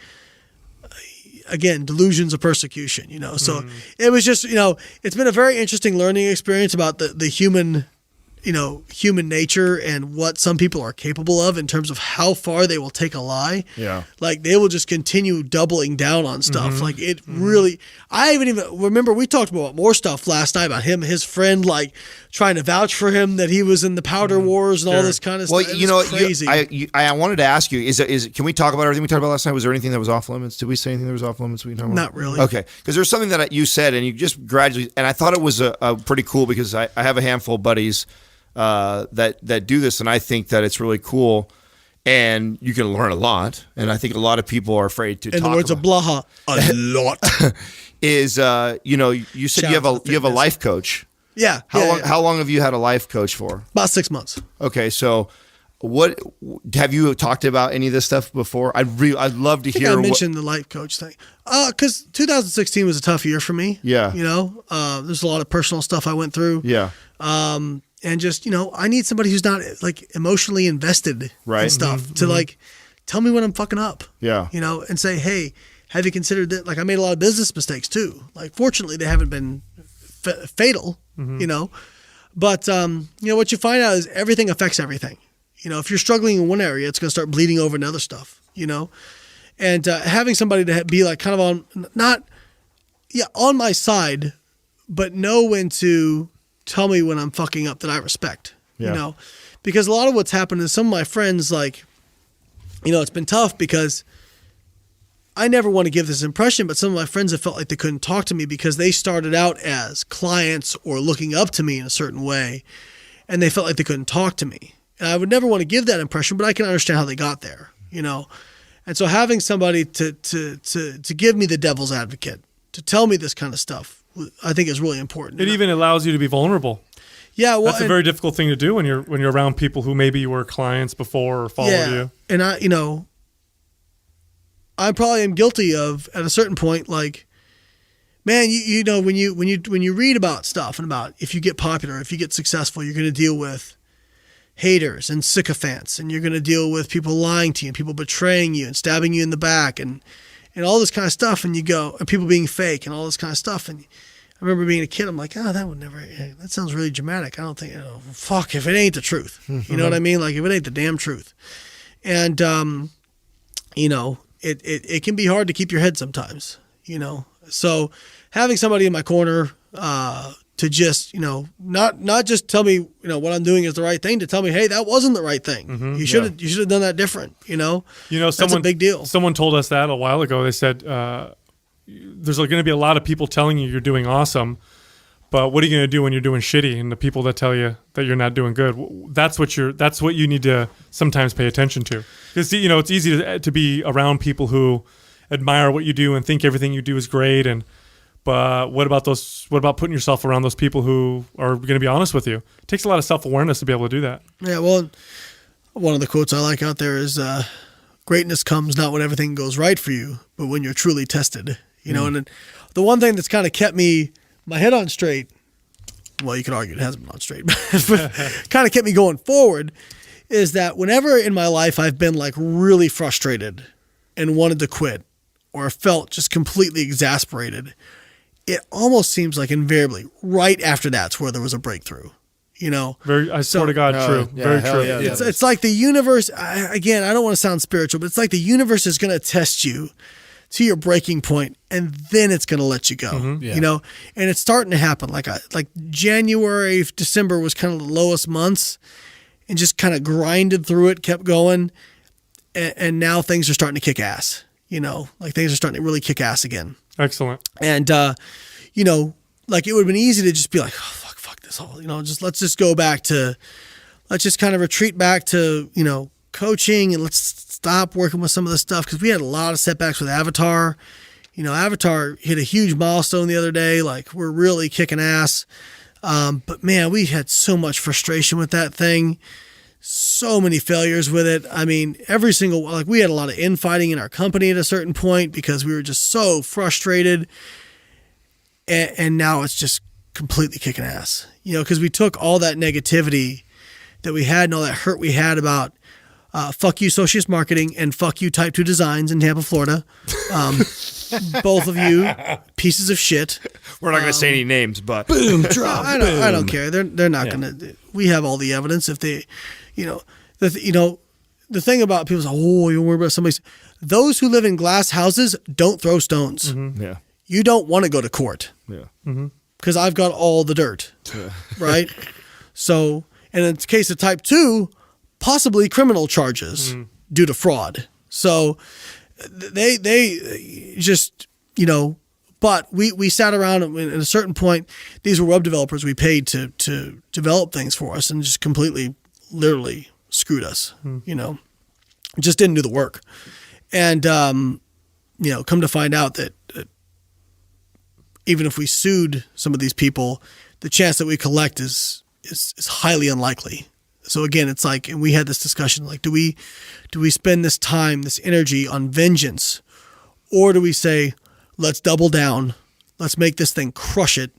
again, delusions of persecution, So it was just, it's been a very interesting learning experience about the human human nature and what some people are capable of in terms of how far they will take a lie. Yeah. Like they will just continue doubling down on stuff. Like it really, I even remember we talked about more stuff last night about him, his friend, like trying to vouch for him that he was in the powder wars and all this kind of stuff. Well, crazy. I wanted to ask you, can we talk about everything we talked about last night? Was there anything that was off limits? Did we say anything that was off limits? We can talk about? Not really. Okay. Because there's something that you said and you just gradually, and I thought it was a pretty cool because I have a handful of buddies that do this, and I think that it's really cool, and you can learn a lot. And I think a lot of people are afraid to. In the words of Blaha, a lot is you said you have a life coach. Yeah. How long have you had a life coach for? About 6 months. Okay, so what have you talked about any of this stuff before? I'd love to hear. I mentioned the life coach thing because 2016 was a tough year for me. Yeah. There's a lot of personal stuff I went through. Yeah. And just, I need somebody who's not like emotionally invested in stuff to like tell me when I'm fucking up. Yeah. And say, hey, have you considered that? Like I made a lot of business mistakes too. Like fortunately they haven't been fatal, but what you find out is everything affects everything. If you're struggling in one area, it's going to start bleeding over in other stuff, and having somebody to be like kind of on my side, but know when to tell me when I'm fucking up that I respect, because a lot of what's happened is some of my friends, like, it's been tough because I never want to give this impression, but some of my friends have felt like they couldn't talk to me because they started out as clients or looking up to me in a certain way, and they felt like they couldn't talk to me. And I would never want to give that impression, but I can understand how they got there, And so having somebody to give me the devil's advocate, to tell me this kind of stuff, I think is really important. It even allows you to be vulnerable. Yeah, well, that's a very difficult thing to do when you're around people who maybe you were clients before or followed you. And I probably am guilty of at a certain point, like, man, when you read about stuff and about if you get popular, if you get successful, you're going to deal with haters and sycophants, and you're going to deal with people lying to you and people betraying you and stabbing you in the back and all this kind of stuff, and people being fake and all this kind of stuff. And I remember being a kid, I'm like, that sounds really dramatic. I don't think, fuck if it ain't the truth. You know what I mean? Like if it ain't the damn truth. And, it can be hard to keep your head sometimes, So having somebody in my corner, to just, not just tell me, what I'm doing is the right thing, to tell me, hey, that wasn't the right thing. You should have done that different, that's a big deal. Someone told us that a while ago. They said, there's going to be a lot of people telling you you're doing awesome, but what are you going to do when you're doing shitty? And the people that tell you that you're not doing good, that's what you need to sometimes pay attention to. Because it's easy to be around people who admire what you do and think everything you do is great. But what about putting yourself around those people who are going to be honest with you? It takes a lot of self-awareness to be able to do that. Yeah, well, one of the quotes I like out there is, greatness comes not when everything goes right for you, but when you're truly tested. And the one thing that's kind of kept my head on straight, well, you could argue it hasn't been on straight, but kind of kept me going forward, is that whenever in my life I've been like really frustrated and wanted to quit or felt just completely exasperated, it almost seems like invariably right after that's where there was a breakthrough. I swear to God, true. Yeah, Very true. yeah. It's like the universe, again, I don't want to sound spiritual, but it's like the universe is going to test you to your breaking point, and then it's going to let you go, and it's starting to happen. Like January, December was kind of the lowest months, and just kind of grinded through it, kept going. And now things are starting to kick ass, like things are starting to really kick ass again. Excellent. And, like it would have been easy to just be like, oh, fuck this whole, let's just kind of retreat back to, coaching, and let's stop working with some of this stuff. Cause we had a lot of setbacks with Avatar. Avatar hit a huge milestone the other day. Like we're really kicking ass. But man, we had so much frustration with that thing. So many failures with it. I mean, we had a lot of infighting in our company at a certain point because we were just so frustrated. And now it's just completely kicking ass, because we took all that negativity that we had and all that hurt we had about fuck you Socius Marketing and fuck you Type 2 Designs in Tampa, Florida. Both of you pieces of shit. We're not going to say any names, but boom, drop. I don't care. They're not going to. We have all the evidence. If they, the thing about people say, oh, you're worried about somebody's. Those who live in glass houses don't throw stones. Mm-hmm. Yeah. You don't want to go to court. Yeah. Because I've got all the dirt. Yeah. Right. So, and in the case of Type 2, possibly criminal charges due to fraud. So they just, but we sat around and at a certain point, these were web developers we paid to develop things for us and just completely, literally screwed us, just didn't do the work. And, come to find out that even if we sued some of these people, the chance that we collect is highly unlikely. So again, it's like, and we had this discussion, like, do we spend this time, this energy on vengeance, or do we say, let's double down, let's make this thing crush it,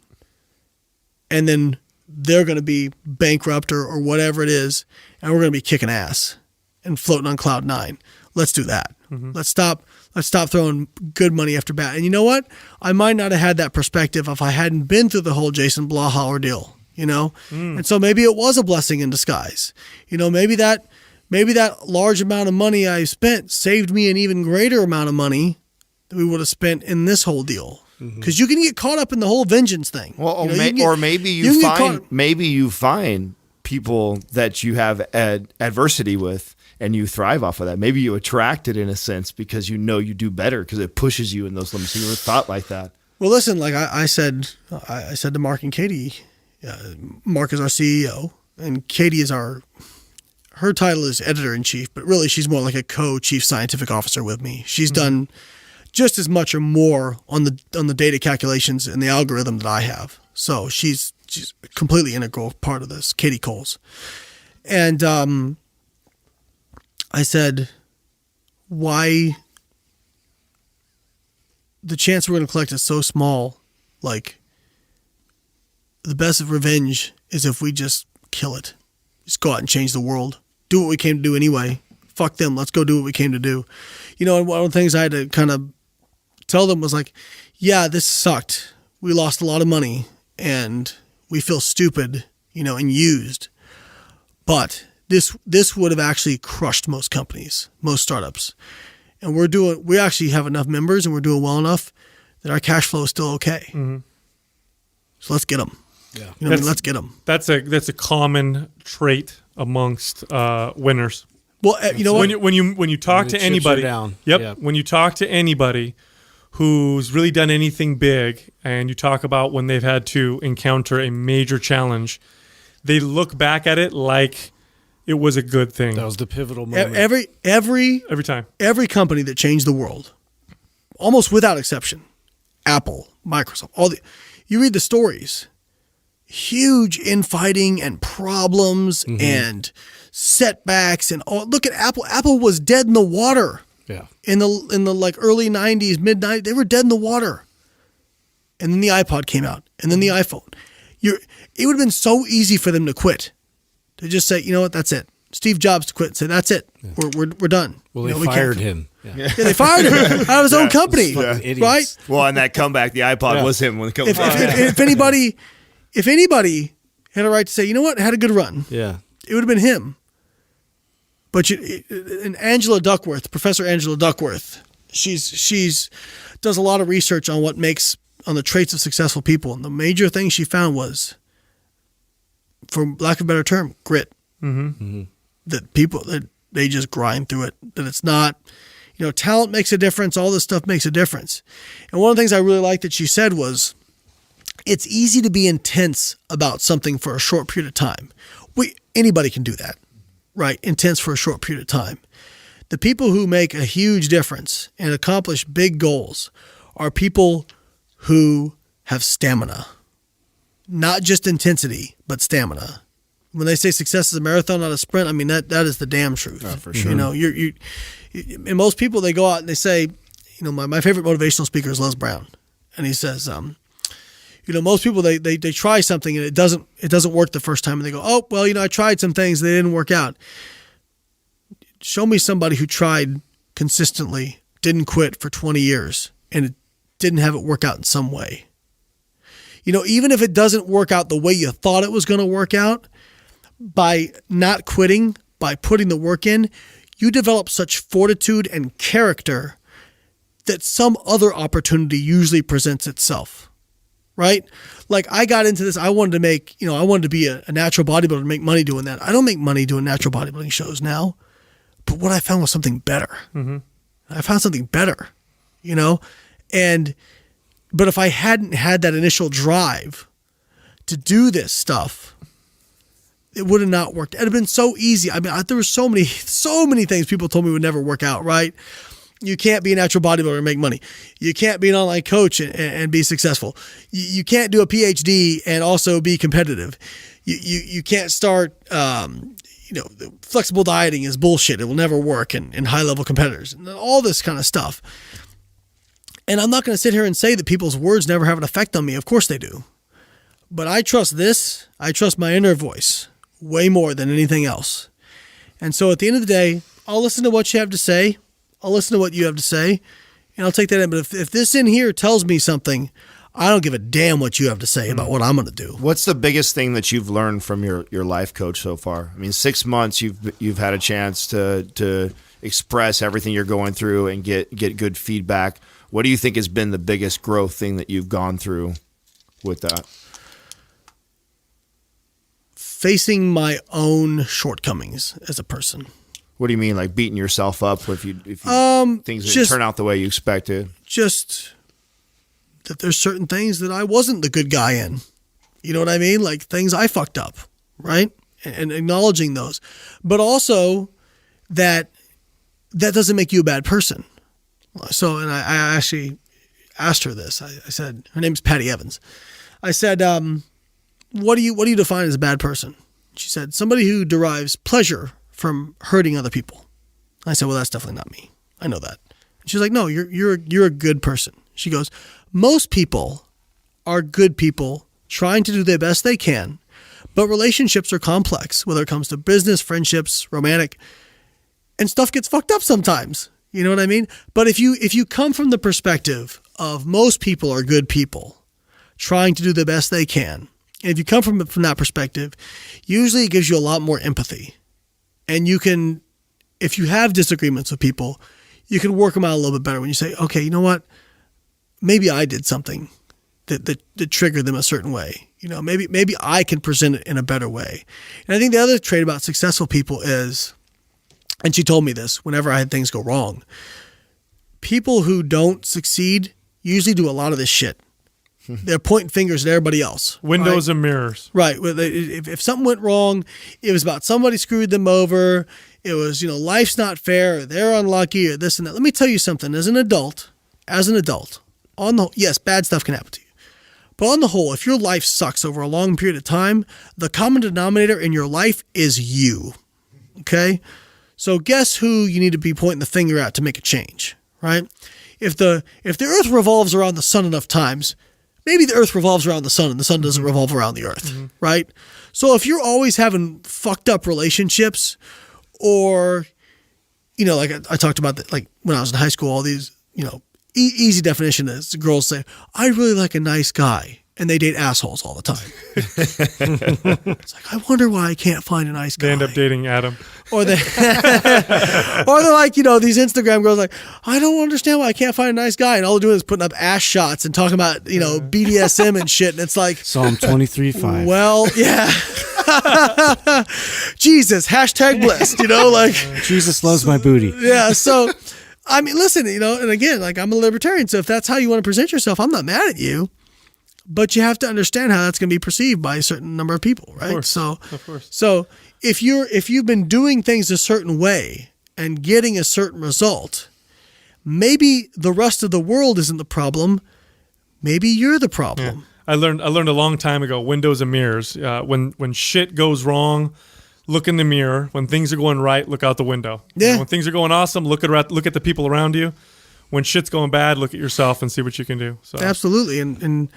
and then they're going to be bankrupt or whatever it is, and we're going to be kicking ass and floating on cloud nine. Let's do that. Mm-hmm. Let's stop throwing good money after bad. And you know what? I might not have had that perspective if I hadn't been through the whole Jason Blaha ordeal. And so maybe it was a blessing in disguise. Maybe that large amount of money I spent saved me an even greater amount of money that we would have spent in this whole deal. Because you can get caught up in the whole vengeance thing. Well, maybe you find people that you have adversity with, and you thrive off of that. Maybe you attract it in a sense because you do better because it pushes you in those limits. You were thought like that. Well, listen, like I said to Mark and Katie. Mark is our CEO, and Katie is her title is editor-in-chief, but really she's more like a co-chief scientific officer with me. She's done just as much or more on the data calculations and the algorithm that I have. So she's a completely integral part of this, Katie Coles. And I said, why the chance we're going to collect is so small, like, the best of revenge is if we just kill it. Just go out and change the world. Do what we came to do anyway. Fuck them. Let's go do what we came to do. And one of the things I had to kind of tell them was like, yeah, this sucked. We lost a lot of money and we feel stupid, and used. But this would have actually crushed most companies, most startups. And we actually have enough members and we're doing well enough that our cash flow is still okay. Mm-hmm. So let's get them. Yeah. Let's get them. That's a common trait amongst winners. Well, you know what? When you talk to anybody, down. Yep. When you talk to anybody who's really done anything big, and you talk about when they've had to encounter a major challenge, they look back at it like it was a good thing. That was the pivotal moment. Every time. Every company that changed the world, almost without exception, Apple, Microsoft, you read the stories, huge infighting and problems and setbacks and all. Look at Apple. Apple was dead in the water. Yeah. In the like early 90s, mid 90s, they were dead in the water. And then the iPod came out, and then the iPhone. It would have been so easy for them to quit. To just say, you know what, that's it. Steve Jobs to quit and say, that's it. Yeah. We're done. Well, they fired him. Yeah. They fired him out of his own company. Right? Well, on that comeback, the iPod was him when it comes back. If anybody had a right to say, you know what, had a good run, it would have been him. But and Angela Duckworth, Professor Angela Duckworth, she's does a lot of research on on the traits of successful people, and the major thing she found was, for lack of a better term, grit. That people that they just grind through it. That it's not, talent makes a difference. All this stuff makes a difference. And one of the things I really liked that she said was, it's easy to be intense about something for a short period of time. Anybody can do that, right? Intense for a short period of time. The people who make a huge difference and accomplish big goals are people who have stamina. Not just intensity, but stamina. When they say success is a marathon, not a sprint, I mean, that is the damn truth. Oh, for sure. And most people, they go out and they say, my favorite motivational speaker is Les Brown. And he says, most people, they try something and it doesn't work the first time. And they go, oh, well, I tried some things, they didn't work out. Show me somebody who tried consistently, didn't quit for 20 years, and it didn't have it work out in some way. Even if it doesn't work out the way you thought it was going to work out, by not quitting, by putting the work in, you develop such fortitude and character that some other opportunity usually presents itself, right? Like I got into this, I wanted to be a natural bodybuilder and make money doing that. I don't make money doing natural bodybuilding shows now, but what I found was something better. I found something better, but if I hadn't had that initial drive to do this stuff, it would have not worked. It would have been so easy. I mean, there were so many things people told me would never work out, right? You can't be a natural bodybuilder and make money. You can't be an online coach and be successful. You can't do a PhD and also be competitive. You can't start, flexible dieting is bullshit. It will never work in high-level competitors. And all this kind of stuff. And I'm not going to sit here and say that people's words never have an effect on me. Of course they do. But I trust this. I trust my inner voice way more than anything else. And so at the end of the day, I'll listen to what you have to say. I'll listen to what you have to say, and I'll take that in. But if this in here tells me something, I don't give a damn what you have to say about what I'm going to do. What's the biggest thing that you've learned from your life coach so far? I mean, 6 months you've had a chance to express everything you're going through and get good feedback. What do you think has been the biggest growth thing that you've gone through with that? Facing my own shortcomings as a person. What do you mean, like beating yourself up if things didn't turn out the way you expected? Just that there's certain things that I wasn't the good guy in. You know what I mean? Like things I fucked up, right? And acknowledging those. But also that doesn't make you a bad person. So, and I actually asked her this. I said, her name's Patty Evans. I said, what do you define as a bad person? She said, somebody who derives pleasure from hurting other people. I said, well, that's definitely not me. I know that. And she's like, no, you're a good person. She goes, most people are good people trying to do their best they can, but relationships are complex, whether it comes to business, friendships, romantic, and stuff gets fucked up sometimes. You know what I mean? But if you come from the perspective of most people are good people trying to do the best they can, and if you come from that perspective, usually it gives you a lot more empathy. And you can, if you have disagreements with people, you can work them out a little bit better when you say, okay, you know what? Maybe I did something that triggered them a certain way. Maybe I can present it in a better way. And I think the other trait about successful people is, and she told me this whenever I had things go wrong, people who don't succeed usually do a lot of this shit. They're pointing fingers at everybody else. Windows and mirrors. Right. If something went wrong, it was about somebody screwed them over. It was, life's not fair, or they're unlucky, or this and that. Let me tell you something. As an adult, yes, bad stuff can happen to you. But on the whole, if your life sucks over a long period of time, the common denominator in your life is you. Okay? So guess who you need to be pointing the finger at to make a change, right? If the earth revolves around the sun enough times, maybe the earth revolves around the sun and the sun doesn't revolve around the earth, right? So if you're always having fucked up relationships, or, like I talked about that, like when I was in high school, all these, easy definition is girls say, I really like a nice guy. And they date assholes all the time. It's like, I wonder why I can't find a nice guy. They end up dating Adam. Or they're like, these Instagram girls like, I don't understand why I can't find a nice guy. And all they're doing is putting up ass shots and talking about, BDSM and shit. And it's like, Psalm 23:5. well, yeah. Jesus, #blessed, like. Jesus loves my booty. Yeah. So, I mean, listen, and again, like I'm a libertarian. So if that's how you want to present yourself, I'm not mad at you. But you have to understand how that's going to be perceived by a certain number of people, right? Of course. So if you've been doing things a certain way and getting a certain result, maybe the rest of the world isn't the problem. Maybe you're the problem. Yeah. I learned a long time ago. Windows and mirrors. When shit goes wrong, look in the mirror. When things are going right, look out the window. Yeah. When things are going awesome, look at the people around you. When shit's going bad, look at yourself and see what you can do. So absolutely, and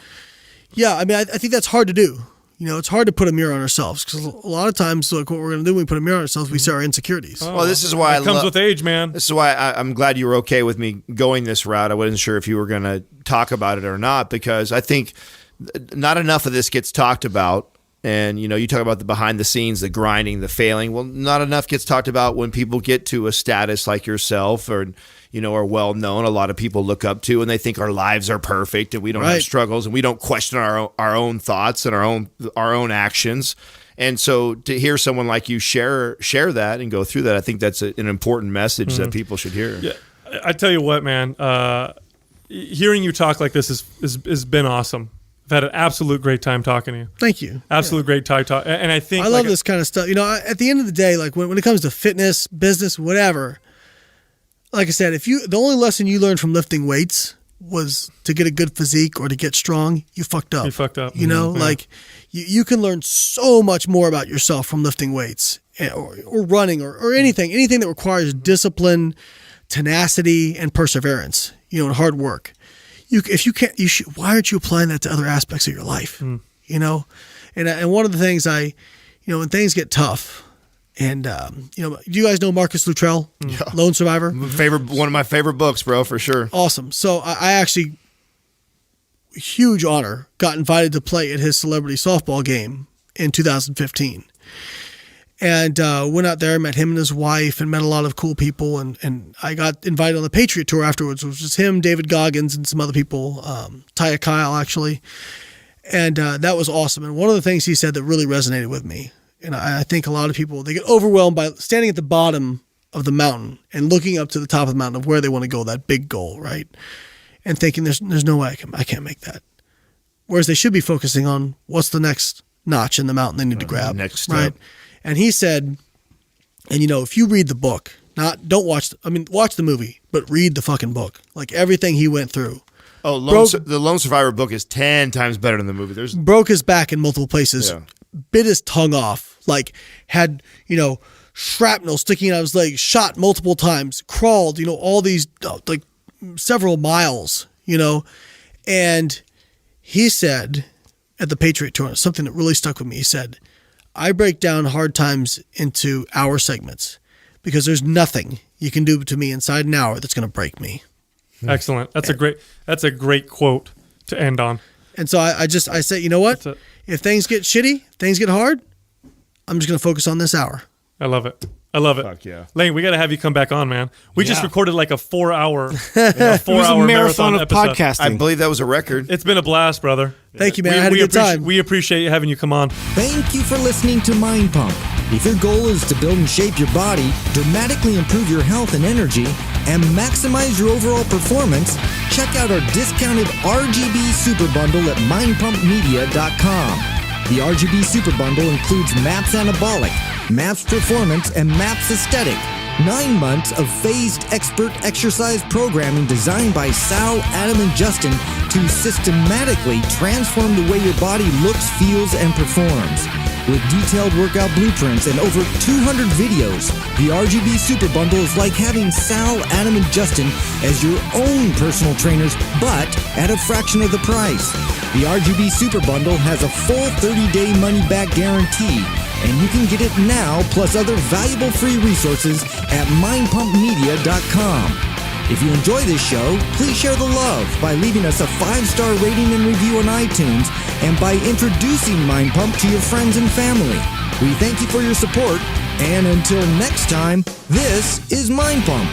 yeah, I mean, I think that's hard to do. It's hard to put a mirror on ourselves because a lot of times, like what we're going to do when we put a mirror on ourselves, we see our insecurities. Well, this is why it comes with age, man. This is why I'm glad you were okay with me going this route. I wasn't sure if you were going to talk about it or not, because I think not enough of this gets talked about. And, you talk about the behind the scenes, the grinding, the failing. Well, not enough gets talked about when people get to a status like yourself or, are well known. A lot of people look up to and they think our lives are perfect and we don't have struggles and we don't question our own thoughts and our own actions. And so to hear someone like you share that and go through that, I think that's an important message that people should hear. Yeah, I tell you what, man, hearing you talk like this has been awesome. I've had an absolute great time talking to you. Thank you. Absolute great time talk. And I think I love this kind of stuff. At the end of the day, like when it comes to fitness, business, whatever, like I said, the only lesson you learned from lifting weights was to get a good physique or to get strong, you fucked up. You fucked up. Like you can learn so much more about yourself from lifting weights or running or anything that requires discipline, tenacity, and perseverance, and hard work. If you can't, why aren't you applying that to other aspects of your life? And one of the things when things get tough, and do you guys know Marcus Luttrell, Lone Survivor? One of my favorite books, bro, for sure. Awesome. So I actually, huge honor, got invited to play at his celebrity softball game in 2015. And went out there, met him and his wife, and met a lot of cool people. And I got invited on the Patriot Tour afterwards, which was him, David Goggins, and some other people, Taya Kyle, actually. And that was awesome. And one of the things he said that really resonated with me, and I think a lot of people, they get overwhelmed by standing at the bottom of the mountain and looking up to the top of the mountain of where they want to go, that big goal, right? And thinking, there's no way I can't make that. Whereas they should be focusing on what's the next notch in the mountain they need to grab, next step. right? And he said, and if you read the book, don't watch the movie, but read the fucking book. Like everything he went through. Oh, the Lone Survivor book is 10 times better than the movie. Broke his back in multiple places, bit his tongue off, like had, shrapnel sticking out of his leg, shot multiple times, crawled, all these, like several miles, and he said at the Patriot Tour, something that really stuck with me, he said, I break down hard times into hour segments because there's nothing you can do to me inside an hour that's going to break me. Excellent. That's a great quote to end on. And so I say, you know what? If things get shitty, things get hard, I'm just going to focus on this hour. I love it. I love it. Fuck yeah. Layne, we got to have you come back on, man. We just recorded like a 4-hour, It was a marathon of episode. podcasting. I believe that was a record. It's been a blast, brother. Thank you, man. I had a good time. We appreciate having you come on. Thank you for listening to Mind Pump. If your goal is to build and shape your body, dramatically improve your health and energy, and maximize your overall performance, check out our discounted RGB Super Bundle at mindpumpmedia.com. The RGB Super Bundle includes MAPS Anabolic, MAPS Performance, and MAPS Aesthetic. 9 months of phased expert exercise programming designed by Sal, Adam, and Justin to systematically transform the way your body looks, feels, and performs. With detailed workout blueprints and over 200 videos, the RGB Super Bundle is like having Sal, Adam, and Justin as your own personal trainers, but at a fraction of the price. The RGB Super Bundle has a full 30-day money-back guarantee, and you can get it now plus other valuable free resources at mindpumpmedia.com. If you enjoy this show, please share the love by leaving us a 5-star rating and review on iTunes and by introducing Mind Pump to your friends and family. We thank you for your support, and until next time, this is Mind Pump.